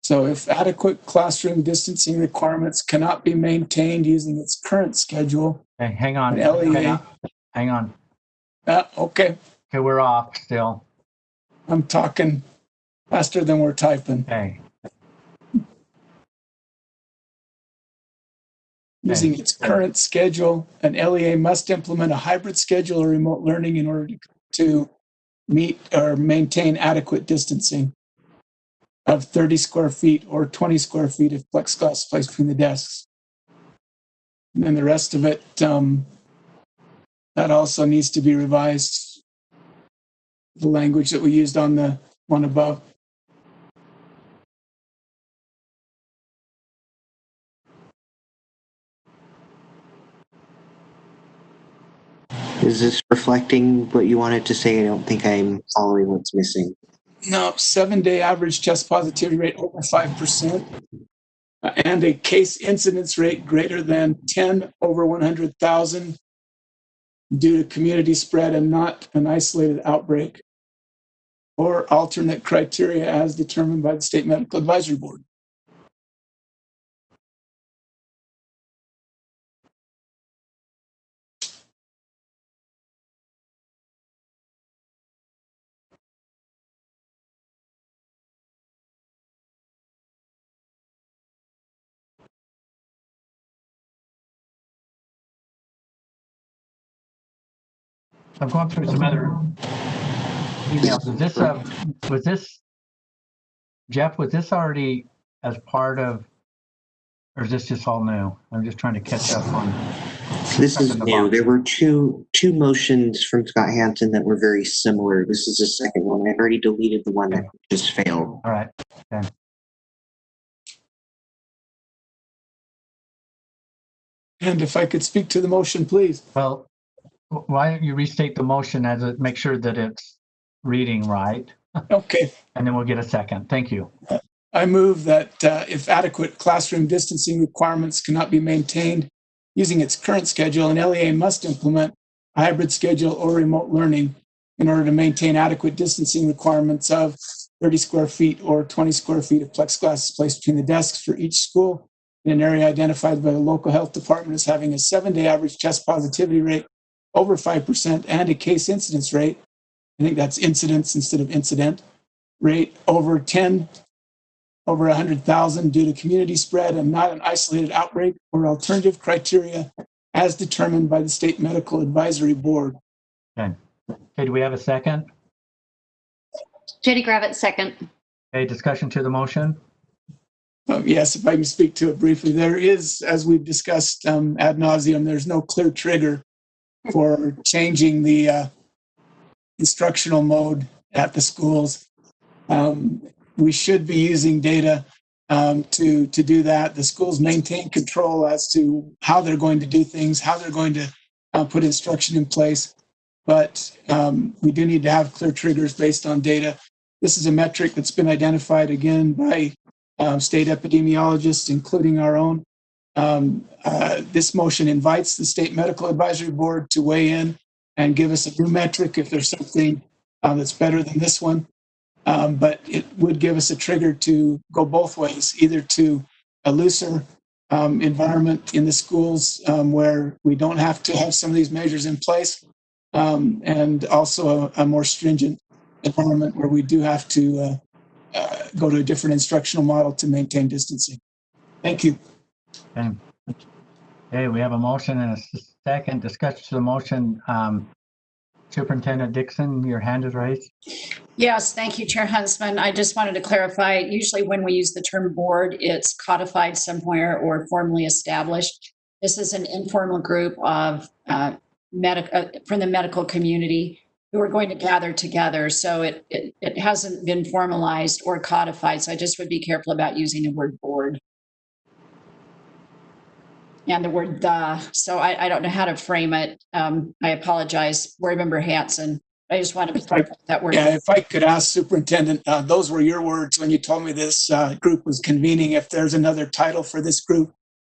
So if adequate classroom distancing requirements cannot be maintained using its current schedule. Okay, hang on. LEA. Hang on. Okay. Okay, we're off still. I'm talking faster than we're typing. Okay. Using its current schedule, an LEA must implement a hybrid schedule or remote learning in order to meet or maintain adequate distancing of 30 square feet or 20 square feet of plexiglass placed between the desks. And then the rest of it, that also needs to be revised. The language that we used on the one above. Is this reflecting what you wanted to say? I don't think I'm following what's missing. No, 7-day average test positivity rate over 5%, and a case incidence rate greater than 10 over 100,000 due to community spread and not an isolated outbreak, or alternate criteria as determined by the State Medical Advisory Board. I'm going through some other emails. Is this was this, Jeff, was this already as part of, or is this just all new? I'm just trying to catch up on. This is new. There were two motions from Scott Hansen that were very similar. This is the second one. I've already deleted the one that just failed. All right. Okay. And if I could speak to the motion, please. Well, why don't you restate the motion as it, make sure that it's reading right. Okay. And then we'll get a second. Thank you. I move that if adequate classroom distancing requirements cannot be maintained using its current schedule, an LEA must implement a hybrid schedule or remote learning in order to maintain adequate distancing requirements of 30 square feet or 20 square feet of plexiglass placed between the desks for each school in an area identified by the local health department as having a 7-day average test positivity rate over 5% and a case incidence rate, I think that's incidence instead of incident, rate over 10 over 100,000 due to community spread and not an isolated outbreak, or alternative criteria as determined by the State Medical Advisory Board. Okay. Okay, do we have a second? Jenny Gravett, second. Okay, discussion to the motion? Yes, if I can speak to it briefly, there is, as we've discussed ad nauseum, there's no clear trigger for changing the instructional mode at the schools. We should be using data to do that. The schools maintain control as to how they're going to do things, how they're going to put instruction in place. But we do need to have clear triggers based on data. This is a metric that's been identified again by state epidemiologists, including our own. This motion invites the State Medical Advisory Board to weigh in and give us a new metric if there's something that's better than this one. but it would give us a trigger to go both ways, either to a looser environment in the schools where we don't have to have some of these measures in place, and also a more stringent environment where we do have to go to a different instructional model to maintain distancing. Thank you. Okay, we have a motion and a second. Discussion to the motion. Superintendent Dixon, your hand is raised. Yes, thank you, Chair Huntsman. I just wanted to clarify, usually when we use the term board, it's codified somewhere or formally established. This is an informal group of from the medical community who are going to gather together. So it hasn't been formalized or codified. So I just would be careful about using the word board. And the word the. So I don't know how to frame it. I apologize, Board Member Hanson. I just want to be careful with that word. Yeah, if I could ask Superintendent, those were your words when you told me this group was convening. If there's another title for this group,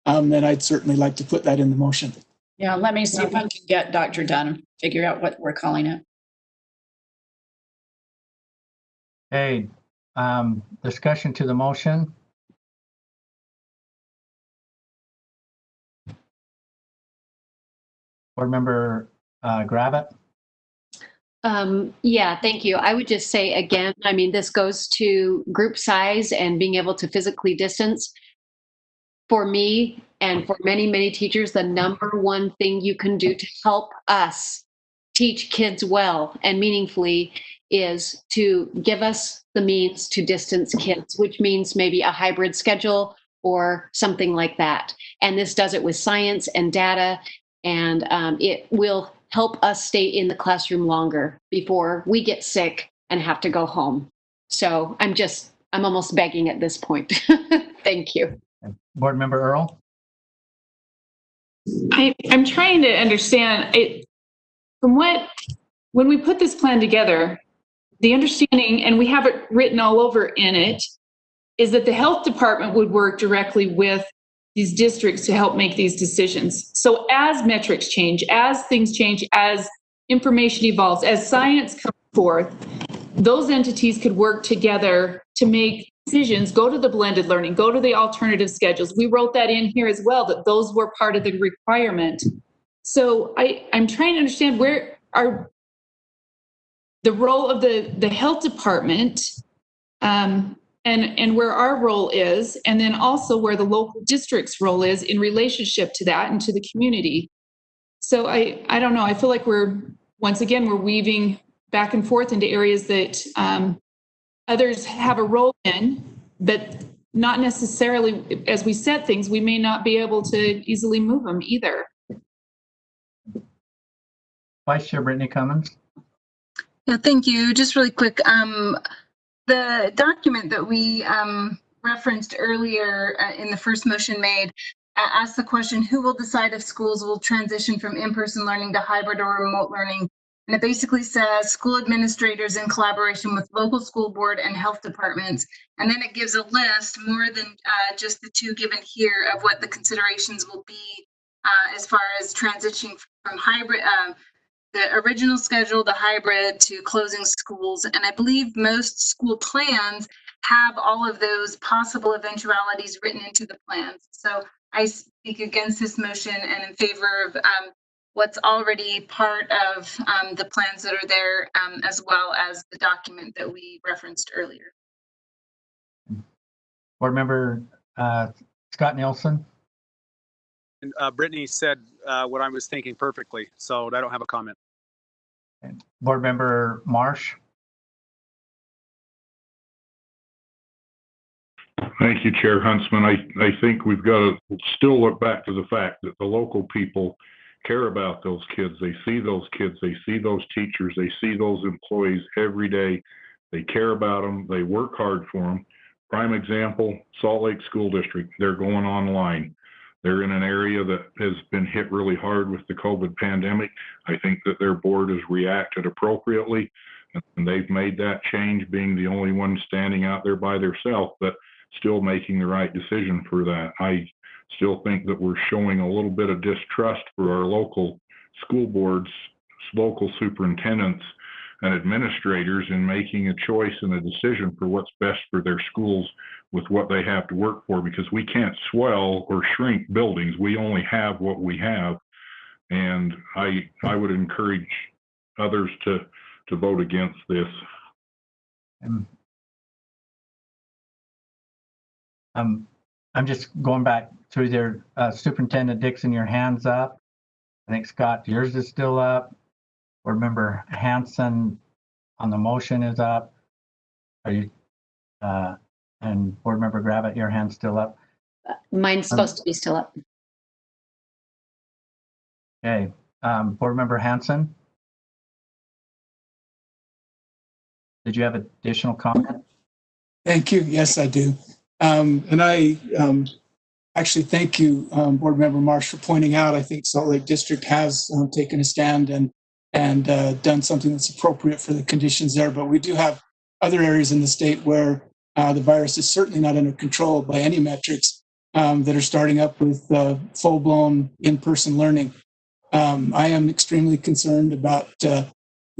then I'd certainly like to put that in the motion. Yeah, let me see if I can get Dr. Dunn, figure out what we're calling it. Okay, discussion to the motion. Board Member Gravitt. Yeah, thank you. I would just say again, I mean, this goes to group size and being able to physically distance. For me and for many, many teachers, the number one thing you can do to help us teach kids well and meaningfully is to give us the means to distance kids, which means maybe a hybrid schedule or something like that. And this does it with science and data, and it will help us stay in the classroom longer before we get sick and have to go home. So I'm almost begging at this point. Thank you. Board Member Earl. I'm trying to understand it from when we put this plan together, the understanding, and we have it written all over in it, is that the health department would work directly with these districts to help make these decisions. So as metrics change, as things change, as information evolves, as science comes forth, those entities could work together to make decisions, go to the blended learning, go to the alternative schedules. We wrote that in here as well, that those were part of the requirement. So I'm trying to understand where are the role of the health department, and where our role is, and then also where the local district's role is in relationship to that and to the community. So I don't know, I feel like we're weaving back and forth into areas that others have a role in, but not necessarily, as we set things, we may not be able to easily move them either. Vice Chair Brittany Cummins. Yeah, thank you. Just really quick, the document that we referenced earlier in the first motion made asked the question, who will decide if schools will transition from in-person learning to hybrid or remote learning? And it basically says school administrators in collaboration with local school board and health departments. And then it gives a list, more than just the two given here, of what the considerations will be as far as transitioning from hybrid, the original schedule, the hybrid, to closing schools. And I believe most school plans have all of those possible eventualities written into the plans. So I speak against this motion and in favor of what's already part of the plans that are there, as well as the document that we referenced earlier. Board Member Scott Nielsen. And Brittany said what I was thinking perfectly, so I don't have a comment. And Board Member Marsh. Thank you, Chair Huntsman. I think we've got to still look back to the fact that the local people care about those kids. They see those kids, they see those teachers, they see those employees every day. They care about them, they work hard for them. Prime example, Salt Lake School District, they're going online. They're in an area that has been hit really hard with the COVID pandemic. I think that their board has reacted appropriately, and they've made that change, being the only one standing out there by themselves, but still making the right decision for that. I still think that we're showing a little bit of distrust for our local school boards, local superintendents, and administrators in making a choice and a decision for what's best for their schools with what they have to work for, because we can't swell or shrink buildings. We only have what we have. And I would encourage others to vote against this. I'm just going back through there. Superintendent Dixon, your hand's up. I think Scott, yours is still up. Board Member Hanson on the motion is up. Are you? And Board Member Gravitt, your hand's still up. Mine's supposed to be still up. Okay. Board Member Hanson, did you have additional comment? Thank you. Yes, I do. And I actually thank you, Board Member Marsh, for pointing out, I think Salt Lake District has taken a stand and done something that's appropriate for the conditions there. But we do have other areas in the state where the virus is certainly not under control by any metrics that are starting up with full-blown in-person learning. I am extremely concerned about the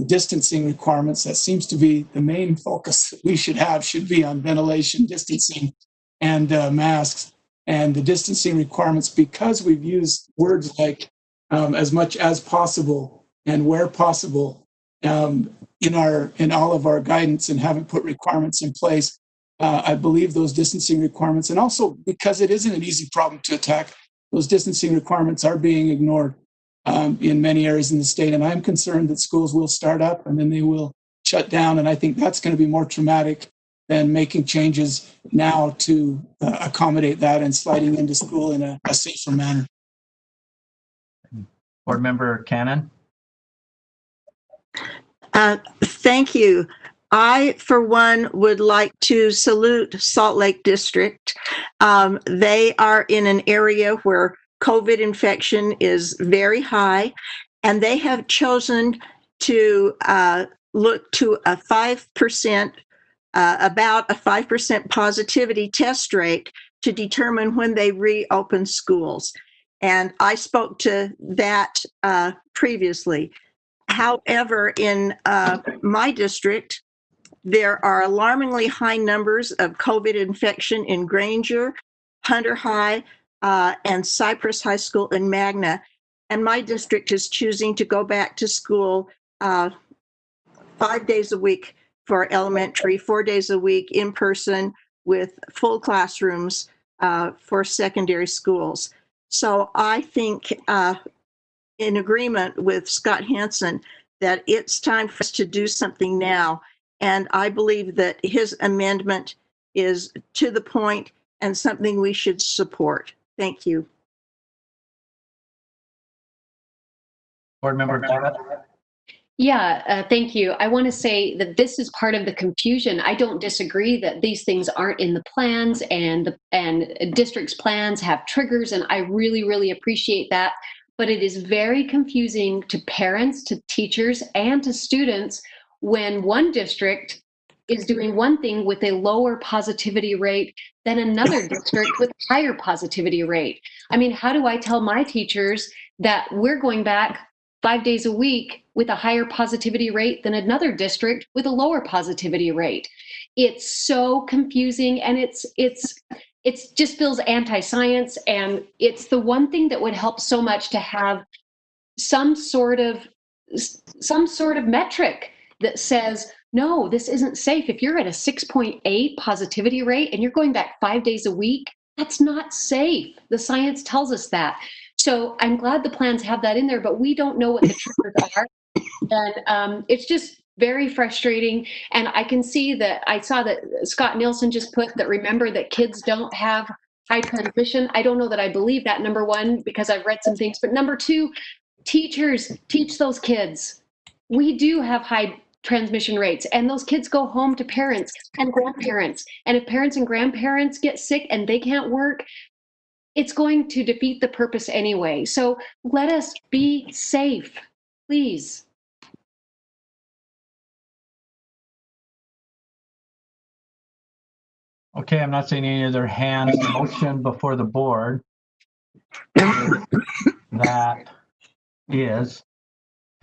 distancing requirements. That seems to be the main focus that we should be on ventilation, distancing, and masks. And the distancing requirements, because we've used words like as much as possible and where possible in all of our guidance, and haven't put requirements in place. I believe those distancing requirements, and also because it isn't an easy problem to attack, those distancing requirements are being ignored in many areas in the state. And I'm concerned that schools will start up and then they will shut down. And I think that's going to be more traumatic than making changes now to accommodate that and sliding into school in a safer manner. Board Member Cannon. Thank you. I, for one, would like to salute Salt Lake District. They are in an area where COVID infection is very high, and they have chosen to look to a 5%, about a 5% positivity test rate to determine when they reopen schools. And I spoke to that previously. However, in my district, there are alarmingly high numbers of COVID infection in Granger, Hunter High, and Cypress High School in Magna. And my district is choosing to go back to school 5 days a week for elementary, 4 days a week in person with full classrooms for secondary schools. So I think in agreement with Scott Hanson that it's time for us to do something now. And I believe that his amendment is to the point and something we should support. Thank you. Board Member Gravitt. Yeah, thank you. I want to say that this is part of the confusion. I don't disagree that these things aren't in the plans, and districts' plans have triggers, and I really, really appreciate that. But it is very confusing to parents, to teachers, and to students when one district is doing one thing with a lower positivity rate than another district with a higher positivity rate. I mean, how do I tell my teachers that we're going back 5 days a week with a higher positivity rate than another district with a lower positivity rate? It's so confusing, and it just feels anti-science, and it's the one thing that would help so much to have some sort of metric that says, no, this isn't safe. If you're at a 6.8 positivity rate and you're going back 5 days a week, that's not safe. The science tells us that. So I'm glad the plans have that in there, but we don't know what the triggers are. And it's just very frustrating. And I can see that, I saw that Scott Nielsen just put that, remember that kids don't have high transmission. I don't know that I believe that, number one, because I've read some things. But number two, teachers, teach those kids. We do have high transmission rates, and those kids go home to parents and grandparents. And if parents and grandparents get sick and they can't work, it's going to defeat the purpose anyway. So let us be safe, please. Okay, I'm not seeing any other hands. The motion before the board that is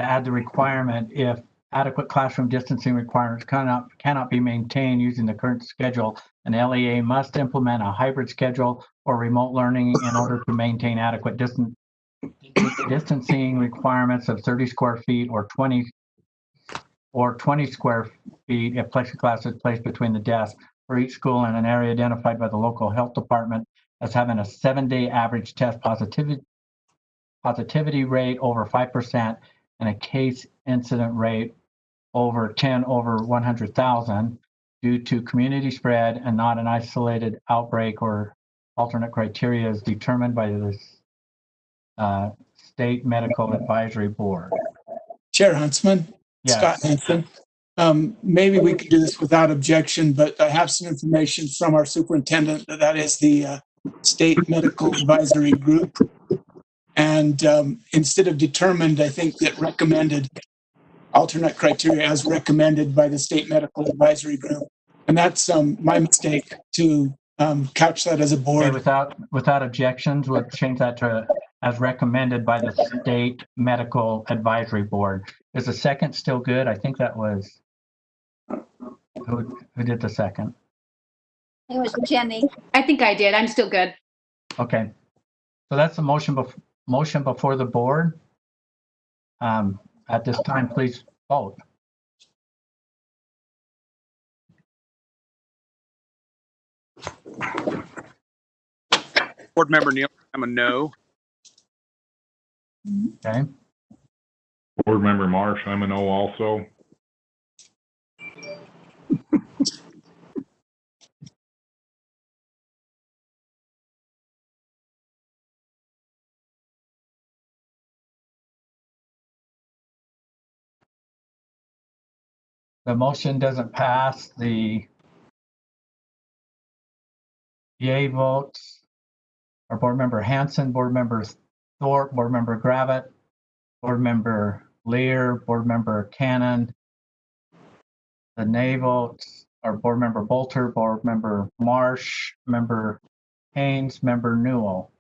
to add the requirement if adequate classroom distancing requirements cannot be maintained using the current schedule, an LEA must implement a hybrid schedule or remote learning in order to maintain adequate distancing requirements of 30 square feet or 20 square feet if plexiglass is placed between the desks for each school in an area identified by the local health department as having a 7-day average test positivity rate over 5% and a case incident rate over 10 over 100,000 due to community spread and not an isolated outbreak or alternate criteria as determined by the State Medical Advisory Board. Chair Huntsman, Yes. Scott Hanson. Maybe we could do this without objection, but I have some information from our superintendent that is the State Medical Advisory Group. And instead of determined, I think that recommended alternate criteria as recommended by the State Medical Advisory Group. And that's my mistake to couch that as a board. Okay, without objections, we'll change that to as recommended by the State Medical Advisory Board. Is the second still good? I think that was, who did the second? It was Jenny. I think I did. I'm still good. Okay, so that's the motion before the board. At this time, please vote. Board Member Neal, I'm a no. Okay. Board Member Marsh, I'm a no also. The motion doesn't pass. The yay votes are Board Member Hanson, Board Member Thorpe, Board Member Gravitt, Board Member Lear, Board Member Cannon. The nay votes are Board Member Bolter, Board Member Marsh, Member Haynes, Member Newell,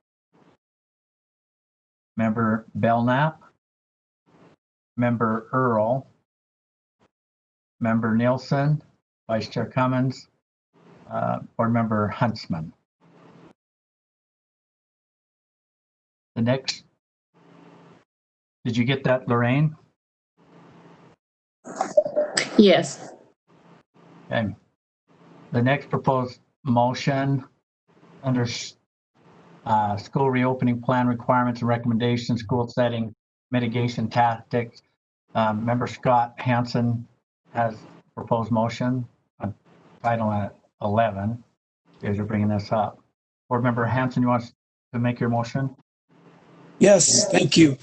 Member Belknap, Member Earl, Member Nielsen, Vice Chair Cummins, Board Member Huntsman. The next, did you get that, Lorraine? Yes. Okay. The next proposed motion under school reopening plan requirements and recommendations, school setting mitigation tactics. Member Scott Hanson has proposed motion on title 11. As you're bringing this up, Board Member Hanson, you want to make your motion? Yes, thank you.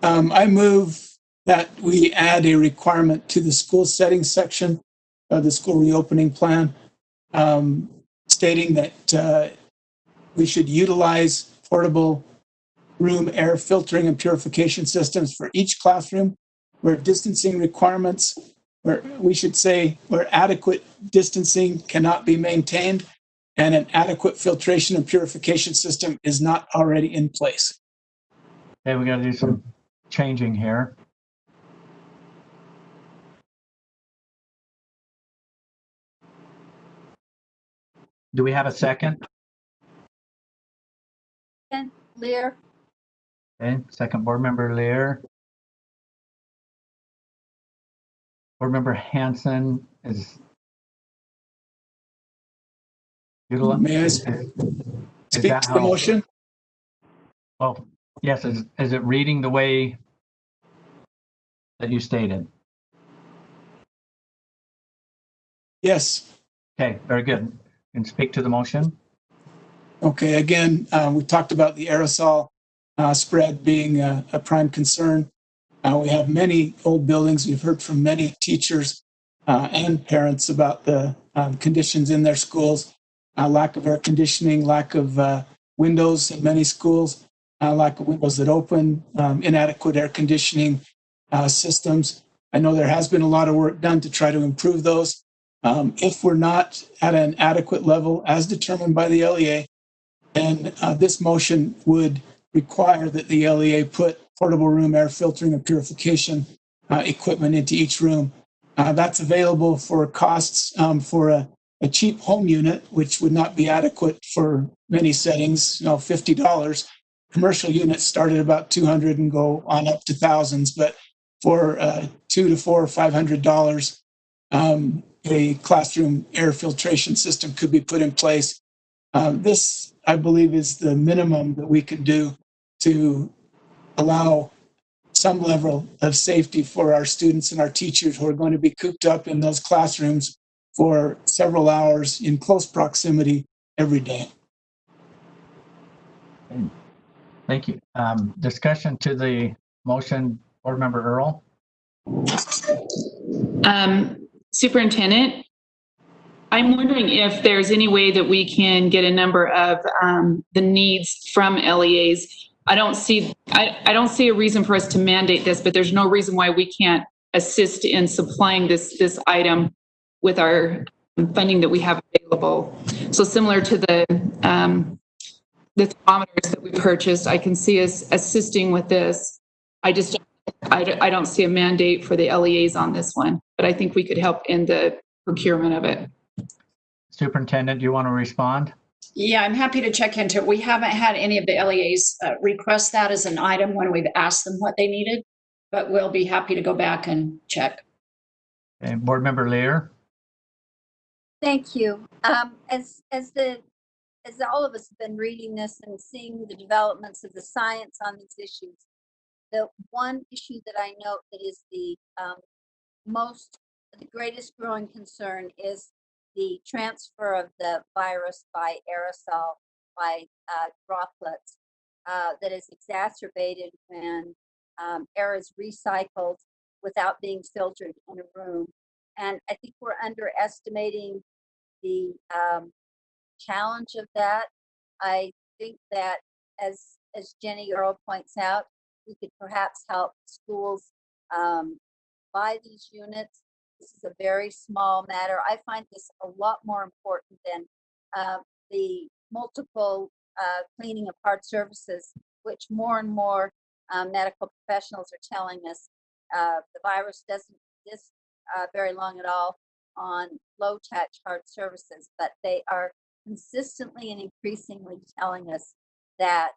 I move that we add a requirement to the school setting section of the school reopening plan, stating that we should utilize portable room air filtering and purification systems for each classroom where distancing requirements, where we should say where adequate distancing cannot be maintained and an adequate filtration and purification system is not already in place. Okay, we got to do some changing here. Do we have a second? Lear. Okay, second, Board Member Lear. Board Member Hanson is. May I speak to the motion? Oh, yes. Is it reading the way that you stated? Yes. Okay, very good. And speak to the motion. Okay, again, we talked about the aerosol spread being a prime concern. We have many old buildings. We've heard from many teachers and parents about the conditions in their schools, lack of air conditioning, lack of windows in many schools, lack of windows that open, inadequate air conditioning systems. I know there has been a lot of work done to try to improve those. If we're not at an adequate level as determined by the LEA, then this motion would require that the LEA put portable room air filtering and purification equipment into each room. That's available for costs for a cheap home unit, which would not be adequate for many settings, $50. Commercial units start at about $200 and go on up to thousands, but for $200 to $400 or $500, a classroom air filtration system could be put in place. This, I believe, is the minimum that we could do to allow some level of safety for our students and our teachers who are going to be cooped up in those classrooms for several hours in close proximity every day. Thank you. Discussion to the motion, Board Member Earl. Superintendent, I'm wondering if there's any way that we can get a number of the needs from LEAs. I don't see a reason for us to mandate this, but there's no reason why we can't assist in supplying this item with our funding that we have available. So similar to the thermometers that we purchased, I can see us assisting with this. I don't see a mandate for the LEAs on this one, but I think we could help in the procurement of it. Superintendent, do you want to respond? Yeah, I'm happy to check into it. We haven't had any of the LEAs request that as an item when we've asked them what they needed, but we'll be happy to go back and check. Okay, Board Member Lear. Thank you. As all of us have been reading this and seeing the developments of the science on these issues, the one issue that I note that is the greatest growing concern is the transfer of the virus by aerosol, by droplets, that is exacerbated when air is recycled without being filtered in a room. And I think we're underestimating the challenge of that. I think that, as Jenny Earl points out, we could perhaps help schools buy these units. This is a very small matter. I find this a lot more important than the multiple cleaning of hard surfaces, which more and more medical professionals are telling us the virus doesn't exist very long at all on low touch hard surfaces, but they are consistently and increasingly telling us that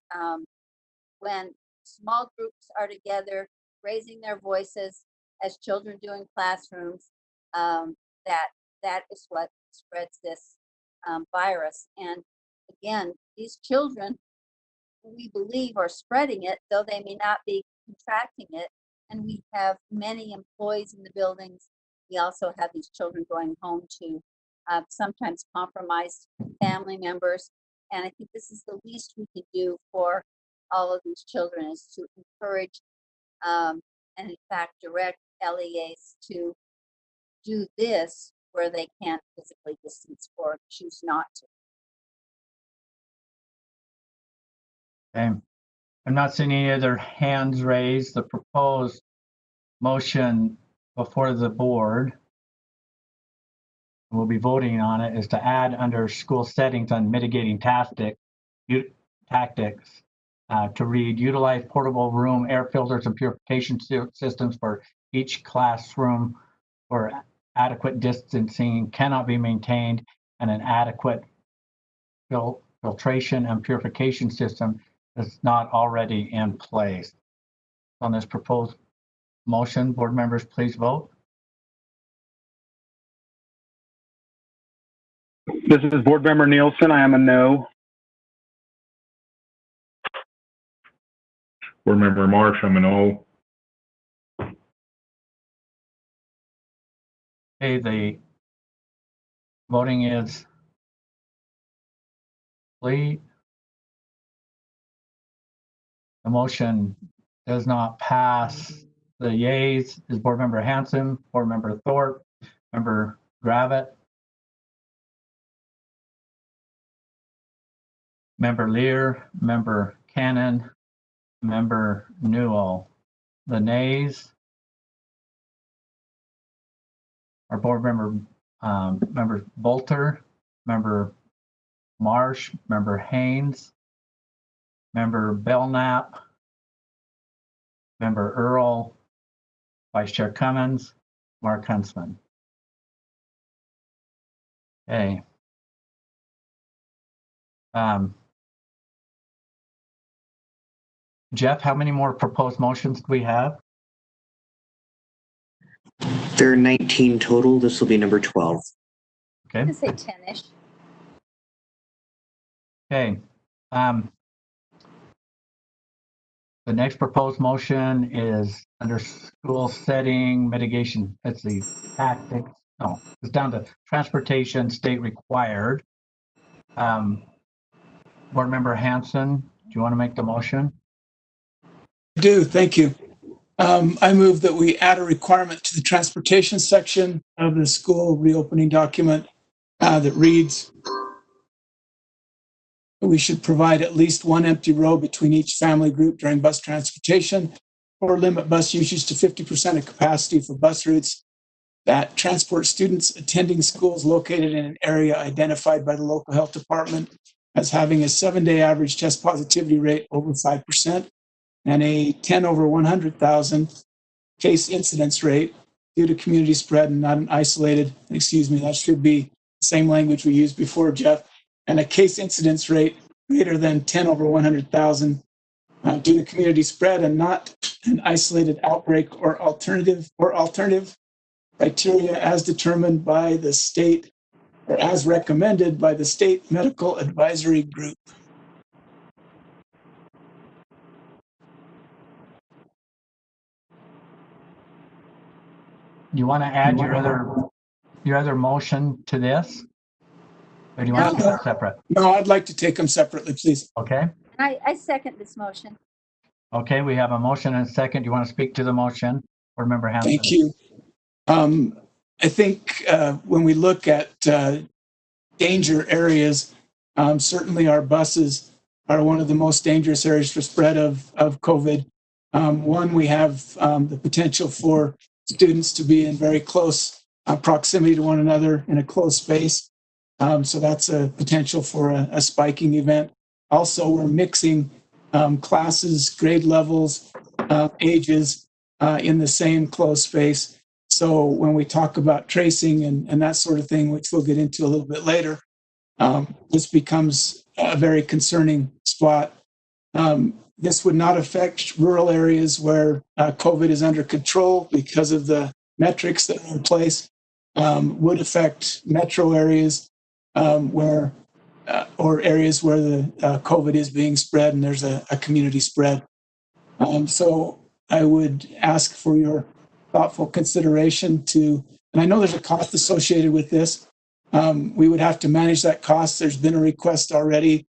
when small groups are together, raising their voices as children do in classrooms, that is what spreads this virus. And again, these children, we believe, are spreading it, though they may not be contracting it. And we have many employees in the buildings. We also have these children going home to sometimes compromised family members. And I think this is the least we can do for all of these children, is to encourage and in fact direct LEAs to do this where they can't physically distance or choose not to. Okay. I'm not seeing any other hands raised. The proposed motion before the board, we'll be voting on it, is to add under school settings on mitigating tactics to read, utilize portable room air filters and purification systems for each classroom for adequate distancing cannot be maintained, and an adequate filtration and purification system is not already in place. On this proposed motion, board members, please vote. This is Board Member Nielsen. I am a no. Board Member Marsh, I'm a no. Okay, the voting is complete. The motion does not pass. The yeas is Board Member Hanson, Board Member Thorpe, Member Gravitt, Member Lear, Member Cannon, Member Newell. The nays are Board Member Member Bolter, Member Marsh, Member Haynes, Member Belknap, Member Earl, Vice Chair Cummins, Mark Huntsman. Okay. Jeff, how many more proposed motions do we have? There are 19 total. This will be number 12. Okay. I'd say 10-ish. Okay. The next proposed motion is under school setting mitigation. Let's see, tactics. No, it's down to transportation state required. Board Member Hanson, do you want to make the motion? I do, thank you. I move that we add a requirement to the transportation section of the school reopening document that reads, we should provide at least one empty row between each family group during bus transportation, or limit bus usage to 50% of capacity for bus routes that transport students attending schools located in an area identified by the local health department as having a 7-day average test positivity rate over 5% and a 10 over 100,000 case incidence rate due to community spread and not an isolated, excuse me, that should be the same language we used before, Jeff, and a case incidence rate greater than 10 over 100,000 due to community spread and not an isolated outbreak or alternative criteria as determined by the state or as recommended by the State Medical Advisory Group. You want to add your other motion to this? Or do you want to keep them separate? No, I'd like to take them separately, please. Okay. I second this motion. Okay, we have a motion and a second. Do you want to speak to the motion? Board Member Hanson. Thank you. I think when we look at danger areas, certainly our buses are one of the most dangerous areas for spread of COVID. One, we have the potential for students to be in very close proximity to one another in a closed space. So that's a potential for a spiking event. Also, we're mixing classes, grade levels, ages in the same closed space. So when we talk about tracing and that sort of thing, which we'll get into a little bit later, this becomes a very concerning spot. This would not affect rural areas where COVID is under control because of the metrics that are in place. Would affect metro areas or areas where the COVID is being spread and there's a community spread. So I would ask for your thoughtful consideration to, and I know there's a cost associated with this. We would have to manage that cost. There's been a request already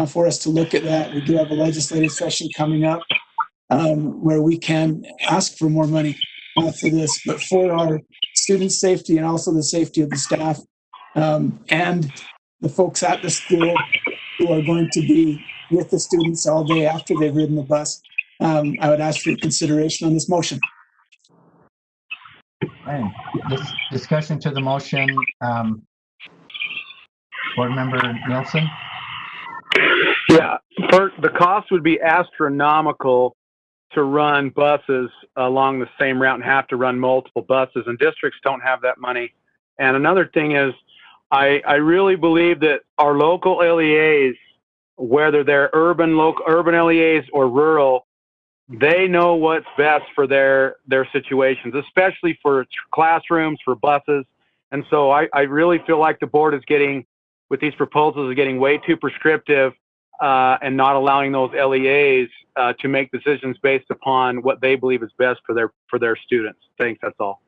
for us to look at that. We do have a legislative session coming up where we can ask for more money for this, but for our students' safety and also the safety of the staff and the folks at the school who are going to be with the students all day after they've ridden the bus, I would ask for your consideration on this motion. Okay. This discussion to the motion, Board Member Nielsen. Yeah, the cost would be astronomical to run buses along the same route and have to run multiple buses, and districts don't have that money. And another thing is, I really believe that our local LEAs, whether they're urban LEAs or rural, they know what's best for their situations, especially for classrooms, for buses. And so I really feel like the board is getting, with these proposals, is getting way too prescriptive and not allowing those LEAs to make decisions based upon what they believe is best for their students. Thanks, that's all.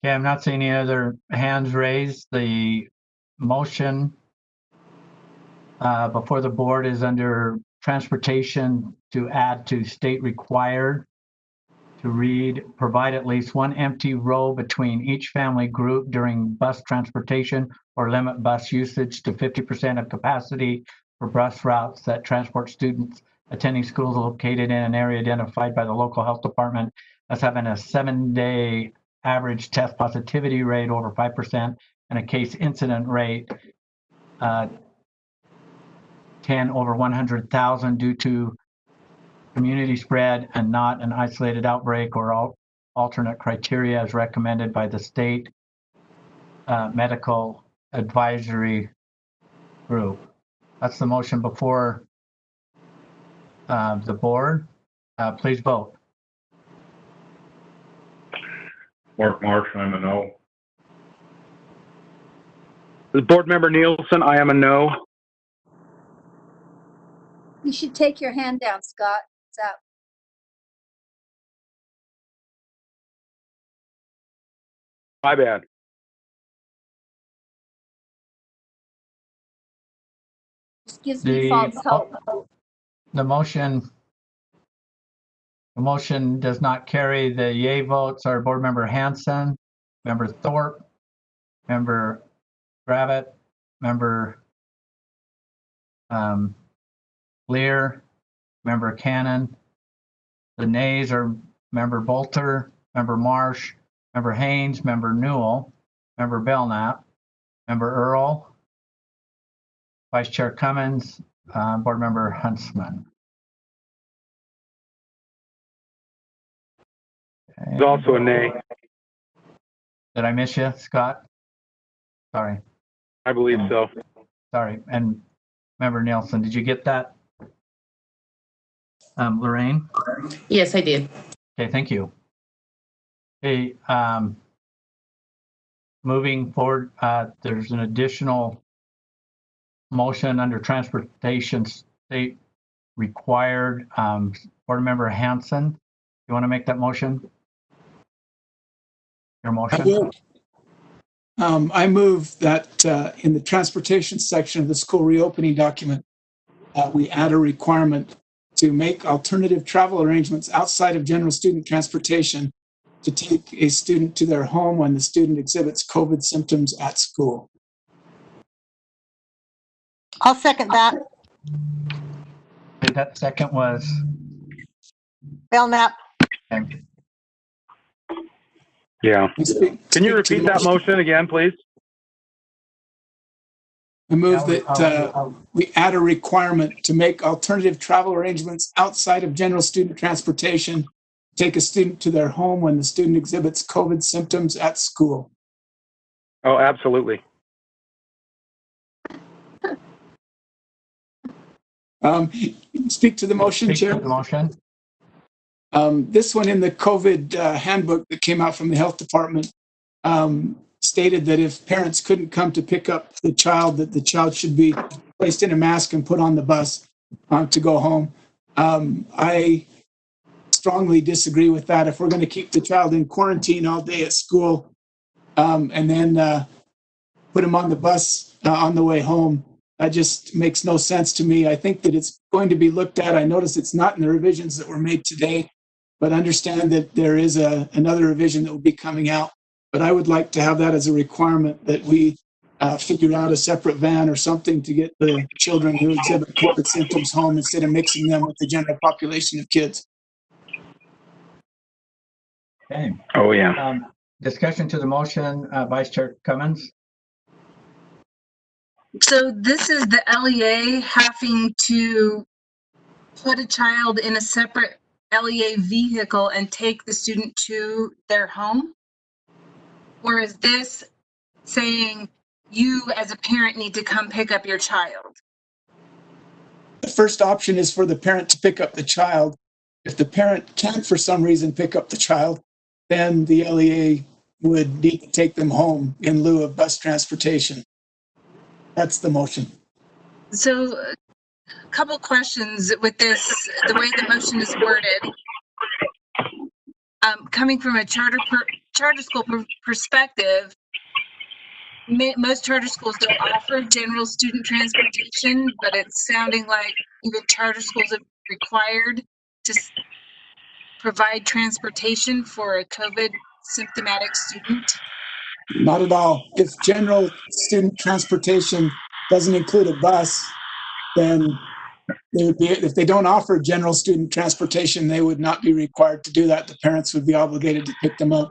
Okay, I'm not seeing any other hands raised. The motion before the board is under transportation to add to state required to read, provide at least one empty row between each family group during bus transportation or limit bus usage to 50% of capacity for bus routes that transport students attending schools located in an area identified by the local health department as having a 7-day average test positivity rate over 5% and a case incident rate 10 over 100,000 due to community spread and not an isolated outbreak or alternate criteria as recommended by the state medical advisory group. That's the motion before the board. Please vote. Mark Marsh, I'm a no. Board Member Nielsen, I am a no. You should take your hand down, Scott. It's up. My bad. Just gives me false hope. The motion does not carry. The yay votes are Board Member Hanson, Member Thorpe, Member Gravitt, Member Lear, Member Cannon. The nays are Member Bolter, Member Marsh, Member Haynes, Member Newell, Member Belknap, Member Earl, Vice Chair Cummins, Board Member Huntsman. There's also a nay. Did I miss you, Scott? Sorry. I believe so. Sorry. And Member Nielsen, did you get that? Lorraine? Yes, I did. Okay, thank you. Okay, moving forward, there's an additional motion under transportation state required. Board Member Hanson, you want to make that motion? Your motion? I move that in the transportation section of the school reopening document, we add a requirement to make alternative travel arrangements outside of general student transportation to take a student to their home when the student exhibits COVID symptoms at school. I'll second that. That second was? Belknap. Okay. Yeah. Can you repeat that motion again, please? I move that we add a requirement to make alternative travel arrangements outside of general student transportation, take a student to their home when the student exhibits COVID symptoms at school. Oh, absolutely. Speak to the motion, Chair. The motion. This one in the COVID handbook that came out from the health department stated that if parents couldn't come to pick up the child, that the child should be placed in a mask and put on the bus to go home. I strongly disagree with that. If we're going to keep the child in quarantine all day at school and then put him on the bus on the way home, that just makes no sense to me. I think that it's going to be looked at. I notice it's not in the revisions that were made today, but understand that there is another revision that will be coming out. But I would like to have that as a requirement that we figure out a separate van or something to get the children who exhibit COVID symptoms home instead of mixing them with the general population of kids. Okay. Oh, yeah. Discussion to the motion, Vice Chair Cummins. So this is the LEA having to put a child in a separate LEA vehicle and take the student to their home? Or is this saying you as a parent need to come pick up your child? The first option is for the parent to pick up the child. If the parent can't for some reason pick up the child, then the LEA would need to take them home in lieu of bus transportation. That's the motion. So a couple questions with this, the way the motion is worded. Coming from a charter school perspective, most charter schools don't offer general student transportation, but it's sounding like even charter schools are required to provide transportation for a COVID symptomatic student. Not at all. If general student transportation doesn't include a bus, then they would be, if they don't offer general student transportation, they would not be required to do that. The parents would be obligated to pick them up.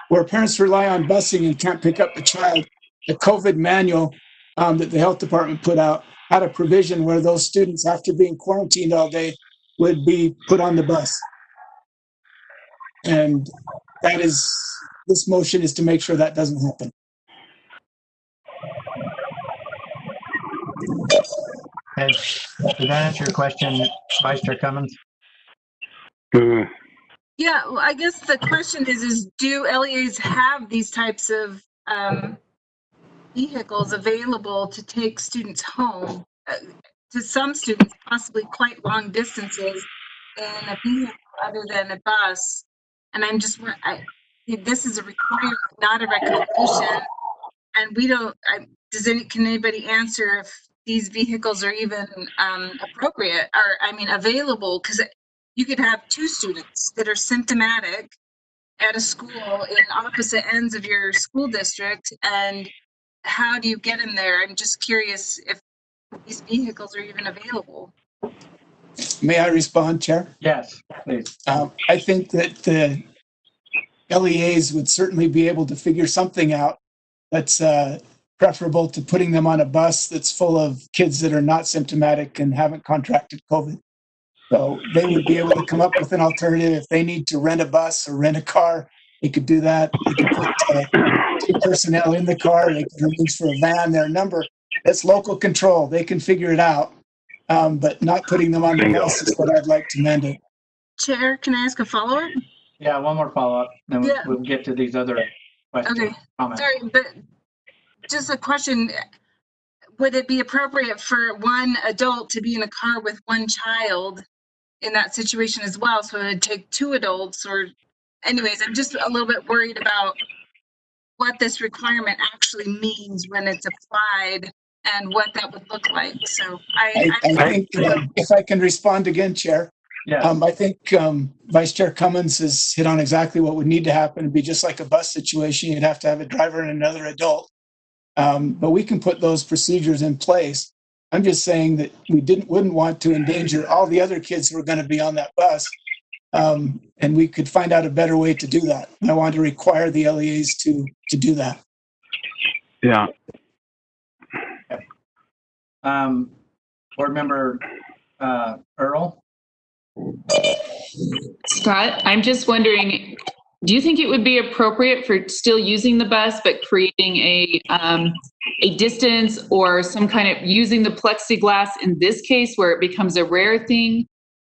Where parents rely on busing and can't pick up the child, the COVID manual that the health department put out had a provision where those students, after being quarantined all day, would be put on the bus. And that is, this motion is to make sure that doesn't happen. Did that answer your question, Vice Chair Cummins? Yeah, well, I guess the question is do LEAs have these types of vehicles available to take students home? To some students, possibly quite long distances in a vehicle other than a bus. And I'm just, this is a requirement, not a recommendation. And we don't, can anybody answer if these vehicles are even appropriate or, available? Because you could have two students that are symptomatic at a school in opposite ends of your school district. And how do you get them there? I'm just curious if these vehicles are even available. May I respond, Chair? Yes, please. I think that the LEAs would certainly be able to figure something out that's preferable to putting them on a bus that's full of kids that are not symptomatic and haven't contracted COVID. So they would be able to come up with an alternative. If they need to rent a bus or rent a car, they could do that. They could put 2 personnel in the car. They could arrange for a van. Their number, that's local control. They can figure it out. But not putting them on the bus is what I'd like to mandate. Chair, can I ask a follow-up? Yeah, one more follow-up, then we'll get to these other questions. Okay, comments. sorry, but just a question. Would it be appropriate for one adult to be in a car with one child in that situation as well? So it'd take 2 adults or, anyways, I'm just a little bit worried about what this requirement actually means when it's applied and what that would look like. So I think if I can respond again, Chair. Yeah. I think Vice Chair Cummins has hit on exactly what would need to happen. It'd be just like a bus situation. You'd have to have a driver and another adult. But we can put those procedures in place. I'm just saying that we wouldn't want to endanger all the other kids who are going to be on that bus. And we could find out a better way to do that. And I want to require the LEAs to do that. Yeah. Board Member Earl? Scott, I'm just wondering, do you think it would be appropriate for still using the bus, but creating a distance or some kind of using the plexiglass in this case where it becomes a rare thing?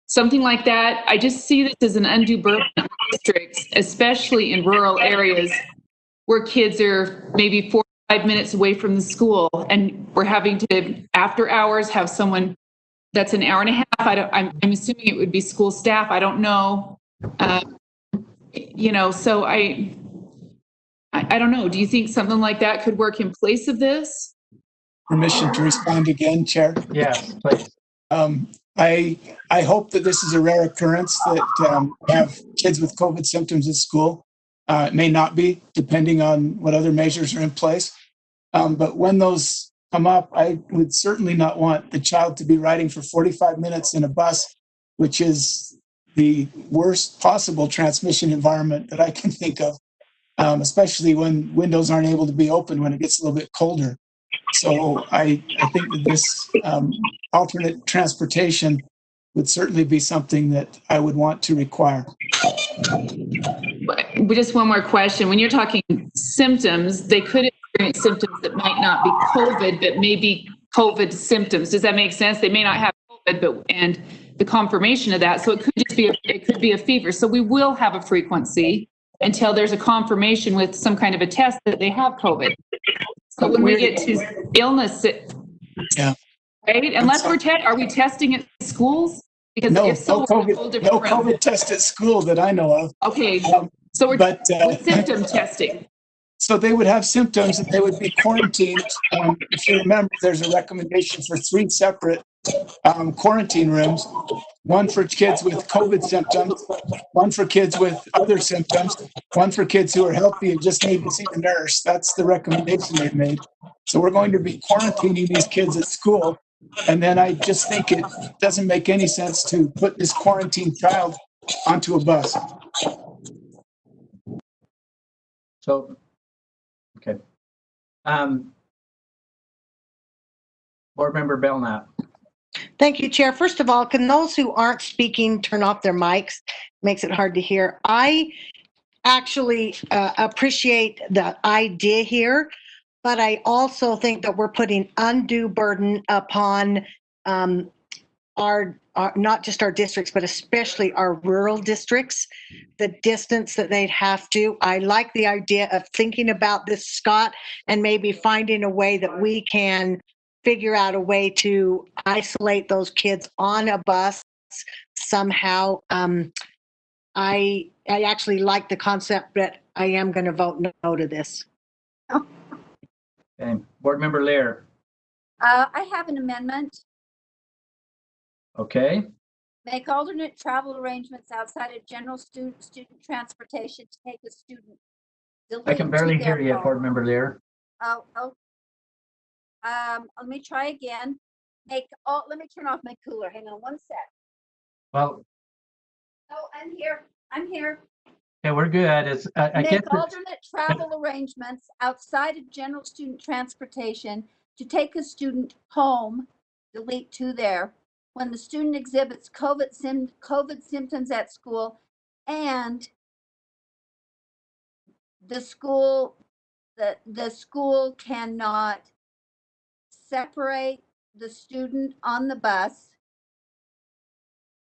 Something like that. I just see this as an undue burden on districts, especially in rural areas where kids are maybe 4 or 5 minutes away from the school, and we're having to, after hours, have someone that's an hour and a half. I'm assuming it would be school staff. I don't know. So I don't know. Do you think something like that could work in place of this? Permission to respond again, Chair? Yes, please. I hope that this is a rare occurrence that have kids with COVID symptoms at school. It may not be, depending on what other measures are in place. But when those come up, I would certainly not want the child to be riding for 45 minutes in a bus, which is the worst possible transmission environment that I can think of, especially when windows aren't able to be open when it gets a little bit colder. So I think that this alternate transportation would certainly be something that I would want to require. Just one more question. When you're talking symptoms, they could experience symptoms that might not be COVID, but maybe COVID symptoms. Does that make sense? They may not have COVID, and the confirmation of that. So it could be a fever. So we will have a frequency until there's a confirmation with some kind of a test that they have COVID. So when we get to illness, yeah, right? Unless are we testing at schools? Because if so, no COVID test at school that I know of. Okay, so we're with symptom testing. So they would have symptoms and they would be quarantined. If you remember, there's a recommendation for 3 separate quarantine rooms, one for kids with COVID symptoms, one for kids with other symptoms, one for kids who are healthy and just need to see the nurse. That's the recommendation they've made. So we're going to be quarantining these kids at school. And then I just think it doesn't make any sense to put this quarantined child onto a bus. So, okay. Board Member Belknap. Thank you, Chair. First of all, can those who aren't speaking turn off their mics? Makes it hard to hear. I actually appreciate the idea here, but I also think that we're putting undue burden upon our not just our districts, but especially our rural districts, the distance that they'd have to. I like the idea of thinking about this, Scott, and maybe finding a way that we can figure out a way to isolate those kids on a bus somehow. I actually like the concept, but I am going to vote no to this. Okay. Board Member Lear. I have an amendment. Okay. Make alternate travel arrangements outside of general student transportation to take a student. I can barely hear you, Board Member Lear. Let me try again. Let me turn off my cooler. Hang on one sec. Well, Oh, I'm here. I'm here. yeah, we're good. It's, I guess Make alternate travel arrangements outside of general student transportation to take a student home, delete two there, when the student exhibits COVID symptoms at school and the school cannot separate the student on the bus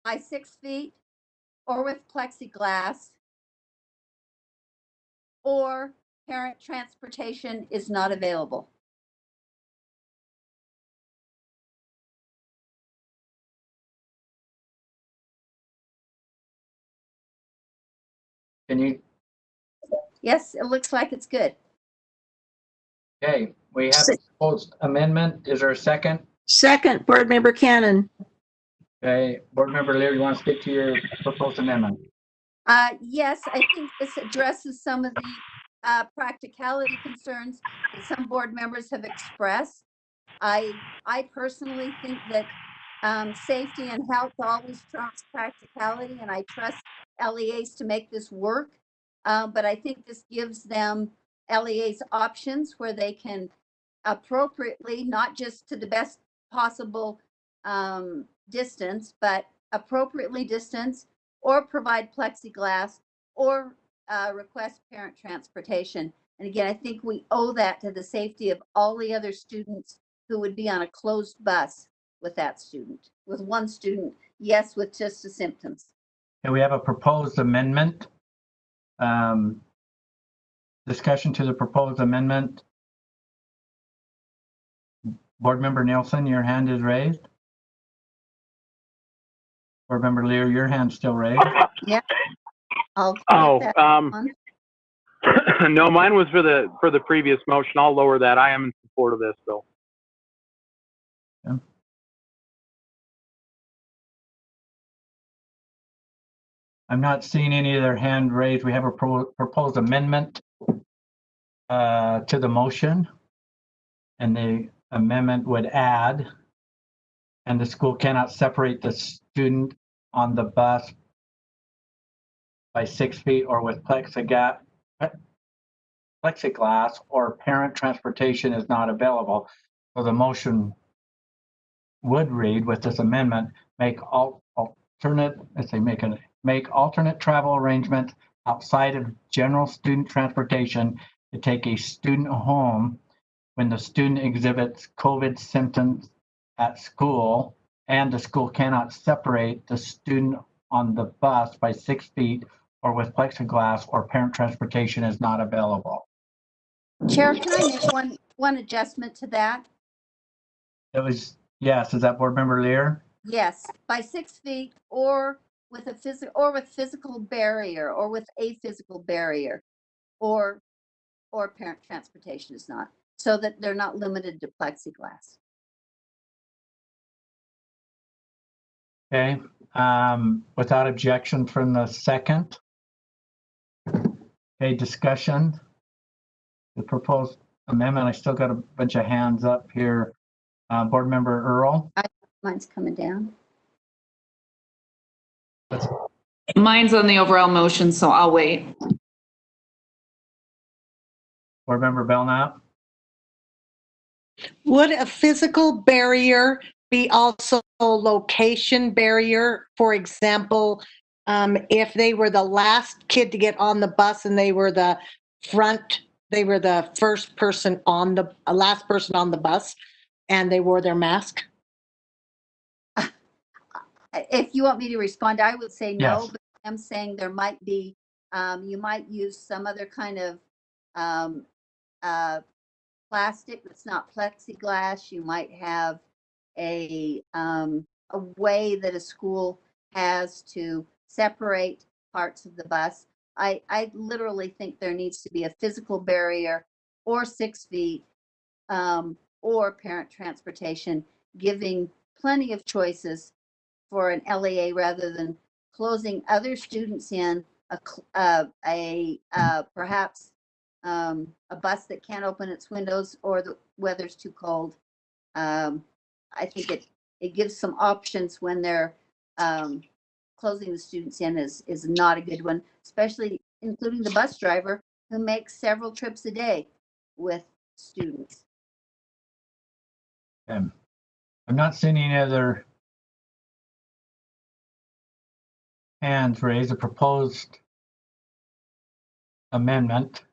by 6 feet or with plexiglass, or parent transportation is not available. Can you? Yes, it looks like it's good. Okay, we have a proposed amendment. Is there a second? Second, Board Member Cannon. Okay, Board Member Lear, you want to speak to your proposed amendment? Yes, I think this addresses some of the practicality concerns that some board members have expressed. I personally think that safety and health always trumps practicality, and I trust LEAs to make this work. But I think this gives them LEAs options where they can appropriately, not just to the best possible distance, but appropriately distance, or provide plexiglass, or request parent transportation. And again, I think we owe that to the safety of all the other students who would be on a closed bus with that student, with one student, yes, with just the symptoms. Okay, we have a proposed amendment. Discussion to the proposed amendment. Board Member Nielsen, your hand is raised. Board Member Lear, your hand's still raised. Yeah. No, mine was for the previous motion. I'll lower that. I am in support of this, though. Yeah. I'm not seeing any of their hand raised. We have a proposed amendment to the motion, and the amendment would add, and the school cannot separate the student on the bus by 6 feet or with plexiglass, or parent transportation is not available. So the motion would read with this amendment, make alternate travel arrangements outside of general student transportation to take a student home when the student exhibits COVID symptoms at school and the school cannot separate the student on the bus by 6 feet or with plexiglass, or parent transportation is not available. Chair, can I make one adjustment to that? It was, yes, is that Board Member Lear? Yes, by 6 feet or with a physical barrier, or with a physical barrier, or parent transportation is not, so that they're not limited to plexiglass. Okay, without objection from the second. Okay, discussion. The proposed amendment, I still got a bunch of hands up here. Board Member Earl. Mine's coming down. Mine's on the overall motion, so I'll wait. Board Member Belknap. Would a physical barrier be also a location barrier? For example, if they were the last kid to get on the bus and they were the first person on the last person on the bus, and they wore their mask? If you want me to respond, I would say no, Yes. but I'm saying there might be, you might use some other kind of um, plastic that's not plexiglass. You might have a way that a school has to separate parts of the bus. I literally think there needs to be a physical barrier or 6 feet or parent transportation, giving plenty of choices for an LEA rather than closing other students in perhaps a bus that can't open its windows or the weather's too cold. I think it gives some options when they're closing the students in is not a good one, especially including the bus driver who makes several trips a day with students. I'm not seeing any other hands raised. A proposed amendment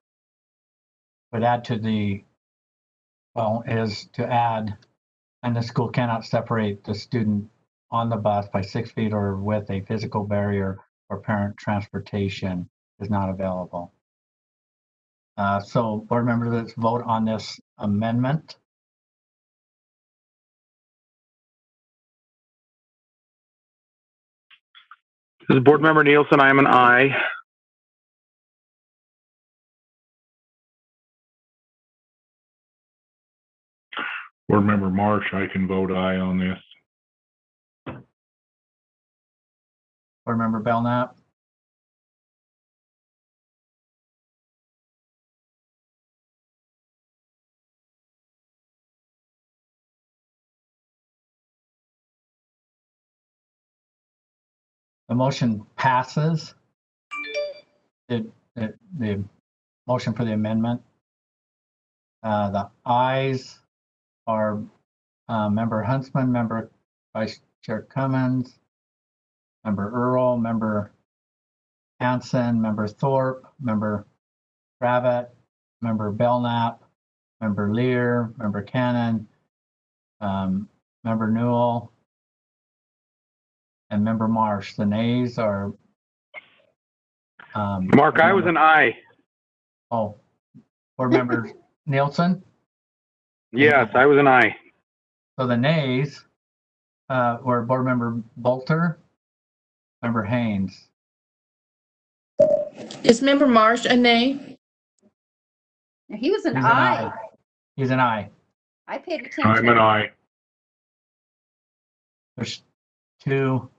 would add to the, is to add, and the school cannot separate the student on the bus by 6 feet or with a physical barrier or parent transportation is not available. So board members, let's vote on this amendment. This is Board Member Nielsen. I am an aye. Board Member Marsh, I can vote aye on this. Board member Belknap. The motion passes. The motion for the amendment. The ayes are Member Huntsman, Member Vice Chair Cummins, Member Earl, Member Hanson, Member Thorpe, Member Rabbit, Member Belknap, Member Lear, Member Cannon, Member Newell, and Member Marsh. The nays are Mark, I was an aye. Oh, Board Member Nielsen? Yes, I was an aye. So the nays were Board Member Bolter, Member Haynes. Is Member Marsh a nay? He was an He's aye. an aye. He's an aye. I paid attention. I'm an aye. There's two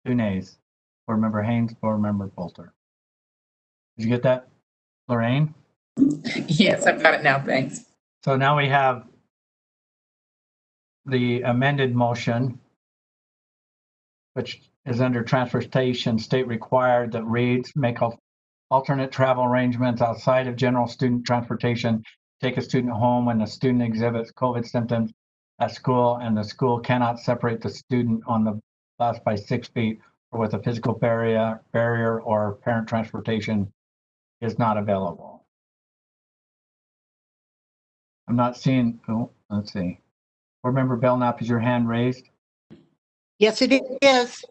nays. Board Member Haynes, Board Member Bolter. Did you get that, Lorraine? Yes, I've got it now, thanks. So now we have the amended motion, which is under transportation state required, that reads, make alternate travel arrangements outside of general student transportation, take a student home when the student exhibits COVID symptoms at school and the school cannot separate the student on the bus by 6 feet or with a physical barrier or parent transportation is not available. I'm not seeing, let's see. Board Member Belknap, is your hand raised? Yes, it is.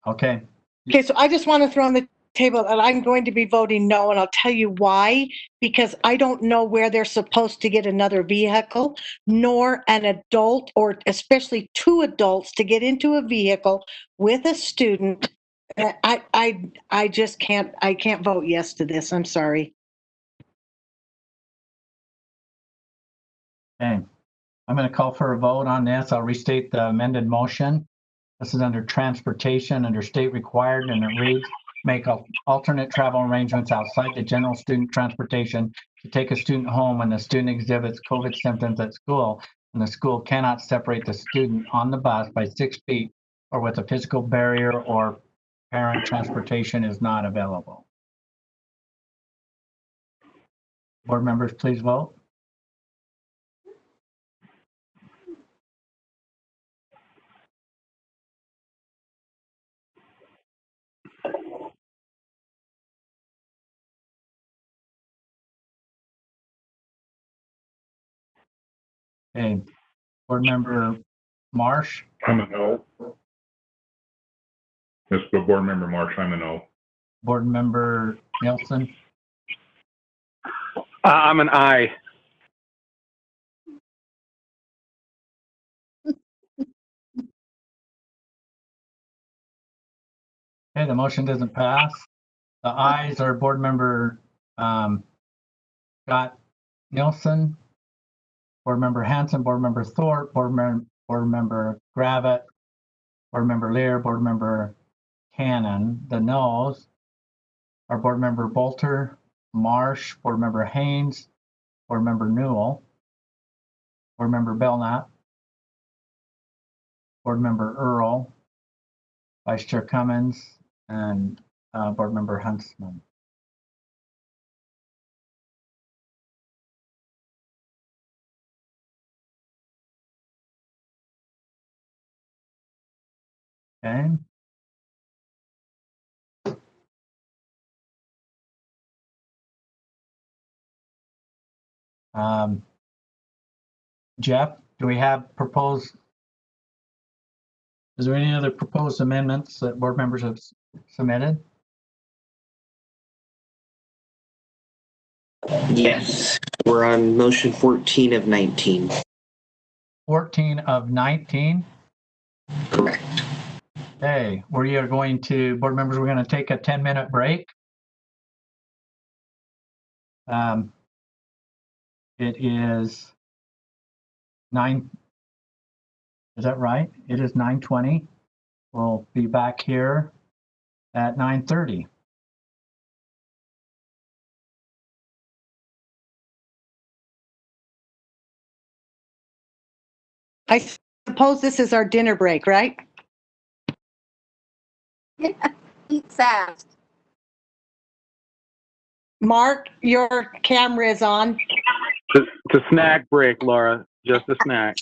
Okay. Okay, so I just want to throw on the table that I'm going to be voting no, and I'll tell you why. Because I don't know where they're supposed to get another vehicle, nor an adult, or especially two adults, to get into a vehicle with a student. I just can't. I can't vote yes to this. I'm sorry. Okay. I'm going to call for a vote on this. I'll restate the amended motion. This is under transportation, under state required, and it reads, make alternate travel arrangements outside the general student transportation to take a student home when the student exhibits COVID symptoms at school, and the school cannot separate the student on the bus by 6 feet or with a physical barrier or parent transportation is not available. Board members, please vote. Okay, Board Member Marsh, I'm a no. Yes, but Board Member Marsh, I'm a no. Board Member Nielsen, I'm an I. okay, the motion doesn't pass. The ayes are Board Member Scott Nielsen, Board Member Hanson, Board Member Thorpe, Board Member Gravitt, Board Member Lear, Board Member Cannon. The noes are Board Member Bolter, Marsh, Board Member Haynes, Board Member Newell, Board Member Belknap, Board Member Earl, Vice Chair Cummins, and Board Member Huntsman. Okay. Jeff, do we have proposed? Is there any other proposed amendments that board members have submitted? Yes, we're on motion 14 of 19. 14 of 19. Correct. Okay, we are going to, board members, we're going to take a 10-minute break. It is 9, is that right? It is 9:20. We'll be back here at 9:30. I suppose this is our dinner break, right? Eat fast. Mark, your camera is on. It's a snack break, Laura. Just a snack.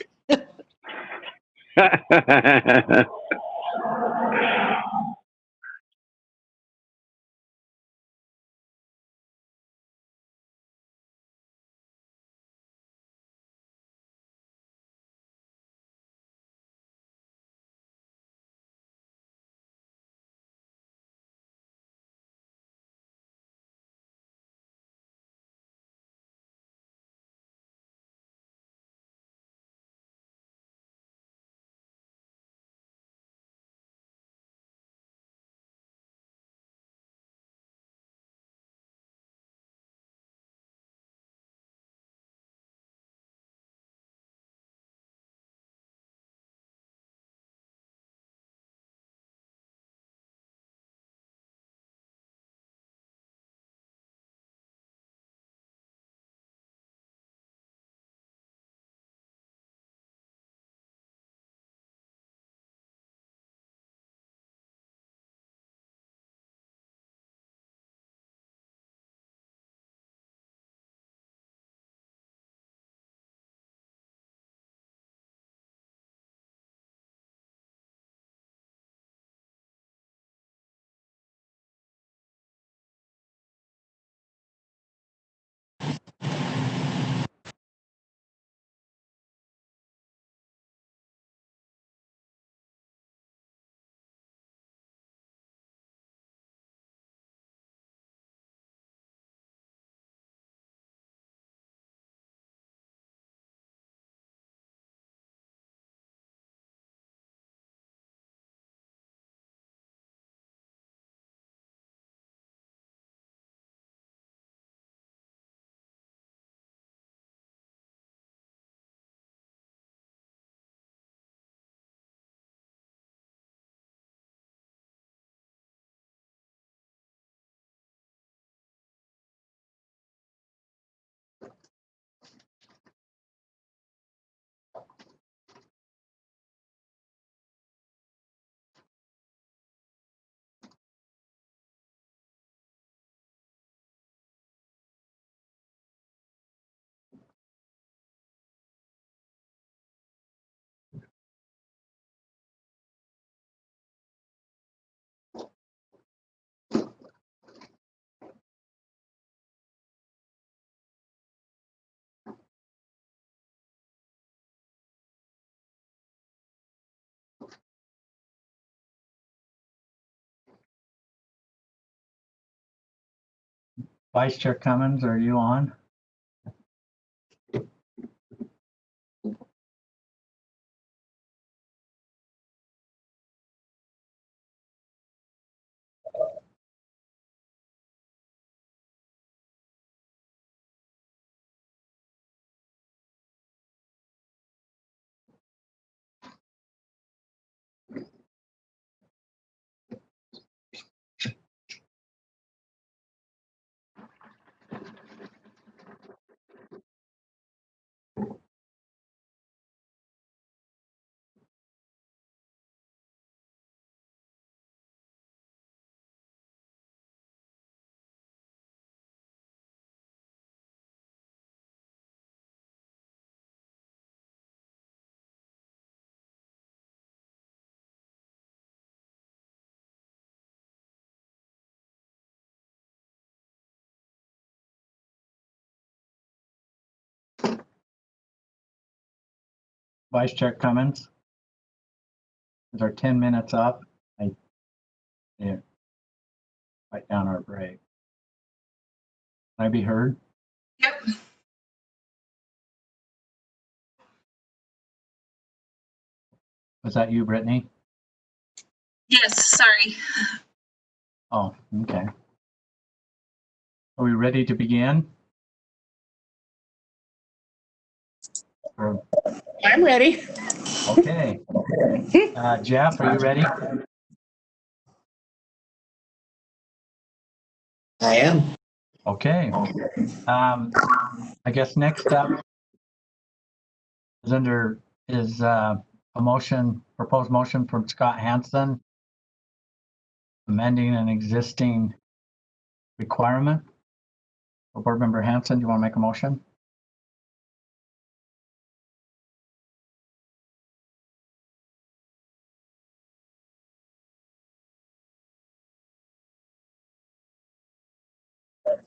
Vice Chair Cummins, are you on? Vice Chair Cummins? Is our 10 minutes up? Yeah. Write down our break. Can I be heard? Yep. Was that you, Brittany? Yes, sorry. Oh, okay. Are we ready to begin? Or- I'm ready. Okay. Jeff, are you ready? I am. Okay. I guess next up is a proposed motion from Scott Hansen, amending an existing requirement. Board Member Hansen, do you want to make a motion?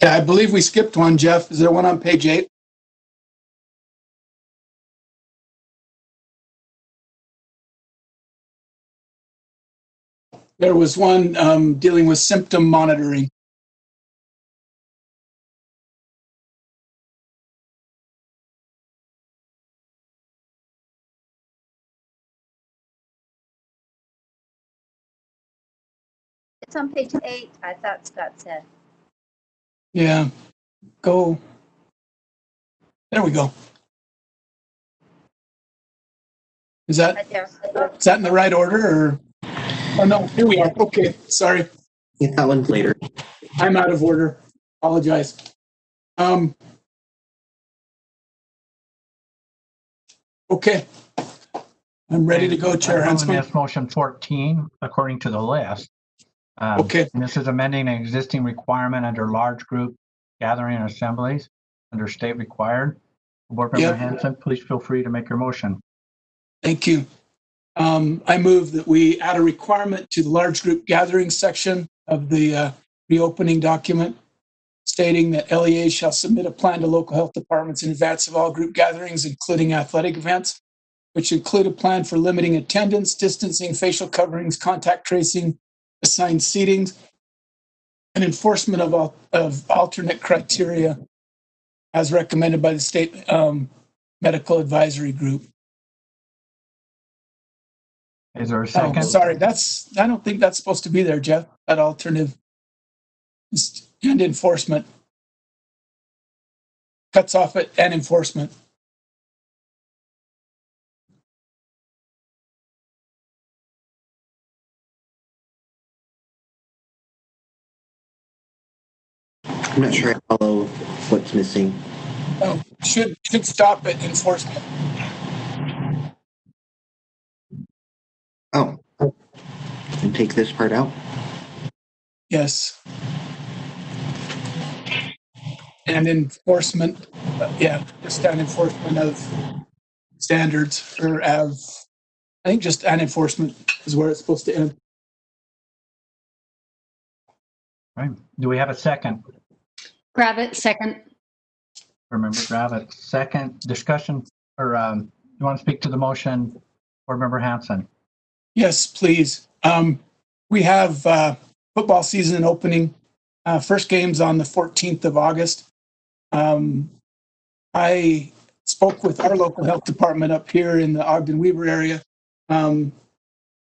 Yeah, I believe we skipped one, Jeff. Is there one on page 8? There was one dealing with symptom monitoring. It's on page 8, I thought Scott said. Yeah, go. There we go. Is that in the right order or? Oh no, here we are. Okay, sorry. Get that one later. I'm out of order. Apologize. Okay. I'm ready to go, Chair Huntsman. That's motion 14, according to the list. Okay. And this is amending an existing requirement under large group gathering and assemblies under state required. Board Member Hansen, please feel free to make your motion. Thank you. I move that we add a requirement to the large group gathering section of the reopening document stating that LEA shall submit a plan to local health departments in advance of all group gatherings, including athletic events, which include a plan for limiting attendance, distancing, facial coverings, contact tracing, assigned seatings, and enforcement of alternate criteria as recommended by the state medical advisory group. Is there a second? Oh, sorry, I don't think that's supposed to be there, Jeff, that alternative and enforcement. Cuts off it and enforcement. I'm not sure I follow what's missing. Oh, should stop at enforcement. Oh, and take this part out? Yes. And enforcement, just an enforcement of standards or I think just an enforcement is where it's supposed to end. Right. Do we have a second? Gravett, second. Remember Gravett, second. Discussion, or you want to speak to the motion, Board Member Hansen? Yes, please. We have football season opening First game's on the 14th of August. I spoke with our local health department up here in the Ogden-Weber area.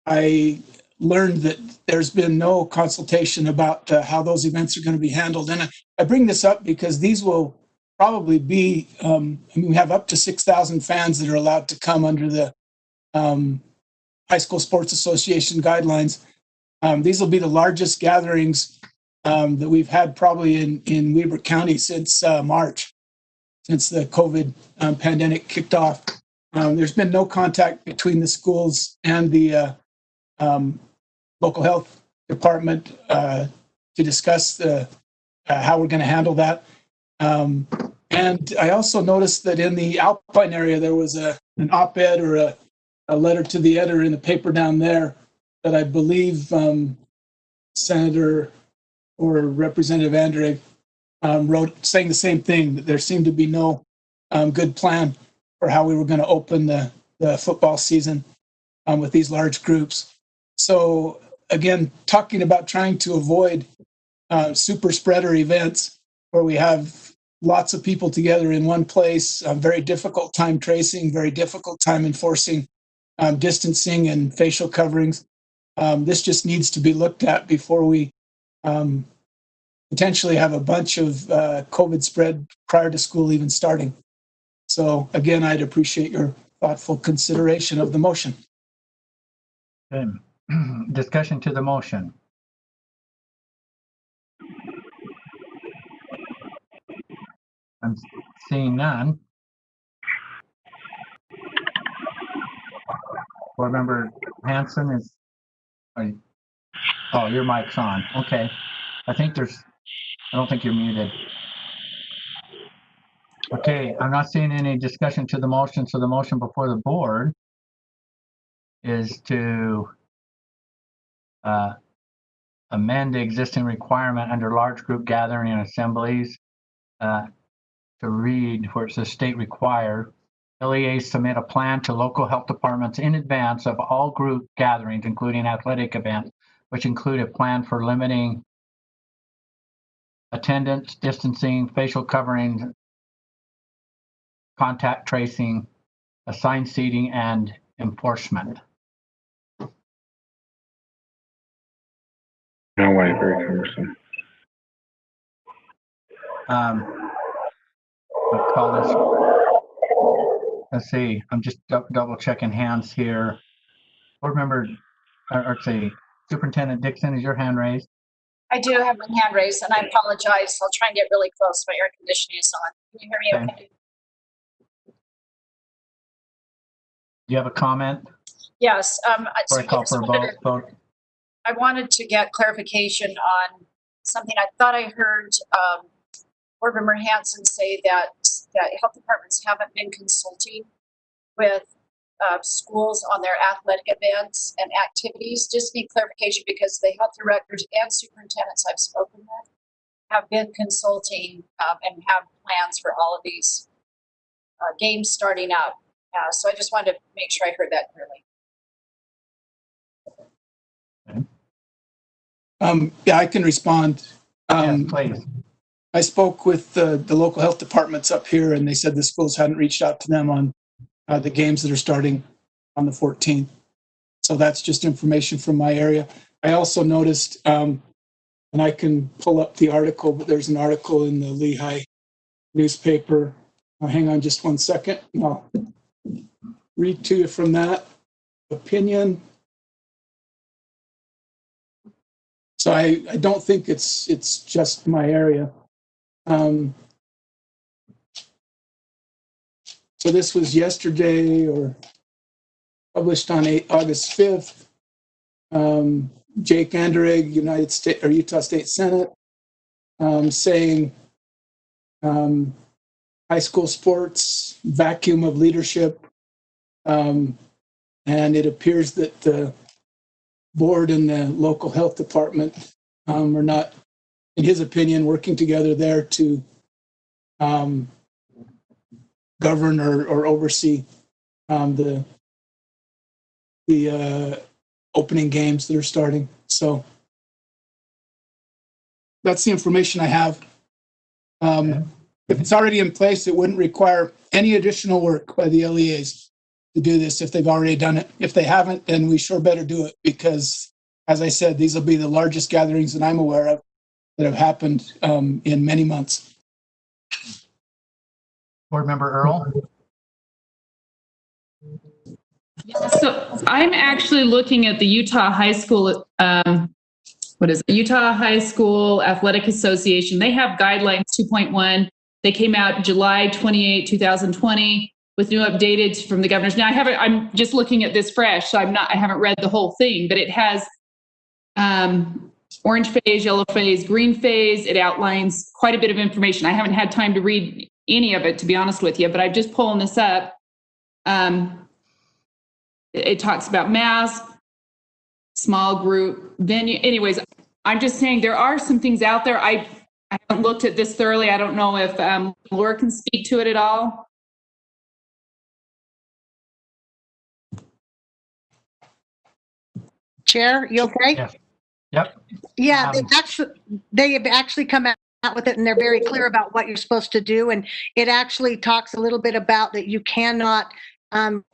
I learned that there's been no consultation about how those events are going to be handled. And I bring this up because these will probably be, we have up to 6,000 fans that are allowed to come under the High School Sports Association guidelines. These will be the largest gatherings that we've had probably in Weber County since March, since the COVID pandemic kicked off. There's been no contact between the schools and the local health department to discuss how we're going to handle that. And I also noticed that in the Alpine area, there was an op-ed or a letter to the editor in the paper down there that I believe Senator or Representative Andrig wrote, saying the same thing, that there seemed to be no good plan for how we were going to open the football season with these large groups. So again, talking about trying to avoid super spreader events where we have lots of people together in one place, very difficult time tracing, very difficult time enforcing distancing and facial coverings. This just needs to be looked at before we potentially have a bunch of COVID spread prior to school even starting. So again, I'd appreciate your thoughtful consideration of the motion. Okay. Discussion to the motion. I'm seeing none. Board Member Hanson is, oh, your mic's on. Okay. I don't think you're muted. Okay, I'm not seeing any discussion to the motion, so the motion before the board is to amend the existing requirement under large group gathering and assemblies to read where it says state required. LEAs submit a plan to local health departments in advance of all group gatherings, including athletic events, which include a plan for limiting attendance, distancing, facial coverings, contact tracing, assigned seating, and enforcement. No way, very cumbersome. I'll call this. Let's see. I'm just double checking hands here. Board Member, or say Superintendent Dixon, is your hand raised? I do have my hand raised, and I apologize. I'll try and get really close. My air conditioning is on. Can you hear me okay? Do you have a comment? Yes. Before I call for a vote. I wanted to get clarification on something. I thought I heard Board Member Hanson say that health departments haven't been consulting with schools on their athletic events and activities. Just need clarification because the health directors and superintendents I've spoken with have been consulting and have plans for all of these games starting up. So I just wanted to make sure I heard that clearly. Yeah, I can respond. Yes, please. I spoke with the local health departments up here, and they said the schools hadn't reached out to them on the games that are starting on the 14th. So that's just information from my area. I also noticed, and I can pull up the article, but there's an article in the Lehigh newspaper. Hang on just 1 second. I'll read to you from that opinion. So I don't think it's just my area. So this was yesterday or published on August 5th. Jake Anderegg, Utah State Senate, saying high school sports, vacuum of leadership. And it appears that the board and the local health department are not, in his opinion, working together there to govern or oversee the opening games that are starting. So that's the information I have. If it's already in place, it wouldn't require any additional work by the LEAs to do this if they've already done it. If they haven't, then we sure better do it because, as I said, these will be the largest gatherings that I'm aware of that have happened in many months. Board Member Earl? So I'm actually looking at the Utah High School, what is it? Utah High School Athletic Association. They have guidelines 2.1. They came out July 28, 2020 with new updated from the governors. Now I'm just looking at this fresh, so I haven't read the whole thing, but it has orange phase, yellow phase, green phase. It outlines quite a bit of information. I haven't had time to read any of it, to be honest with you, but I'm just pulling this up. It talks about mass, small group, venue. Anyways, I'm just saying there are some things out there. I haven't looked at this thoroughly. I don't know if Laura can speak to it at all. Chair, you okay? Yes. Yep. Yeah, they have actually come out with it, and they're very clear about what you're supposed to do. And it actually talks a little bit about that you cannot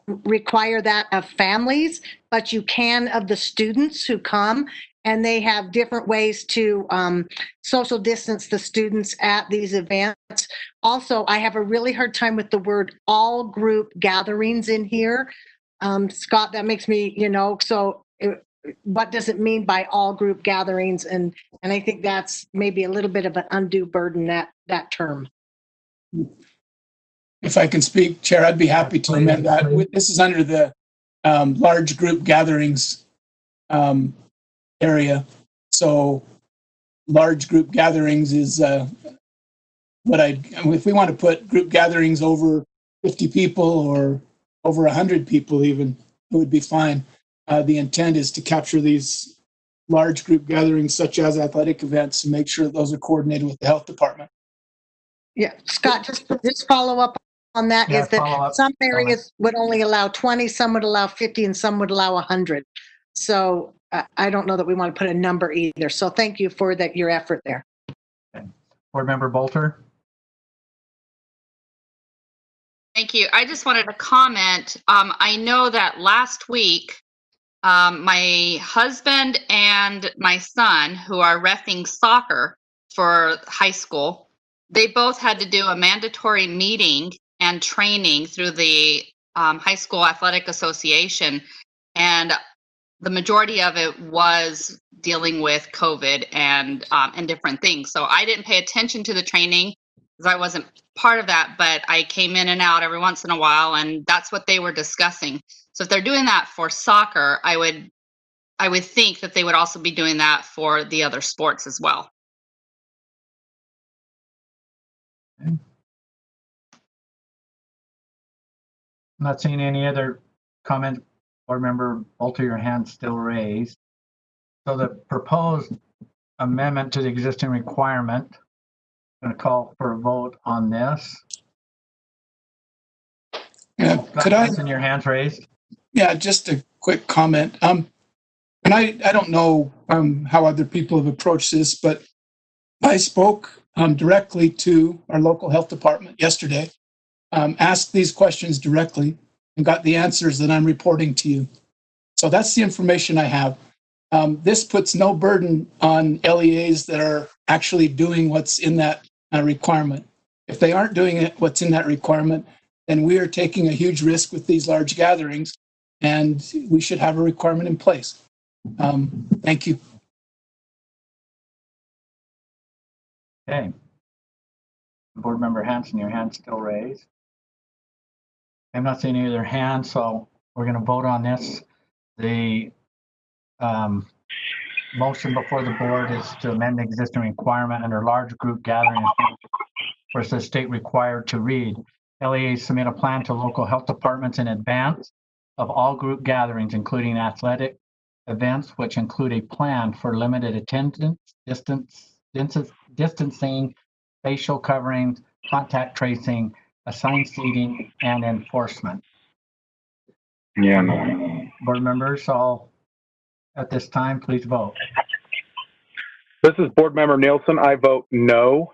require that of families, but you can of the students who come. And they have different ways to social distance the students at these events. Also, I have a really hard time with the word all group gatherings in here. Scott, that makes me, what does it mean by all group gatherings? And I think that's maybe a little bit of an undue burden, that term. If I can speak, Chair, I'd be happy to amend that. This is under the large group gatherings area. So large group gatherings is if we want to put group gatherings over 50 people or over 100 people even, it would be fine. The intent is to capture these large group gatherings such as athletic events and make sure that those are coordinated with the health department. Yeah, Scott, just follow up on that. Yeah, is that some areas would only allow 20, some would allow 50, and some would allow 100. So I don't know that we want to put a number either. So thank you for your effort there. Okay. Board Member Bolter? Thank you. I just wanted to comment. I know that last week, my husband and my son, who are reffing soccer for high school, they both had to do a mandatory meeting and training through the High School Athletic Association. And the majority of it was dealing with COVID and different things. So I didn't pay attention to the training because I wasn't part of that, but I came in and out every once in a while, and that's what they were discussing. So if they're doing that for soccer, I would think that they would also be doing that for the other sports as well. Okay. I'm not seeing any other comment. Board Member Bolter, your hand's still raised. So the proposed amendment to the existing requirement, I'm going to call for a vote on this. Yeah, could I? Your hand's raised. Yeah, just a quick comment. And I don't know how other people have approached this, but I spoke directly to our local health department yesterday, asked these questions directly, and got the answers that I'm reporting to you. So that's the information I have. This puts no burden on LEAs that are actually doing what's in that requirement. If they aren't doing what's in that requirement, then we are taking a huge risk with these large gatherings, and we should have a requirement in place. Thank you. Okay. Board Member Hanson, your hand's still raised. I'm not seeing any other hands, so we're going to vote on this. The motion before the board is to amend the existing requirement under large group gathering where it says state required to read. LEAs submit a plan to local health departments in advance of all group gatherings, including athletic events, which include a plan for limited attendance, distancing, facial coverings, contact tracing, assigned seating, and enforcement. Yeah, no. Board members, all at this time, please vote. This is Board Member Nielsen. I vote no.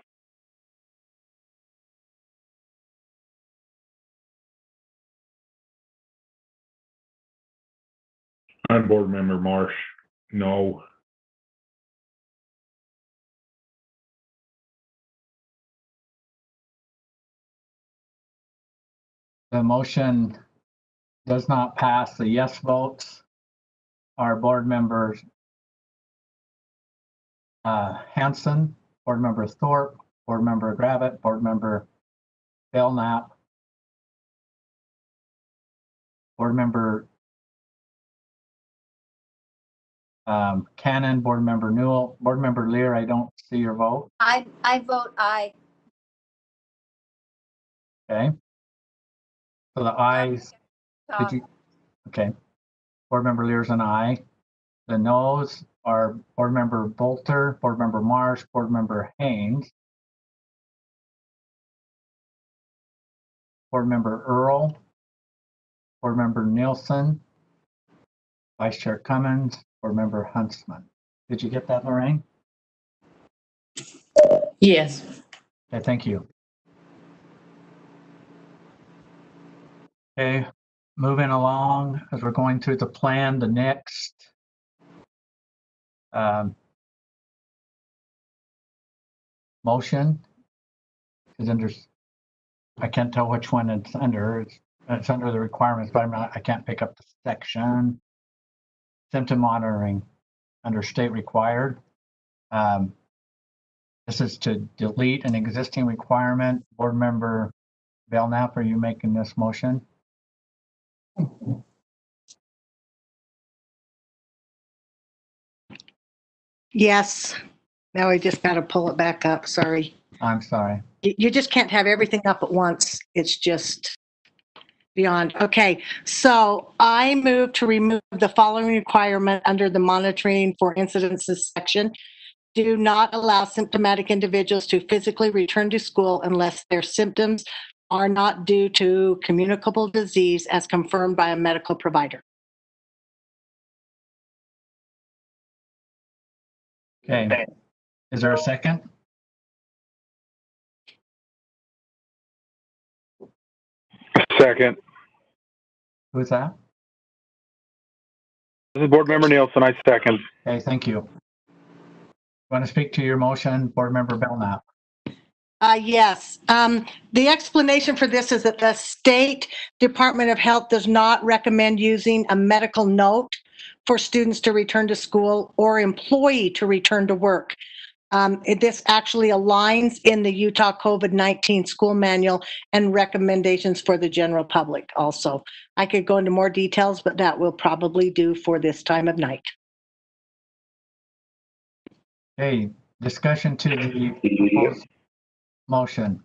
I'm Board Member Marsh. No. The motion does not pass. The yes votes are Board Members Hanson, Board Member Thorpe, Board Member Gravitt, Board Member Belknap, Board Member Cannon, Board Member Newell, Board Member Lear. I don't see your vote. I vote aye. Okay. So the ayes, did you? Okay. Board Member Lear's an aye. The noes are Board Member Bolter, Board Member Marsh, Board Member Haynes, Board Member Earl, Board Member Nielsen, Vice Chair Cummins, Board Member Huntsman. Did you get that, Lorraine? Yes. Okay, thank you. Okay, moving along as we're going through the plan, the next motion is under, I can't tell which one it's under. It's under the requirements, but I can't pick up the section. Symptom monitoring under state required. This is to delete an existing requirement. Board Member Belknap, are you making this motion? Yes. Now I just got to pull it back up. Sorry. I'm sorry. You just can't have everything up at once. It's just beyond. Okay. So I move to remove the following requirement under the monitoring for incidences section. Do not allow symptomatic individuals to physically return to school unless their symptoms are not due to communicable disease as confirmed by a medical provider. Okay. Is there a second? Second. Who's that? This is Board Member Nielsen. I second. Okay, thank you. Want to speak to your motion, Board Member Belknap? Yes. The explanation for this is that the State Department of Health does not recommend using a medical note for students to return to school or employee to return to work. This actually aligns in the Utah COVID-19 school manual and recommendations for the general public also. I could go into more details, but that will probably do for this time of night. Okay, discussion to the proposed motion.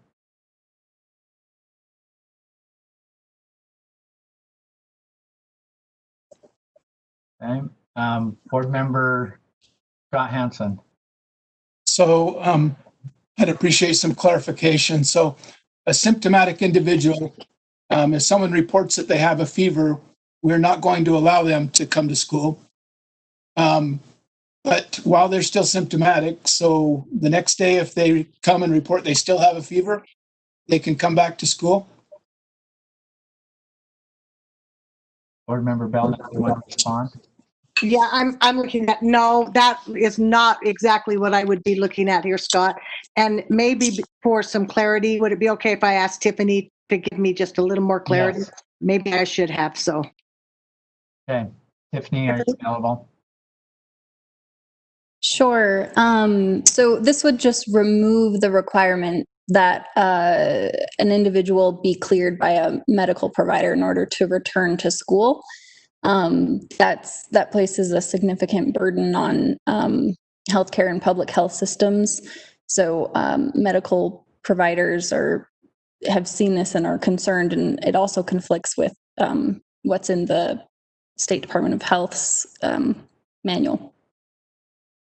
Okay, Board Member Scott Hanson. So I'd appreciate some clarification. So a symptomatic individual, if someone reports that they have a fever, we're not going to allow them to come to school. But while they're still symptomatic, so the next day, if they come and report they still have a fever, they can come back to school. Board Member Belknap, you want to respond? Yeah, I'm looking at, no, that is not exactly what I would be looking at here, Scott. And maybe for some clarity, would it be okay if I asked Tiffany to give me just a little more clarity? Yes. Maybe I should have, so. Okay, Tiffany, are you available? Sure. So this would just remove the requirement that an individual be cleared by a medical provider in order to return to school. That places a significant burden on healthcare and public health systems. So medical providers have seen this and are concerned, and it also conflicts with what's in the State Department of Health's manual.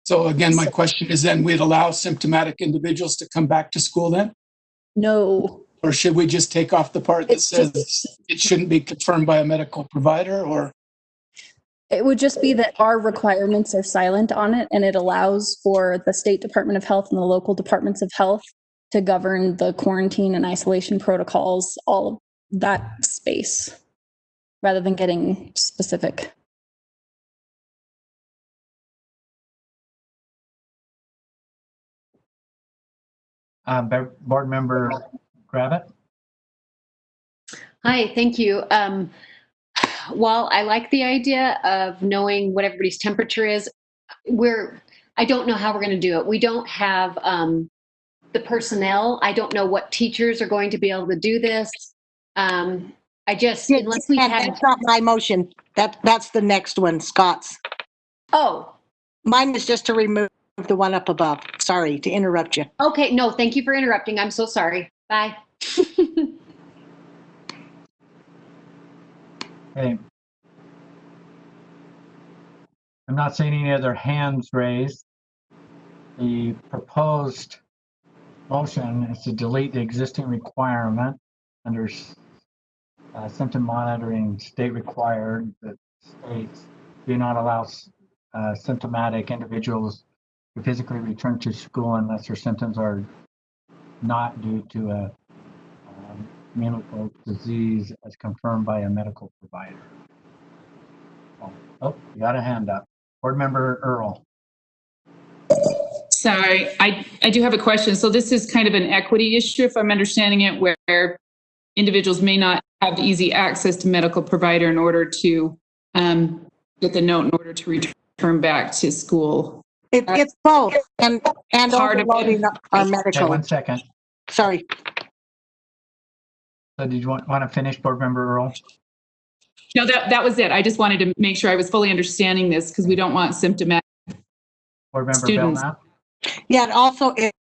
So again, my question is then we'd allow symptomatic individuals to come back to school then? No. Or should we just take off the part that says it shouldn't be confirmed by a medical provider, or? It would just be that our requirements are silent on it, and it allows for the State Department of Health and the local departments of health to govern the quarantine and isolation protocols, all of that space, rather than getting specific. Board Member Gravitt? Hi, thank you. While I like the idea of knowing what everybody's temperature is, I don't know how we're going to do it. We don't have the personnel. I don't know what teachers are going to be able to do this. Unless we have. That's not my motion. That's the next one, Scott's. Oh. Mine is just to remove the one up above. Sorry to interrupt you. Okay, no, thank you for interrupting. I'm so sorry. Bye. Okay. I'm not seeing any other hands raised. The proposed motion is to delete the existing requirement under symptom monitoring state required that states do not allow symptomatic individuals to physically return to school unless their symptoms are not due to a medical disease as confirmed by a medical provider. Oh, you got a hand up. Board Member Earl. Sorry, I do have a question. So this is kind of an equity issue, if I'm understanding it, where individuals may not have easy access to medical provider in order to get the note in order to return back to school. It's both, and Part of overloading our medical. Okay, 1 second. Sorry. So did you want to finish, Board Member Earl? No, that was it. I just wanted to make sure I was fully understanding this because we don't want symptomatic Board Member students. Belknap? Yeah, and also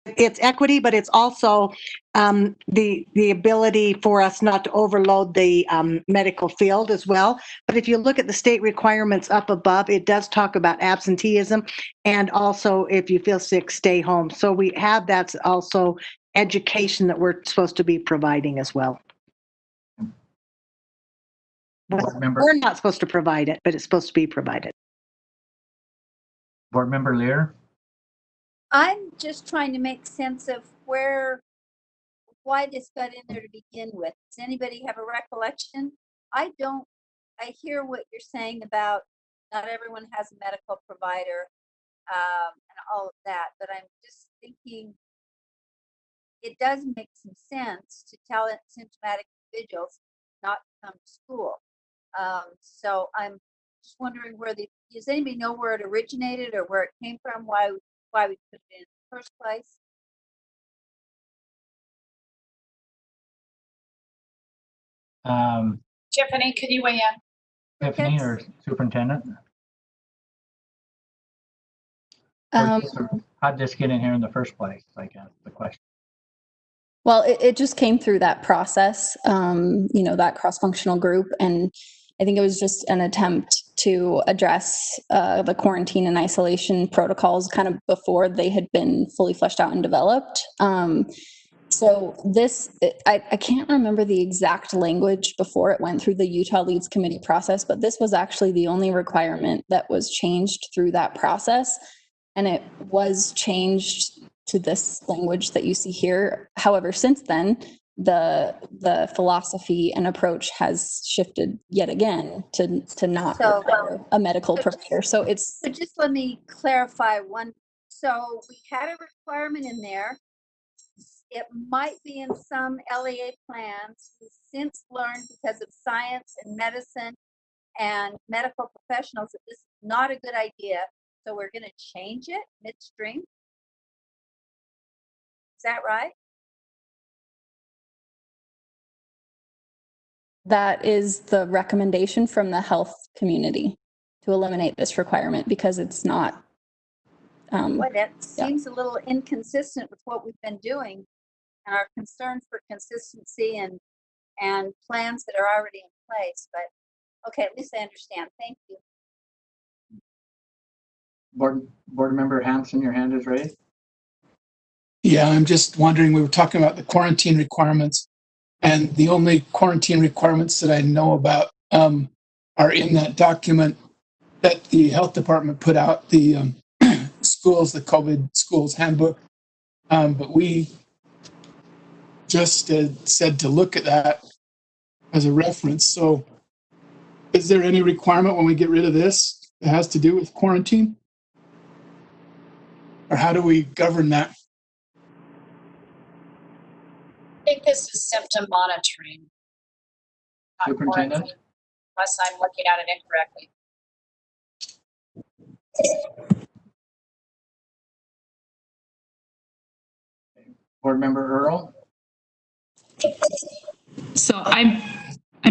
it's equity, but it's also the ability for us not to overload the medical field as well. But if you look at the state requirements up above, it does talk about absenteeism, and also if you feel sick, stay home. So we have that's also education that we're supposed to be providing as well. We're not supposed to provide it, but it's supposed to be provided. Board Member Lear? I'm just trying to make sense of why this got in there to begin with. Does anybody have a recollection? I hear what you're saying about not everyone has a medical provider and all of that, but I'm just thinking it does make some sense to tell symptomatic individuals not to come to school. So I'm just wondering does anybody know where it originated or where it came from, why we put it in the first place? Tiffany, could you weigh in? Tiffany or Superintendent? How did this get in here in the first place? I guess the question. Well, it just came through that process, that cross-functional group. And I think it was just an attempt to address the quarantine and isolation protocols kind of before they had been fully fleshed out and developed. So I can't remember the exact language before it went through the Utah Leads Committee process, but this was actually the only requirement that was changed through that process. And it was changed to this language that you see here. However, since then, the philosophy and approach has shifted yet again to not require a medical provider. So just let me clarify one. So we had a requirement in there. It might be in some LEA plans. We've since learned because of science and medicine and medical professionals that this is not a good idea. So we're going to change it midstream. Is that right? That is the recommendation from the health community to eliminate this requirement because it's not. That seems a little inconsistent with what we've been doing and our concern for consistency and plans that are already in place. But okay, at least I understand. Thank you. Board Member Hanson, your hand is raised. Yeah, I'm just wondering, we were talking about the quarantine requirements, and the only quarantine requirements that I know about are in that document that the health department put out, the schools, the COVID schools handbook. But we just said to look at that as a reference. So is there any requirement when we get rid of this that has to do with quarantine? Or how do we govern that? I think this is symptom monitoring. Not Superintendent? quarantine, unless I'm looking at it incorrectly. Board Member Earl? So I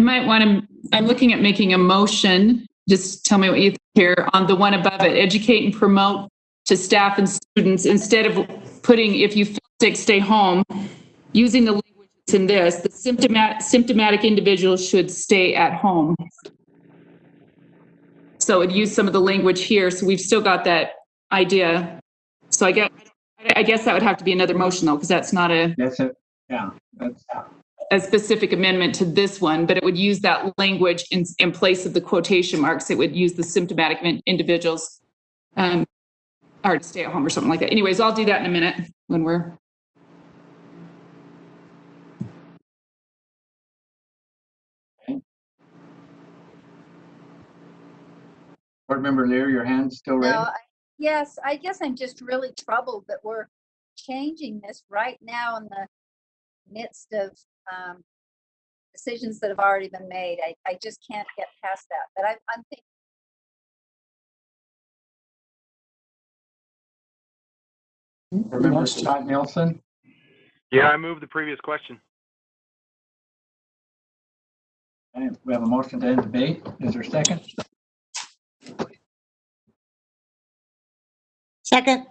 might want to, I'm looking at making a motion. Just tell me what you think here on the one above it, educate and promote to staff and students instead of putting, if you feel sick, stay home, using the language that's in this, the symptomatic individuals should stay at home. So it'd use some of the language here. So we've still got that idea. So I guess that would have to be another motion though, because that's not a. That's it. Yeah. That's a specific amendment to this one, but it would use that language in place of the quotation marks. It would use the symptomatic individuals or to stay at home or something like that. Anyways, I'll do that in a minute when we're. okay. Board Member Lear, your hand's still raised? No, yes, I guess I'm just really troubled that we're changing this right now in the midst of decisions that have already been made. I just can't get past that. But I'm thinking. Board Member Scott Nielsen? Yeah, I moved the previous question. Okay, we have a motion to end debate. Is there a second? Second.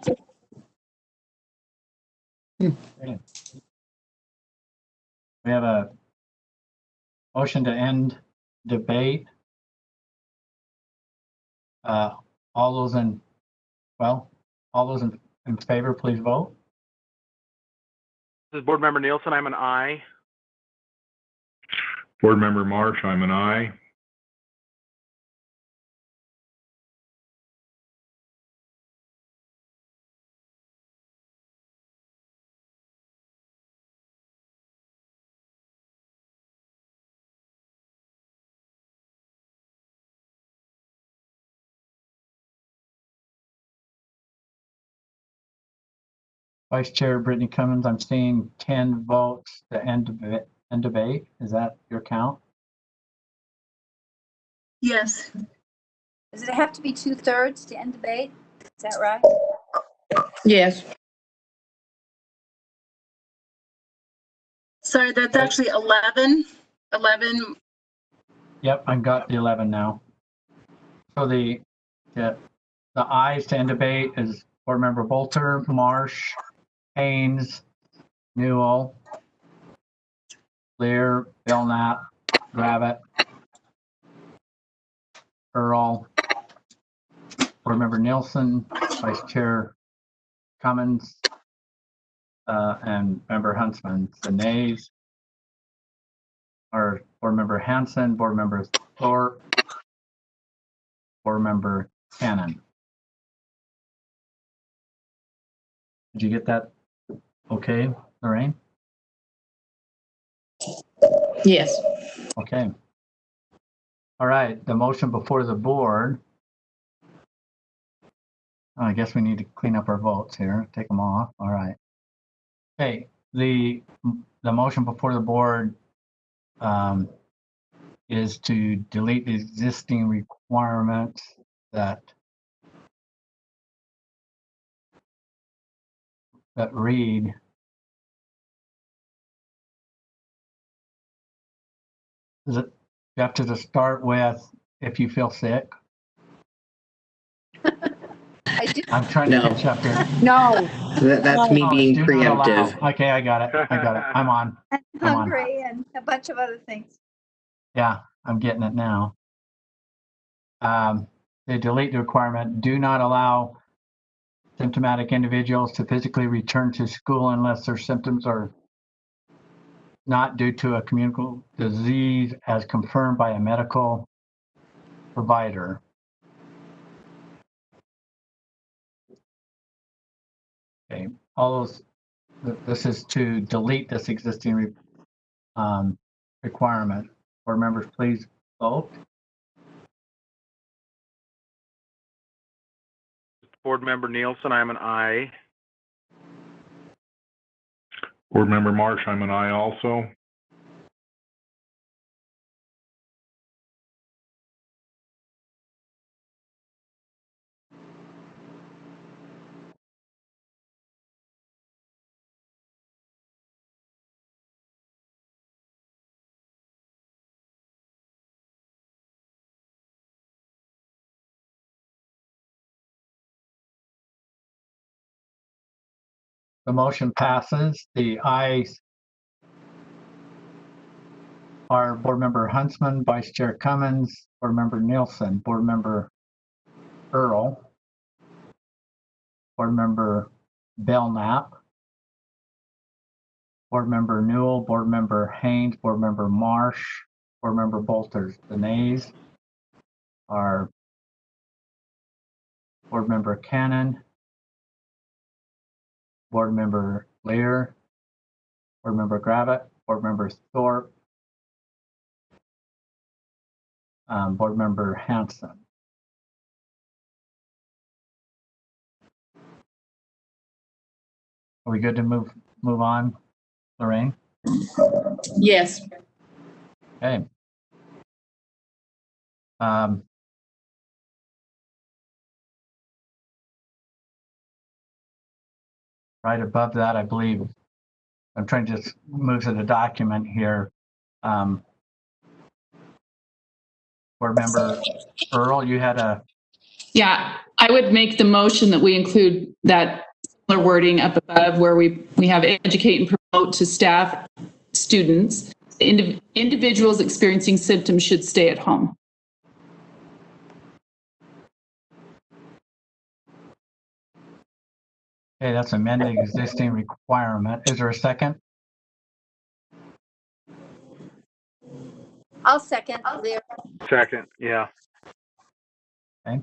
Okay. We have a motion to end debate. All those in favor, please vote. This is Board Member Nielsen. I'm an aye. Board Member Marsh, I'm an aye. Vice Chair Brittany Cummins, I'm seeing 10 votes to end debate. Is that your count? Yes. Does it have to be 2/3 to end debate? Is that right? Yes. Sorry, that's actually 11. 11. Yep, I got the 11 now. So the ayes to end debate is Board Member Bolter, Marsh, Haynes, Newell, Lear, Belknap, Gravitt, Earl, Board Member Nielsen, Vice Chair Cummins, and Member Huntsman. The nays are Board Member Hanson, Board Member Thorpe, Board Member Cannon. Did you get that okay, Lorraine? Yes. Okay. All right, the motion before the board. Oh, I guess we need to clean up our votes here, take them off. All right. Okay, the motion before the board is to delete the existing requirements that read is it you have to just start with if you feel sick. I'm trying to catch up here. No. That's me being preemptive. Okay, I got it. I'm on. Hungry and a bunch of other things. Yeah, I'm getting it now. They delete the requirement, do not allow symptomatic individuals to physically return to school unless their symptoms are not due to a communicable disease as confirmed by a medical provider. Okay, all those, this is to delete this existing requirement. Board members, please vote. Board Member Nielsen, I'm an aye. Board Member Marsh, I'm an aye also. The motion passes. The ayes are Board Member Huntsman, Vice Chair Cummins, Board Member Nielsen, Board Member Earl, Board Member Belknap, Board Member Newell, Board Member Haynes, Board Member Marsh, Board Member Bolters. The nays are Board Member Cannon, Board Member Lear, Board Member Gravitt, Board Member Thorpe, Board Member Hanson. Are we good to move on, Lorraine? Yes. Okay. Right above that, I believe, I'm trying to just move to the document here. Board Member Earl, you had a, Yeah, I would make the motion that we include that similar wording up above where we have educate and promote to staff, students. Individuals experiencing symptoms should stay at home. okay, that's amending existing requirement. Is there a second? I'll second. Lear. Second, yeah. Okay,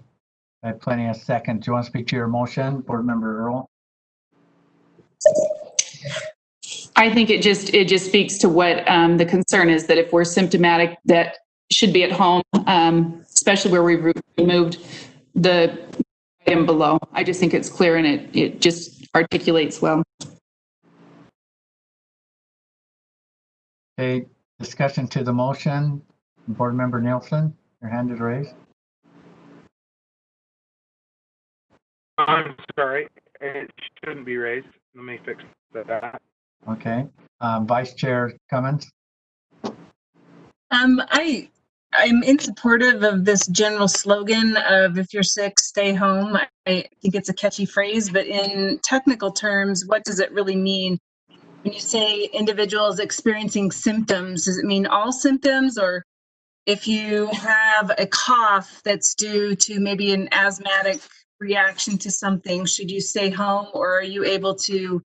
I have plenty of seconds. Do you want to speak to your motion, Board Member Earl? I think it just speaks to what the concern is, that if we're symptomatic, that should be at home, especially where we've removed the item below. I just think it's clear and it just articulates well. Okay, discussion to the motion. Board Member Nielsen, your hand is raised. I'm sorry, it shouldn't be raised. Let me fix that. Okay, Vice Chair Cummins. I'm in supportive of this general slogan of if you're sick, stay home. I think it's a catchy phrase, but in technical terms, what does it really mean? When you say individuals experiencing symptoms, does it mean all symptoms? Or if you have a cough that's due to maybe an asthmatic reaction to something, should you stay home, or are you able to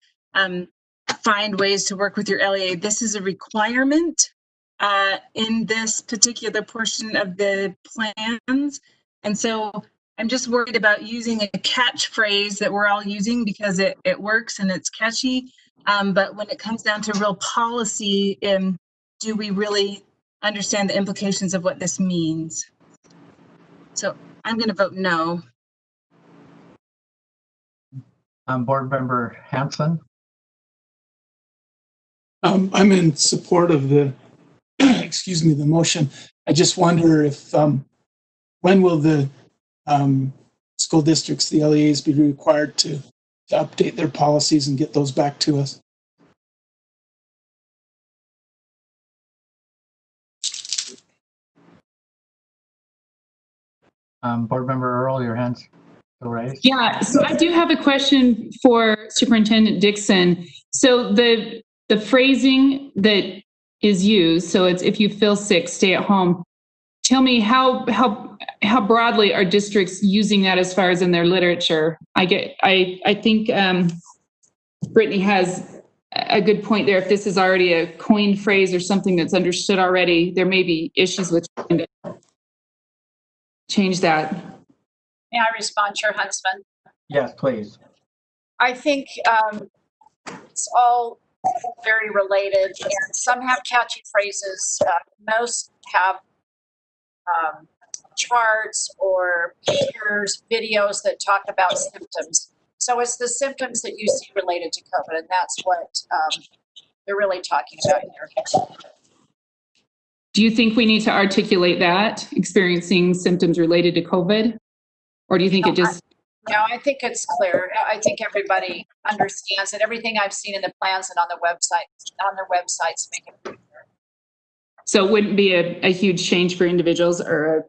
find ways to work with your LEA? This is a requirement in this particular portion of the plans. And so I'm just worried about using a catchphrase that we're all using because it works and it's catchy. But when it comes down to real policy, do we really understand the implications of what this means? So I'm going to vote no. Board Member Hanson. I'm in support of the, excuse me, the motion. I just wonder if, when will the school districts, the LEAs, be required to update their policies and get those back to us? Board Member Earl, your hand's still raised. Yeah, so I do have a question for Superintendent Dixon. So the phrasing that is used, so it's if you feel sick, stay at home. Tell me how broadly are districts using that as far as in their literature? I think Brittany has a good point there. If this is already a coined phrase or something that's understood already, there may be issues with trying to change that. May I respond, Chair Huntsman? Yes, please. I think it's all very related, and some have catchy phrases. Most have charts or pictures, videos that talk about symptoms. So it's the symptoms that you see related to COVID, and that's what they're really talking about here. Do you think we need to articulate that, experiencing symptoms related to COVID? Or do you think it just... No, I think it's clear. I think everybody understands it. Everything I've seen in the plans and on the website, on their websites, make it clear. So it wouldn't be a huge change for individuals or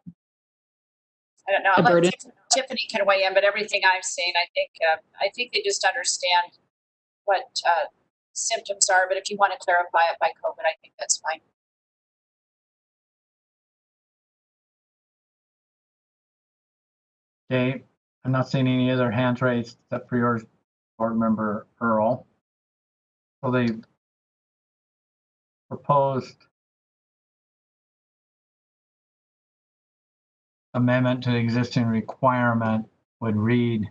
I don't know. a burden? Tiffany can weigh in, but everything I've seen, I think they just understand what symptoms are. But if you want to clarify it by COVID, I think that's fine. Okay, I'm not seeing any other hands raised except for yours, Board Member Earl. So the proposed amendment to the existing requirement would read,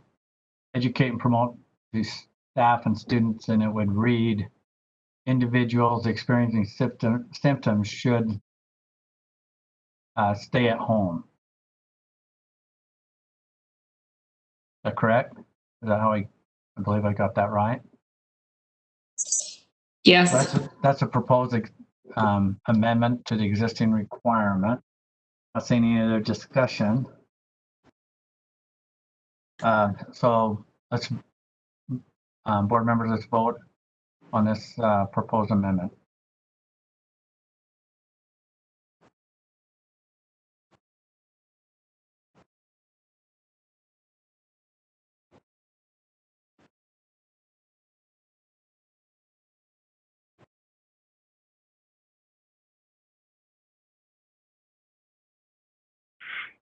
educate and promote to staff and students, and it would read, individuals experiencing symptoms should stay at home. Is that correct? Is that how I believe I got that right? Yes. That's a proposed amendment to the existing requirement. Not seeing any other discussion. So let's, board members, let's vote on this proposed amendment.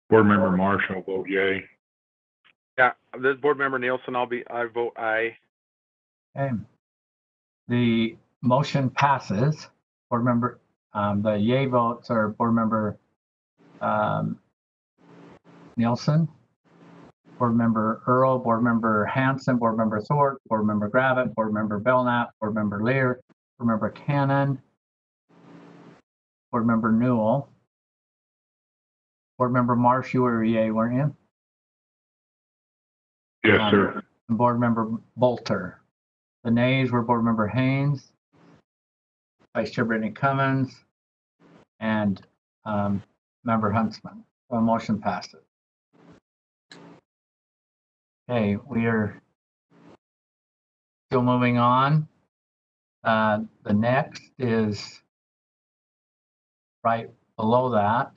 Board Member Marshall, vote yay. Yeah, this Board Member Nielsen, I vote aye. Okay. The motion passes. Board member, the yay votes are Board Member Nielsen, Board Member Earl, Board Member Hanson, Board Member Thorpe, Board Member Gravitt, Board Member Belknap, Board Member Lear, Board Member Cannon, Board Member Newell, Board Member Marsh, you were yay, weren't you? Yes, sir. And Board Member Bolter. The nays were Board Member Haynes, Vice Chair Brittany Cummins, and Member Huntsman. So motion passes. Okay, we are still moving on. The next is right below that,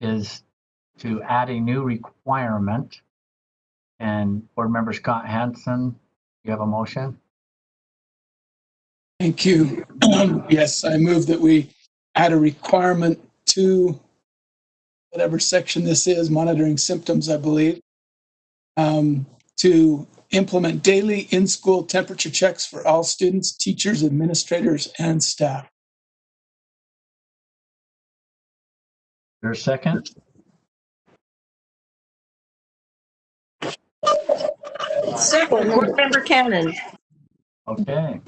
is to add a new requirement. And Board Member Scott Hanson, you have a motion? Thank you. Yes, I move that we add a requirement to whatever section this is, monitoring symptoms, I believe, to implement daily in-school temperature checks for all students, teachers, administrators, and staff. There's a second? Second, Board Member Cannon. Okay.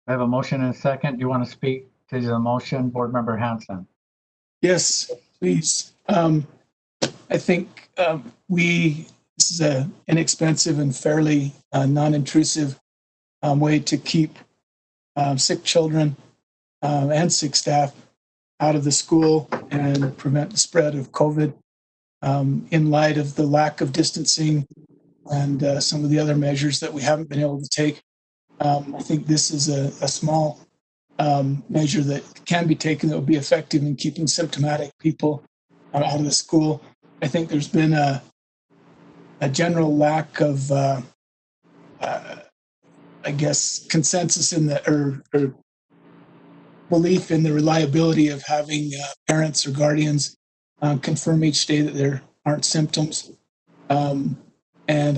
I have a motion and a second. Do you want to speak to the motion, Board Member Hanson? Yes, please. I think this is an inexpensive and fairly non-intrusive way to keep sick children and sick staff out of the school and prevent the spread of COVID in light of the lack of distancing and some of the other measures that we haven't been able to take. I think this is a small measure that can be taken that will be effective in keeping symptomatic people out of the school. I think there's been a general lack of, I guess, consensus in the or belief in the reliability of having parents or guardians confirm each day that there aren't symptoms. And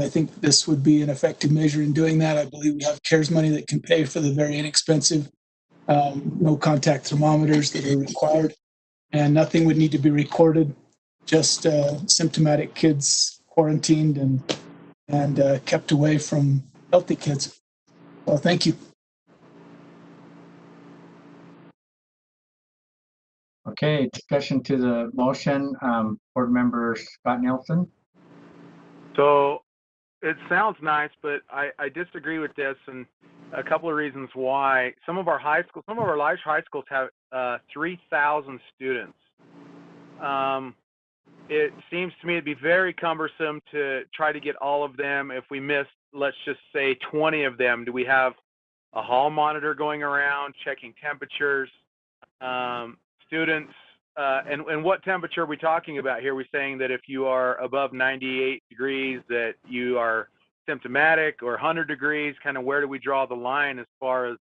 I think this would be an effective measure in doing that. I believe we have CARES money that can pay for the very inexpensive no contact thermometers that are required, and nothing would need to be recorded, just symptomatic kids quarantined and kept away from healthy kids. Well, thank you. Okay, discussion to the motion. Board Member Scott Nelson. So it sounds nice, but I disagree with this, and a couple of reasons why. Some of our large high schools have 3,000 students. It seems to me it'd be very cumbersome to try to get all of them. If we miss, let's just say 20 of them, do we have a hall monitor going around checking temperatures? Students, and what temperature are we talking about here? Are we saying that if you are above 98 degrees that you are symptomatic, or 100 degrees? Kind of where do we draw the line as far as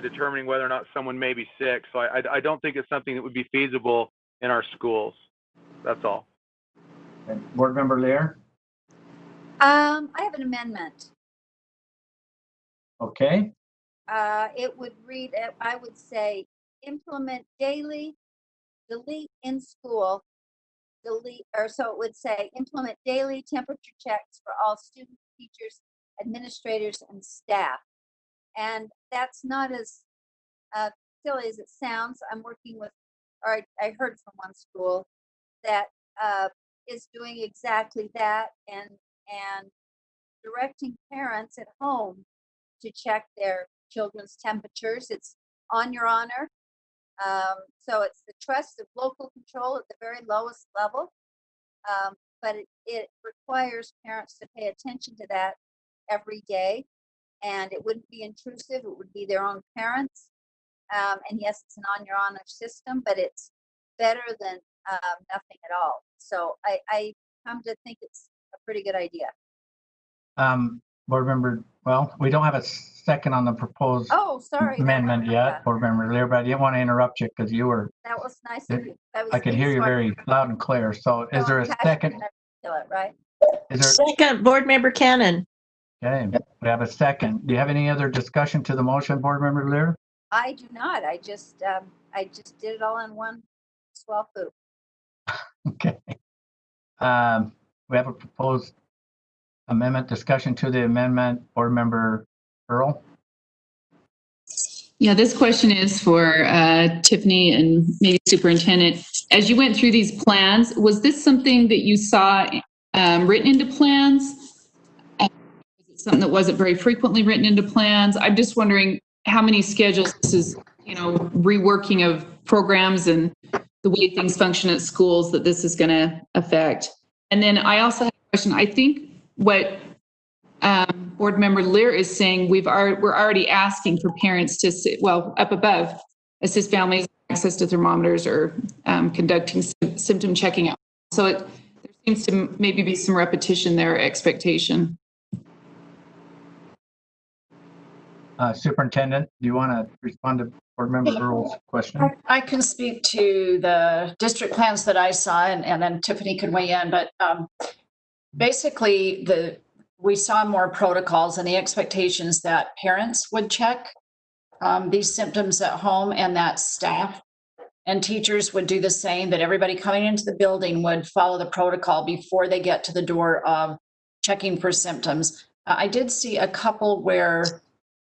determining whether or not someone may be sick? So I don't think it's something that would be feasible in our schools. That's all. Okay. Board Member Lear. I have an amendment. Okay. It would read, I would say, implement daily, delete in school, delete, or so it would say, implement daily temperature checks for all students, teachers, administrators, and staff. And that's not as silly as it sounds. I'm working with, or I heard from one school that is doing exactly that, and directing parents at home to check their children's temperatures. It's on your honor. So it's the trust of local control at the very lowest level. But it requires parents to pay attention to that every day. And it wouldn't be intrusive. It would be their own parents. And yes, it's an on your honor system, but it's better than nothing at all. So I come to think it's a pretty good idea. Board Member, well, we don't have a second on the proposed amendment yet, Board Member Lear, but I didn't want to interrupt you because you were. That was nice of you. I could hear you very loud and clear. So is there a second? Right? Is there? Second, Board Member Cannon. Okay, we have a second. Do you have any other discussion to the motion, Board Member Lear? I do not. I just did it all in one swell swoop. Okay. We have a proposed amendment discussion to the amendment. Board Member Earl. Yeah, this question is for Tiffany and maybe Superintendent. As you went through these plans, was this something that you saw written into plans? Was it something that wasn't very frequently written into plans? I'm just wondering how many schedules this is, reworking of programs and the way things function at schools that this is going to affect. And then I also have a question. I think what Board Member Lear is saying, we're already asking for parents to, up above, assist families access to thermometers or conducting symptom checking out. So there seems to maybe be some repetition there, expectation. Superintendent, do you want to respond to Board Member Earl's question? I can speak to the district plans that I saw, and then Tiffany can weigh in, but basically we saw more protocols and the expectations that parents would check these symptoms at home, and that staff and teachers would do the same, that everybody coming into the building would follow the protocol before they get to the door of checking for symptoms. I did see a couple where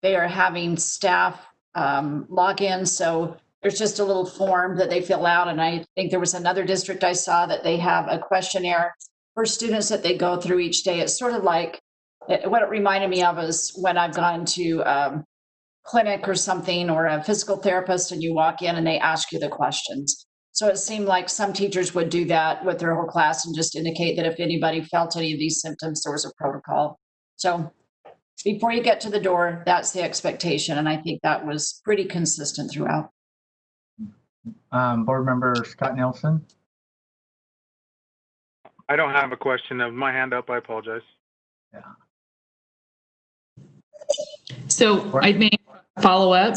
they are having staff log in, so there's just a little form that they fill out, and I think there was another district I saw that they have a questionnaire for students that they go through each day. It's sort of like, what it reminded me of is when I've gone to clinic or something, or a physical therapist, and you walk in and they ask you the questions. So it seemed like some teachers would do that with their whole class and just indicate that if anybody felt any of these symptoms, there was a protocol. So before you get to the door, that's the expectation. And I think that was pretty consistent throughout. Board Member Scott Nelson. I don't have a question. My hand up. I apologize. Yeah. So I may follow up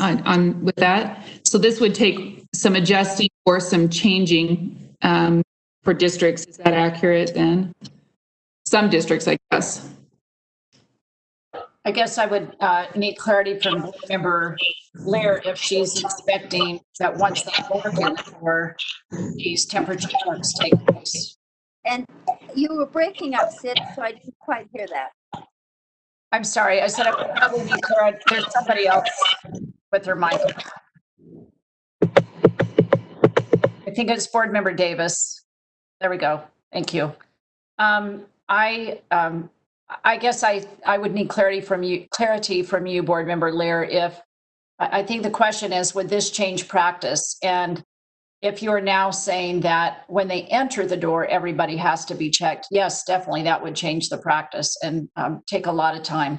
on with that. So this would take some adjusting or some changing for districts. Is that accurate then? Some districts, I guess. I guess I would need clarity from Board Member Lear if she's expecting that once they work in for these temperature checks take place. And you were breaking up, Sid, so I didn't quite hear that. I'm sorry. I said I would probably be clear. There's somebody else with their mic. I think it's Board Member Davis. There we go. Thank you. I guess I would need clarity from you, Board Member Lear. If I think the question is, would this change practice? And if you're now saying that when they enter the door, everybody has to be checked, yes, definitely that would change the practice and take a lot of time.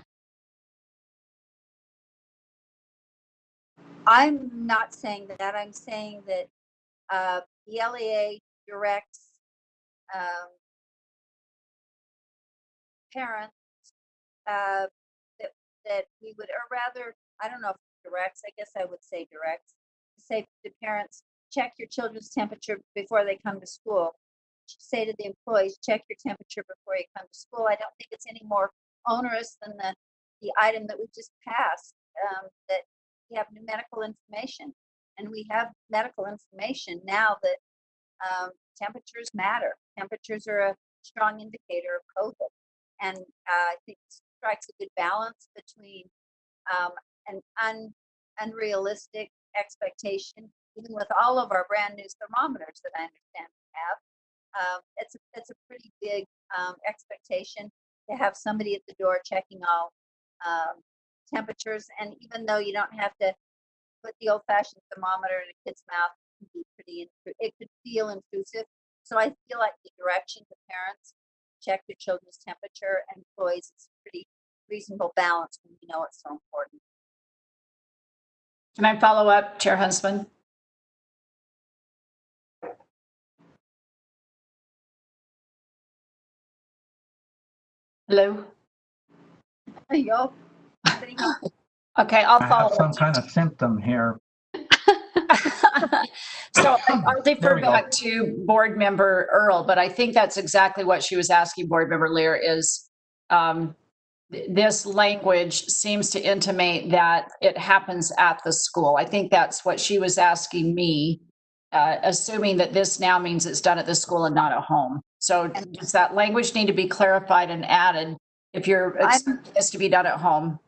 I'm not saying that. I'm saying that the LEA directs parents that we would, or rather, I don't know if it directs, I guess I would say directs, say to parents, check your children's temperature before they come to school. Say to the employees, check your temperature before you come to school. I don't think it's any more onerous than the item that we just passed, that we have new medical information. And we have medical information now that temperatures matter. Temperatures are a strong indicator of COVID. And I think it strikes a good balance between an unrealistic expectation, even with all of our brand new thermometers that I understand we have. It's a pretty big expectation to have somebody at the door checking all temperatures. And even though you don't have to put the old-fashioned thermometer in a kid's mouth, it could feel intrusive. So I feel like the direction to parents, check your children's temperature, and employees, it's a pretty reasonable balance when we know it's so important. Can I follow up, Chair Huntsman? Hello? There you go. Okay, I'll I follow have some up. kind of symptom here. So I'll defer back to Board Member Earl, but I think that's exactly what she was asking Board Member Lear is this language seems to intimate that it happens at the school. I think that's what she was asking me, assuming that this now means it's done at the school and not at home. So does that language need to be clarified and added if you're expecting this to be done at home?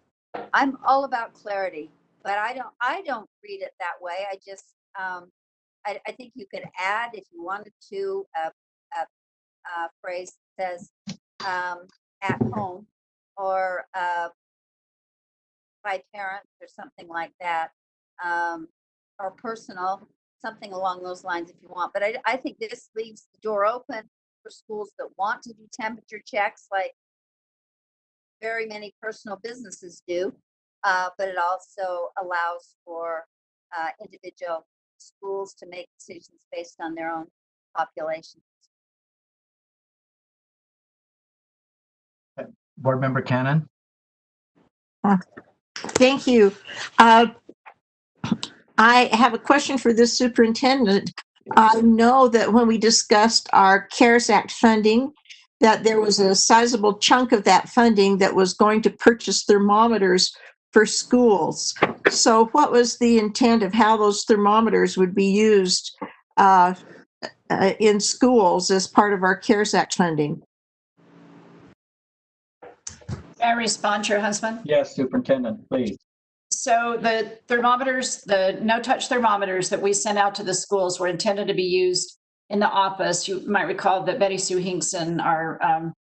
I'm all about clarity, but I don't read it that way. I just I think you could add, if you wanted to, a phrase that says at home or by parents or something like that, or personal, something along those lines if you want. But I think this leaves the door open for schools that want to do temperature checks, like very many personal businesses do, but it also allows for individual schools to make decisions based on their own populations. Board Member Cannon? Thank you. I have a question for this superintendent. I know that when we discussed our CARES Act funding, that there was a sizable chunk of that funding that was going to purchase thermometers for schools. So what was the intent of how those thermometers would be used in schools as part of our CARES Act funding? May I respond, Chair Huntsman? Yes, Superintendent, please. So the thermometers, the no-touch thermometers that we sent out to the schools were intended to be used in the office. You might recall that Betty Sue Hinkson, our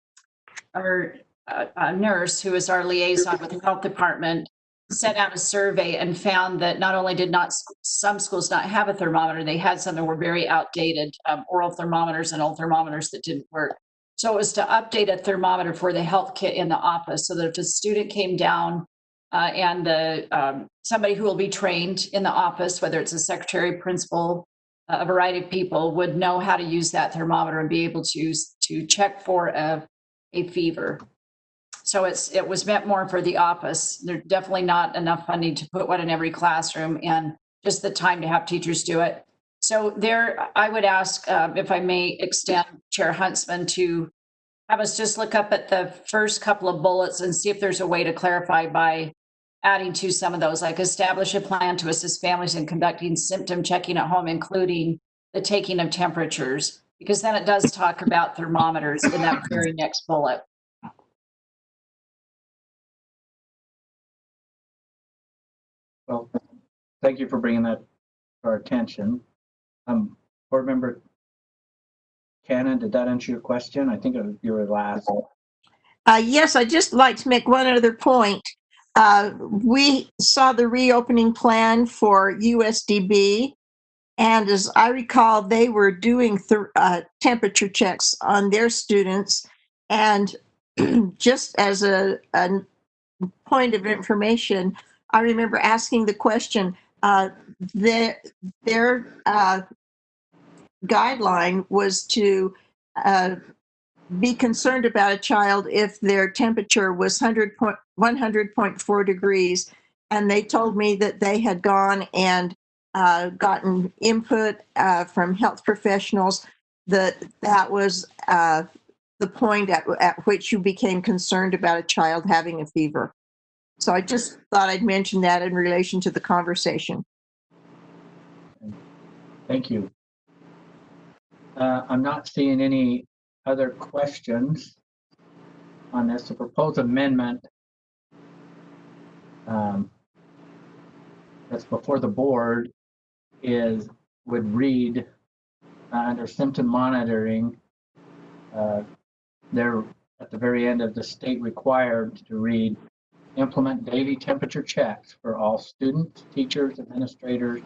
nurse, who is our liaison with the health department, sent out a survey and found that not only did some schools not have a thermometer, they had some that were very outdated, oral thermometers and old thermometers that didn't work. So it was to update a thermometer for the health kit in the office so that if a student came down and somebody who will be trained in the office, whether it's a secretary, principal, a variety of people, would know how to use that thermometer and be able to check for a fever. So it was meant more for the office. There's definitely not enough funding to put one in every classroom and just the time to have teachers do it. So there, I would ask if I may extend Chair Huntsman to have us just look up at the first couple of bullets and see if there's a way to clarify by adding to some of those, like establish a plan to assist families in conducting symptom checking at home, including the taking of temperatures. Because then it does talk about thermometers in that very next bullet. Well, thank you for bringing that to our attention. Board Member Cannon, did that answer your question? I think it was your last. Yes, I'd just like to make one other point. We saw the reopening plan for USDB, and as I recall, they were doing temperature checks on their students. And just as a point of information, I remember asking the question, their guideline was to be concerned about a child if their temperature was 100.4 degrees. And they told me that they had gone and gotten input from health professionals that was the point at which you became concerned about a child having a fever. So I just thought I'd mention that in relation to the conversation. Thank you. I'm not seeing any other questions on this. The proposed amendment that's before the board would read under symptom monitoring, there at the very end of the state required to read, implement daily temperature checks for all students, teachers, administrators,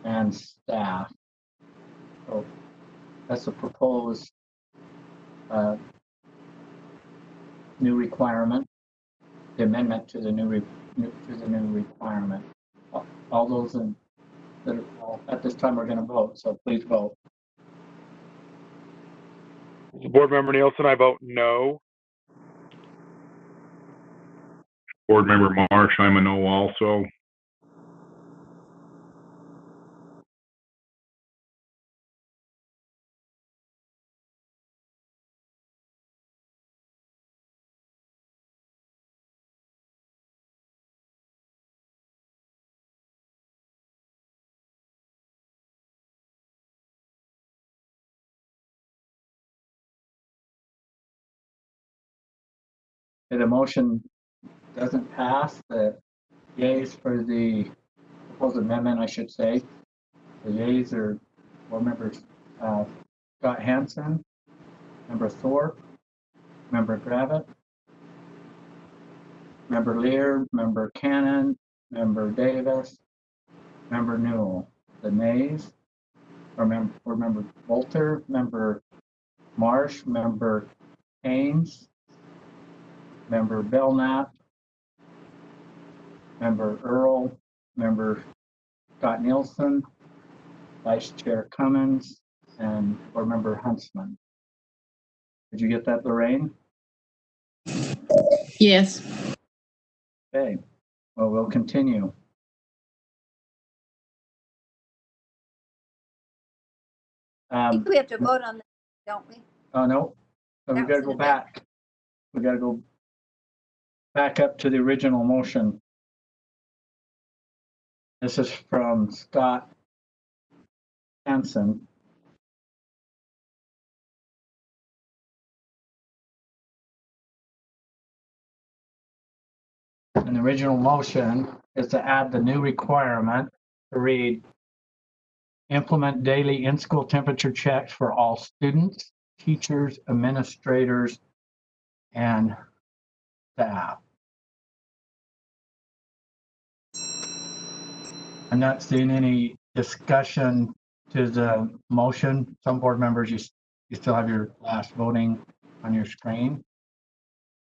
and staff. So that's a proposed new requirement, the amendment to the new requirement. All those that are at this time we're going to vote, so please vote. Board Member Nielsen, I vote no. Board Member Marsh, I'm a no also. If the motion doesn't pass, the yeas for the proposed amendment, I should say. The yeas are board members Scott Hansen, Member Thorpe, Member Gravitt, Member Lear, Member Cannon, Member Davis, Member Newell. The nays are Member Bolter, Member Marsh, Member Haynes, Member Belknap, Member Earl, Member Scott Nielsen, Vice Chair Cummins, and Board Member Huntsman. Did you get that, Lorraine? Yes. Okay, well, we'll continue. I think we have to vote on this, don't we? Oh, no, so we gotta go back. We gotta go back up to the original motion. This is from Scott Hansen. And the original motion is to add the new requirement to read, implement daily in-school temperature checks for all students, teachers, administrators, and staff. I'm not seeing any discussion to the motion. Some board members, you still have your last voting on your screen.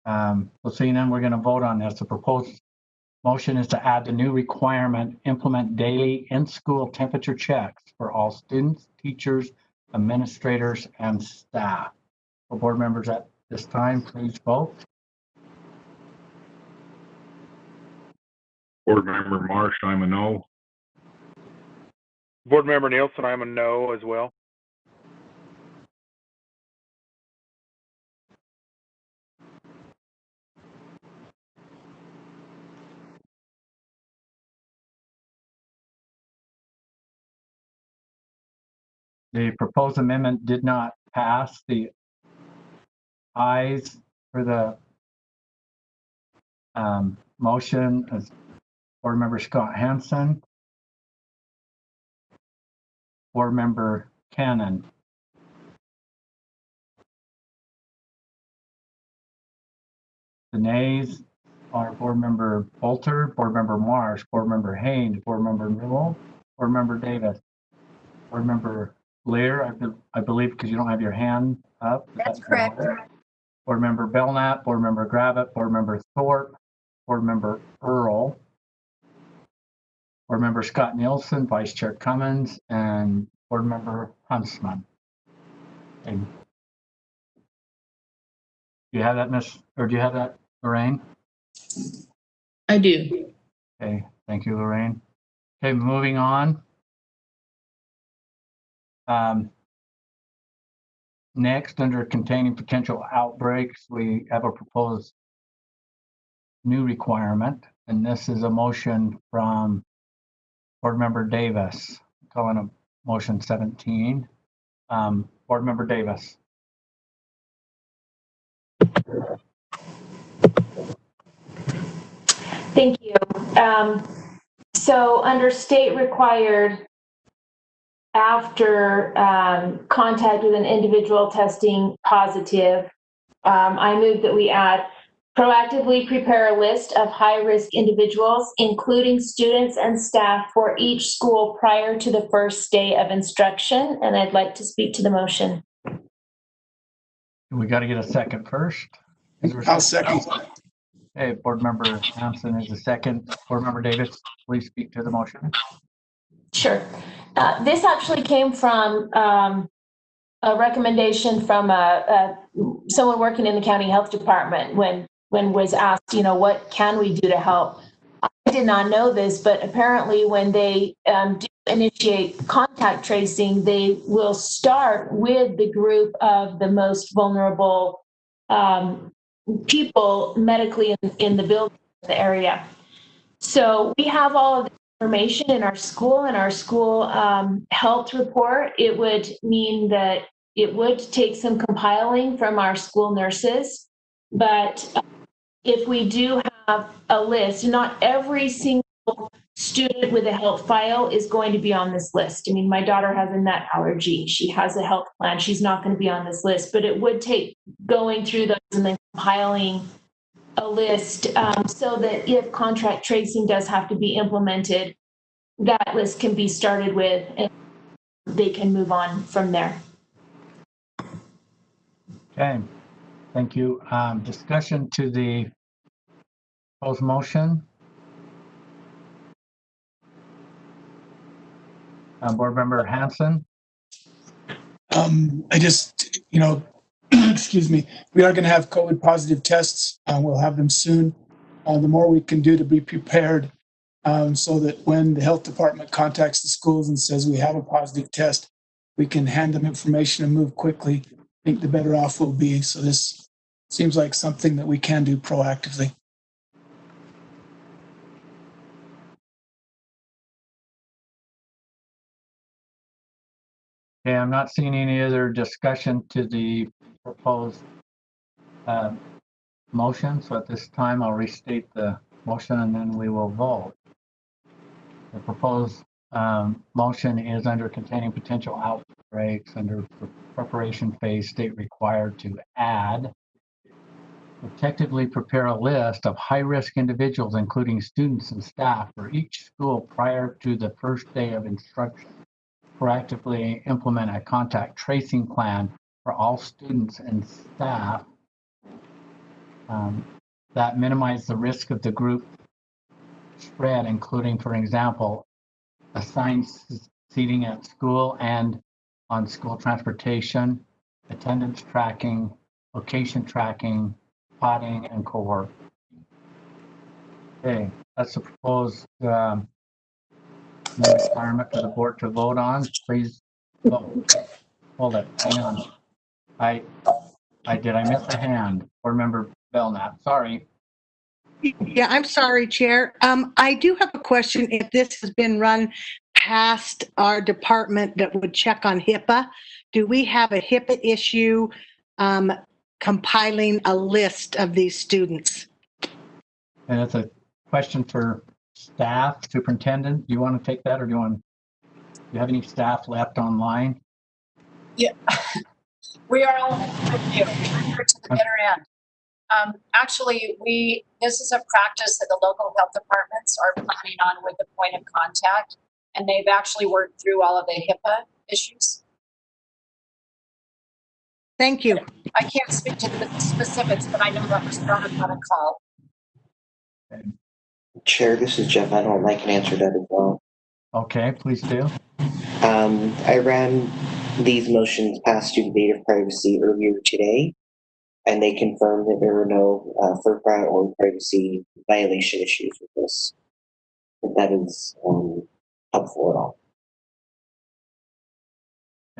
So seeing none, we're going to vote on this. The proposed motion is to add the new requirement, implement daily in-school temperature checks for all students, teachers, administrators, and staff. For board members at this time, please vote. Board Member Marsh, I'm a no. Board Member Nielsen, I'm a no as well. The proposed amendment did not pass. The ayes for the motion is Board Member Scott Hansen, Board Member Cannon. The nays are Board Member Bolter, Board Member Marsh, Board Member Haynes, Board Member Newell, Board Member Davis, Board Member Lear, I believe, because you don't have your hand up. That's correct. Board Member Belknap, Board Member Gravitt, Board Member Thorpe, Board Member Earl, Board Member Scott Nielsen, Vice Chair Cummins, and Board Member Huntsman. And do you have that, do you have that, Lorraine? I do. Okay, thank you, Lorraine. Okay, moving on. Next, under containing potential outbreaks, we have a proposed new requirement, and this is a motion from Board Member Davis, calling a motion 17. Board Member Davis. Thank you. So under state required, after contact with an individual testing positive, I move that we add proactively prepare a list of high-risk individuals, including students and staff for each school prior to the first day of instruction. And I'd like to speak to the motion. We got to get a second first. I'll second. Okay, Board Member Hanson is the second. Board Member Davis, please speak to the motion. Sure. This actually came from a recommendation from someone working in the county health department when was asked, what can we do to help? I did not know this, but apparently when they do initiate contact tracing, they will start with the group of the most vulnerable people medically in the building, the area. So we have all of the information in our school health report. It would mean that it would take some compiling from our school nurses, but if we do have a list, not every single student with a health file is going to be on this list. I mean, my daughter has a nut allergy. She has a health plan. She's not going to be on this list, but it would take going through those and then compiling a list so that if contact tracing does have to be implemented, that list can be started with and they can move on from there. Okay, thank you. Discussion to the proposed motion. Board Member Hanson. I just, excuse me, we are going to have COVID positive tests. We'll have them soon. The more we can do to be prepared so that when the health department contacts the schools and says we have a positive test, we can hand them information and move quickly. I think the better off we'll be. So this seems like something that we can do proactively. Okay, I'm not seeing any other discussion to the proposed motion. So at this time, I'll restate the motion and then we will vote. The proposed motion is under containing potential outbreaks under preparation phase state required to add protectively prepare a list of high-risk individuals, including students and staff for each school prior to the first day of instruction. Proactively implement a contact tracing plan for all students and staff that minimize the risk of the group spread, including, for example, assigned seating at school and on school transportation, attendance tracking, location tracking, potting, and cohort. Okay, that's the proposed requirement for the board to vote on. Please vote. Hold it. Hang on. I miss a hand? Board Member Belknap. Sorry. Yeah, I'm sorry, Chair. I do have a question if this has been run past our department that would check on HIPAA. Do we have a HIPAA issue compiling a list of these students? And it's a question for staff, superintendent. Do you want to take that, or do you have any staff left online? Yeah, we are all with you. We're here to the bitter end. Actually, this is a practice that the local health departments are planning on with the point of contact, and they've actually worked through all of the HIPAA issues. Thank you. I can't speak to the specifics, but I know that was brought up on a call. Chair, this is Jeff. I don't like can answer that as well. Okay, please do. I ran these motions past student data privacy earlier today, and they confirmed that there were no FERPA or privacy violation issues with this. If that is helpful at all.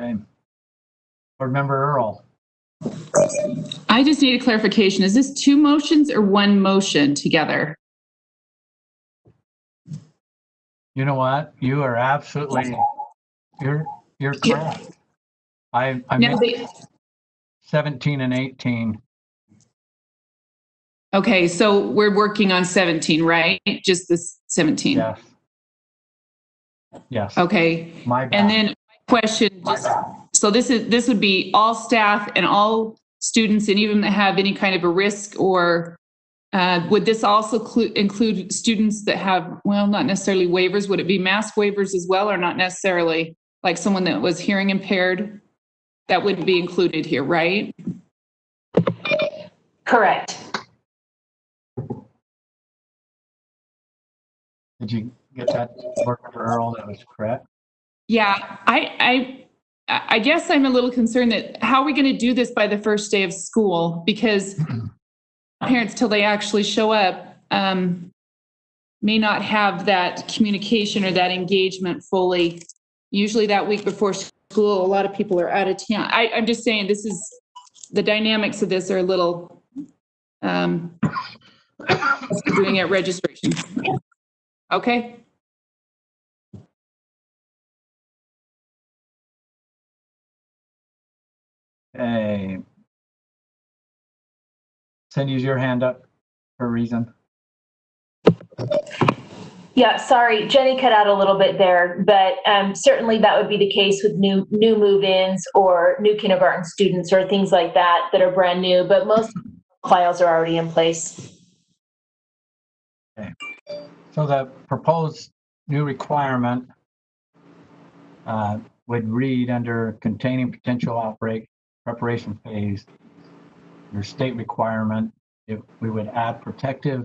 Okay. Board Member Earl. I just need a clarification. Is this 2 motions or 1 motion together? You know what? You are absolutely, you're correct. I made 17 and 18. Okay, so we're working on 17, right? Just this 17. Yes. Yes. Okay. My bad. And then my question, so this would be all staff and all students, and even that have any kind of a risk, or would this also include students that have, well, not necessarily waivers? Would it be mask waivers as well, or not necessarily? Like someone that was hearing impaired, that wouldn't be included here, right? Correct. Did you get that, Board Member Earl? That was correct. Yeah, I guess I'm a little concerned that how are we going to do this by the first day of school? Because parents, till they actually show up, may not have that communication or that engagement fully. Usually that week before school, a lot of people are out of town. I'm just saying the dynamics of this are a little doing at registration. Okay. Okay. Cindy's your hand up for a reason. Yeah, sorry, Jenny cut out a little bit there, but certainly that would be the case with new move-ins or new kindergarten students or things like that are brand new, but most files are already in place. Okay. So the proposed new requirement would read under containing potential outbreak preparation phase. Your state requirement, if we would add protectively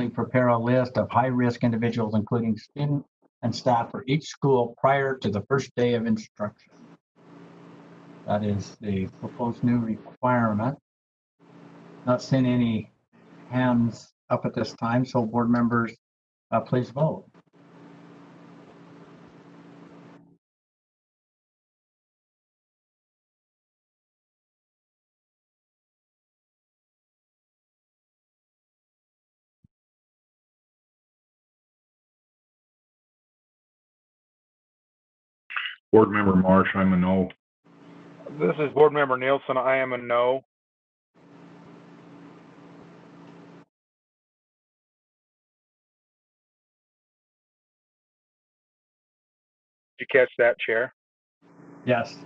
prepare a list of high-risk individuals, including student and staff for each school prior to the first day of instruction. That is the proposed new requirement. Not seeing any hands up at this time, so board members, please vote. Board Member Marsh, I'm a no. This is Board Member Nielsen. I am a no. Did you catch that, Chair? Yes.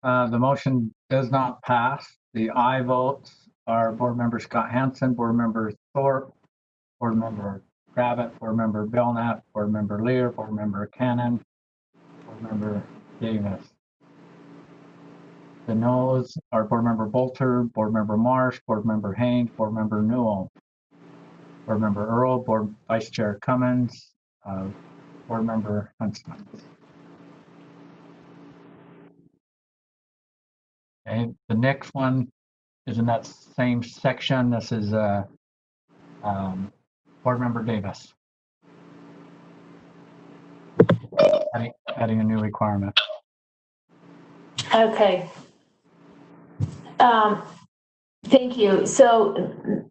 The motion does not pass. The aye votes are Board Member Scott Hansen, Board Member Thorpe, Board Member Kravitz, Board Member Belknap, Board Member Lear, Board Member Cannon, Board Member Davis. The noes are Board Member Bolter, Board Member Marsh, Board Member Haynes, Board Member Newell, Board Member Earl, Board Vice Chair Cummins, Board Member Huntsman. Okay, the next one is in that same section. This is Board Member Davis. Adding a new requirement. Okay. Thank you. So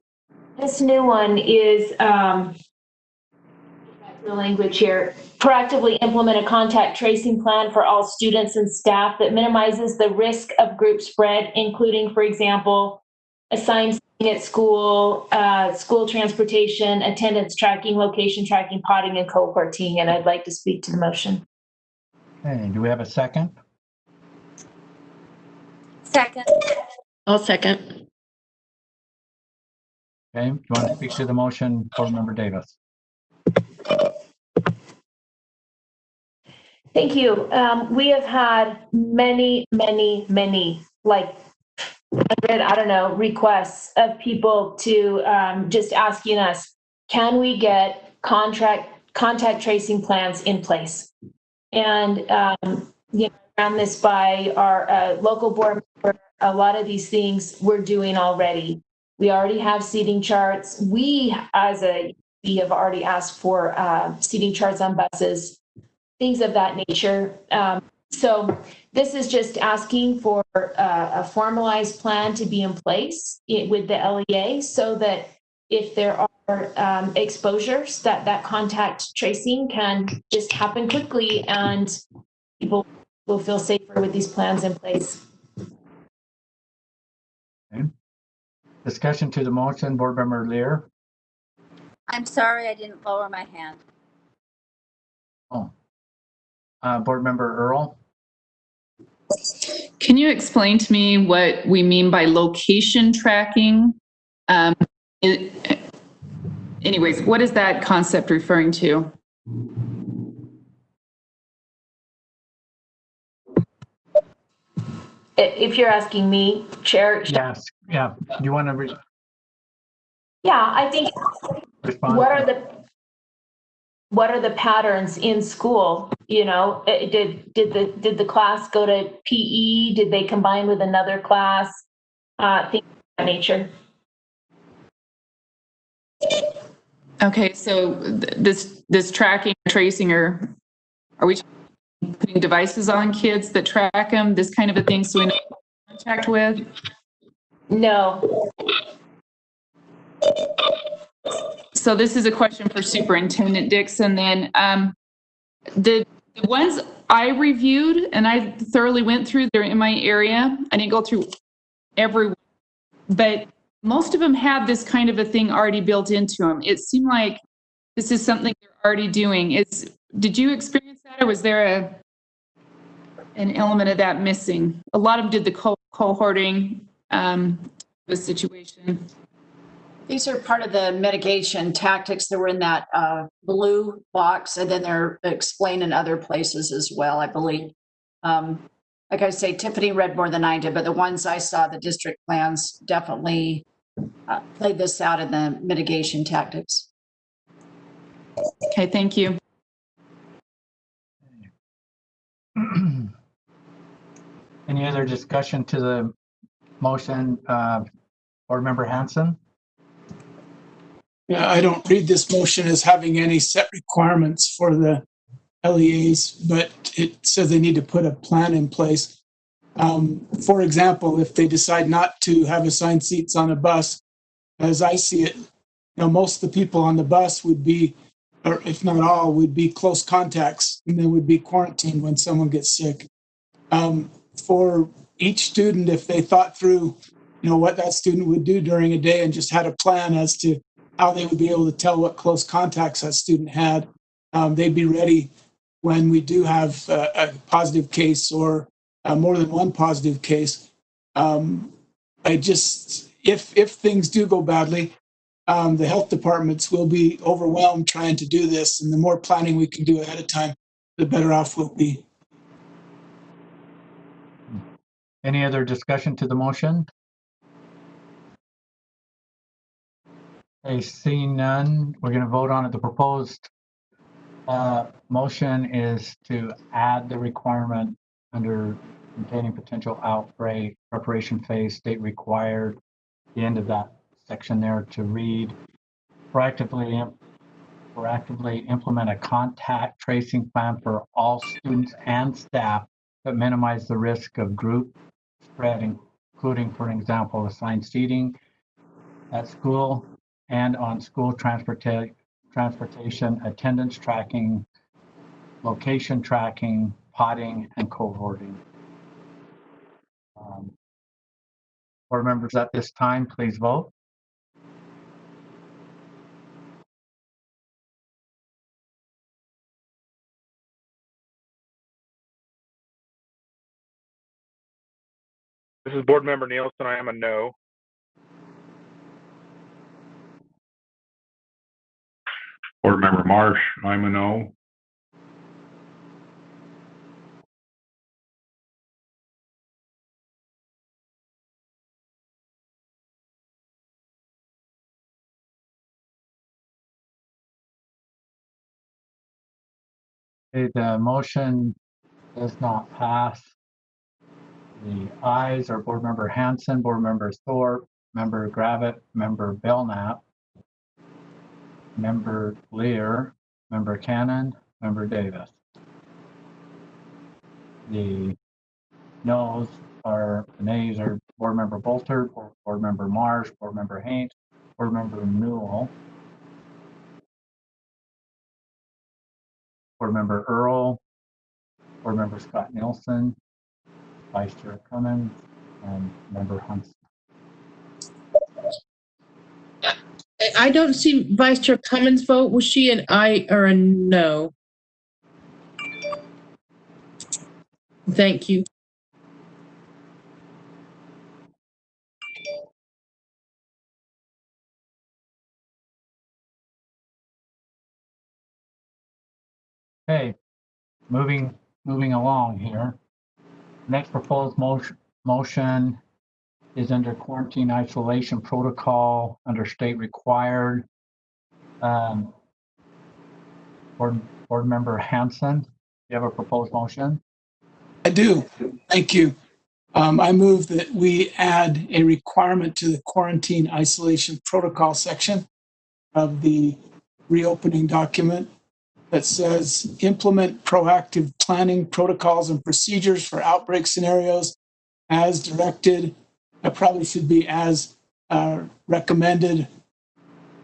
This new one is, the language here, proactively implement a contact tracing plan for all students and staff that minimizes the risk of group spread, including, for example, assigned seating at school, school transportation, attendance tracking, location tracking, potting, and cohorting. And I'd like to speak to the motion. Okay, do we have a second? Second. I'll second. Okay, do you want to speak to the motion, Board Member Davis? Thank you. We have had many, like, I don't know, requests of people to just asking us, can we get contact tracing plans in place? And, you know, ran this by our local board member. A lot of these things we're doing already. We already have seating charts. We, as we have already asked for seating charts on buses, things of that nature. So this is just asking for a formalized plan to be in place with the LEA so that if there are exposures, that contact tracing can just happen quickly and people will feel safer with these plans in place. Okay. Discussion to the motion, Board Member Lear. I'm sorry, I didn't lower my hand. Oh. Board Member Earl. Can you explain to me what we mean by location tracking? Anyways, what is that concept referring to? If you're asking me, Chair. Yes, yeah. Do you want to Yeah, I think respond? what are the patterns in school? You know, did the class go to PE? Did they combine with another class? Things of that nature. Okay, so this tracking, tracing, are we putting devices on kids that track them? This kind of a thing, so we know who to contact with? No. So this is a question for Superintendent Dixon. Then the ones I reviewed and I thoroughly went through, they're in my area. I didn't go through every, but most of them have this kind of a thing already built into them. It seemed like this is something they're already doing. Did you experience that, or was there an element of that missing? A lot of them did the cohorting the situation. These are part of the mitigation tactics that were in that blue box, and then they're explained in other places as well, I believe. Like I say, Tiffany read more than I did, but the ones I saw, the district plans definitely played this out in the mitigation tactics. Okay, thank you. Any other discussion to the motion, Board Member Hanson? Yeah, I don't read this motion as having any set requirements for the LEAs, but it says they need to put a plan in place. For example, if they decide not to have assigned seats on a bus, as I see it, most of the people on the bus would be, or if not all, would be close contacts, and they would be quarantined when someone gets sick. For each student, if they thought through, what that student would do during a day and just had a plan as to how they would be able to tell what close contacts that student had, they'd be ready when we do have a positive case or more than one positive case. If things do go badly, the health departments will be overwhelmed trying to do this, and the more planning we can do ahead of time, the better off we'll be. Any other discussion to the motion? Okay, seeing none, we're going to vote on it. The proposed motion is to add the requirement under containing potential outbreak, preparation phase, state required, the end of that section there to read, proactively implement a contact tracing plan for all students and staff that minimize the risk of group spread, including, for example, assigned seating at school, and on school transportation, attendance tracking, location tracking, potting, and cohorting. Board members at this time, please vote. This is Board Member Nielsen. I am a no. Board Member Marsh, I'm a no. Okay, the motion does not pass. The ayes are Board Member Hanson, Board Member Thorpe, Member Gravitt, Member Belknap, Member Lear, Member Cannon, Member Davis. The nays are Board Member Bolter, Board Member Marsh, Board Member Haynes, Board Member Newell, Board Member Earl, Board Member Scott Nielsen, Vice Chair Cummins, and Member Hunts. I don't see Vice Chair Cummins vote. Was she an aye or a no? Thank you. Okay, moving along here. Next proposed motion is under quarantine isolation protocol under state required. Board Member Hanson, you have a proposed motion? I do. Thank you. I move that we add a requirement to the quarantine isolation protocol section of the reopening document that says implement proactive planning protocols and procedures for outbreak scenarios as directed. That probably should be as recommended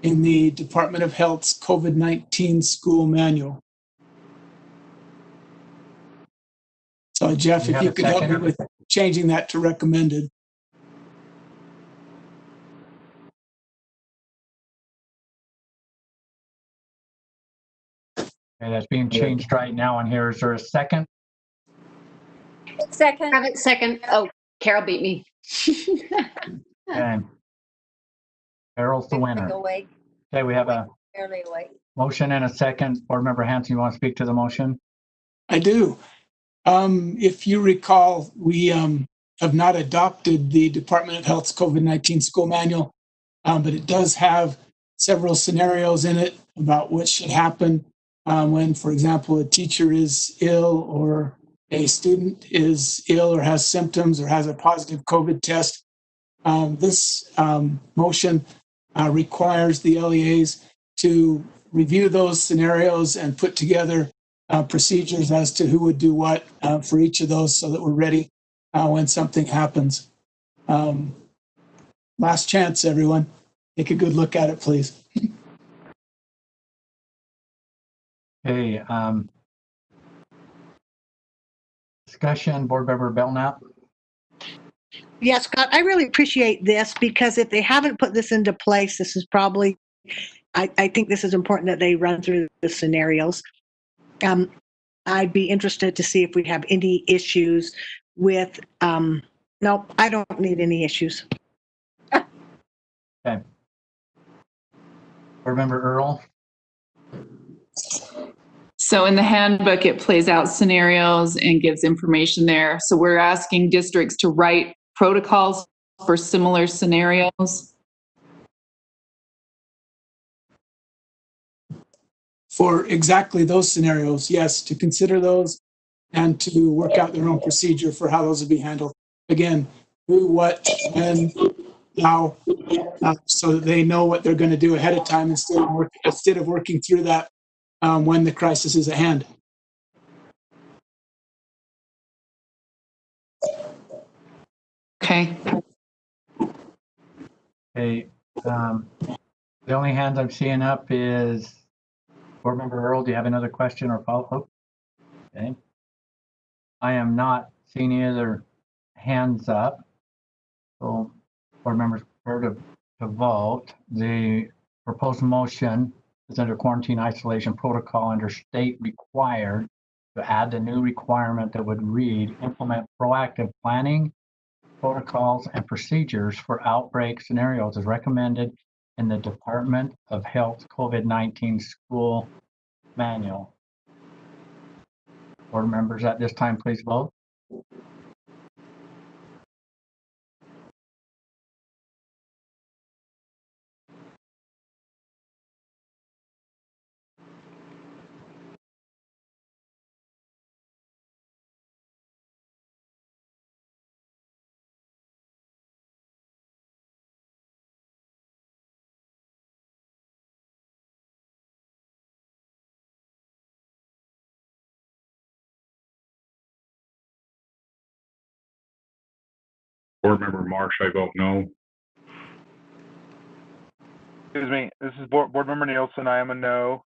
in the Department of Health's COVID-19 school manual. So Jeff, if you could help me with changing that to recommended. Okay, that's being changed right now on here. Is there a second? Second. Have it second. Oh, Carol beat me. Okay. Carol's the winner. Awake. Okay, we have a Barely awake. motion and a second. Board Member Hanson, you want to speak to the motion? I do. If you recall, we have not adopted the Department of Health's COVID-19 school manual, but it does have several scenarios in it about what should happen when, for example, a teacher is ill or a student is ill or has symptoms or has a positive COVID test. This motion requires the LEAs to review those scenarios and put together procedures as to who would do what for each of those so that we're ready when something happens. Last chance, everyone. Take a good look at it, please. Okay. Discussion, Board Member Belknap. Yes, Scott, I really appreciate this because if they haven't put this into place, this is probably, I think this is important that they run through the scenarios. I'd be interested to see if we have any issues with, nope, I don't need any issues. Okay. Board Member Earl. So in the handbook, it plays out scenarios and gives information there. So we're asking districts to write protocols for similar scenarios. For exactly those scenarios, yes, to consider those and to work out their own procedure for how those would be handled. Again, who, what, when, how, so that they know what they're going to do ahead of time instead of working through that when the crisis is at hand. Okay. Okay. The only hands I'm seeing up is Board Member Earl. Do you have another question or follow-up? Okay. I am not seeing any other hands up. So board members prefer to vote. The proposed motion is under quarantine isolation protocol under state required to add the new requirement that would read, implement proactive planning, protocols, and procedures for outbreak scenarios as recommended in the Department of Health COVID-19 school manual. Board members at this time, please vote. Board Member Marsh, I vote no. Excuse me, this is Board Member Nielsen. I am a no.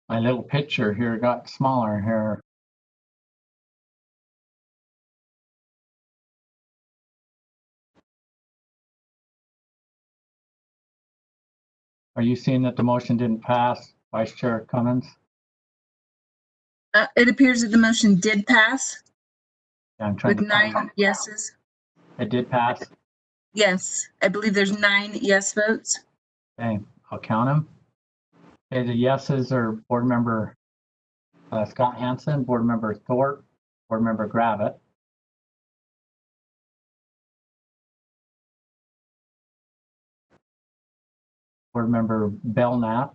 My little picture here got smaller here. Are you seeing that the motion didn't pass, Vice Chair Cummins? It appears that the motion did pass Yeah, I'm trying with to find 9 yeses. it did pass. Yes, I believe there's 9 yes votes. Okay, I'll count them. Okay, the yeses are Board Member Scott Hansen, Board Member Thorpe, Board Member Gravitt. Board Member Belknap,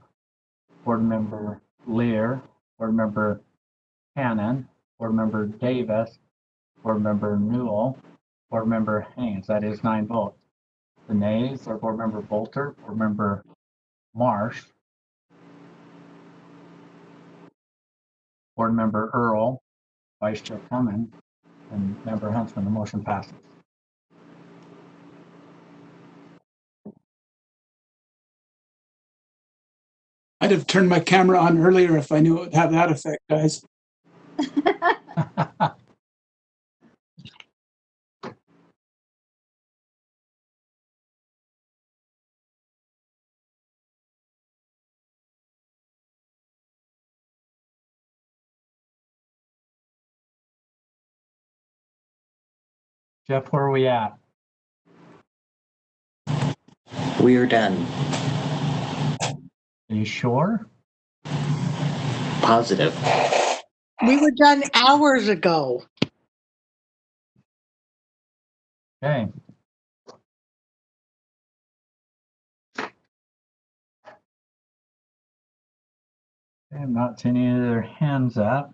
Board Member Lear, Board Member Hannon, Board Member Davis, Board Member Newell, Board Member Haynes. That is 9 votes. The nays are Board Member Bolter, Board Member Marsh, Board Member Earl, Vice Chair Cummins, and Member Huntsman. The motion passes. I'd have turned my camera on earlier if I knew it would have that effect, guys. Jeff, where are we at? We are done. Are you sure? Positive. We were done hours ago. Okay. I'm not seeing any other hands up.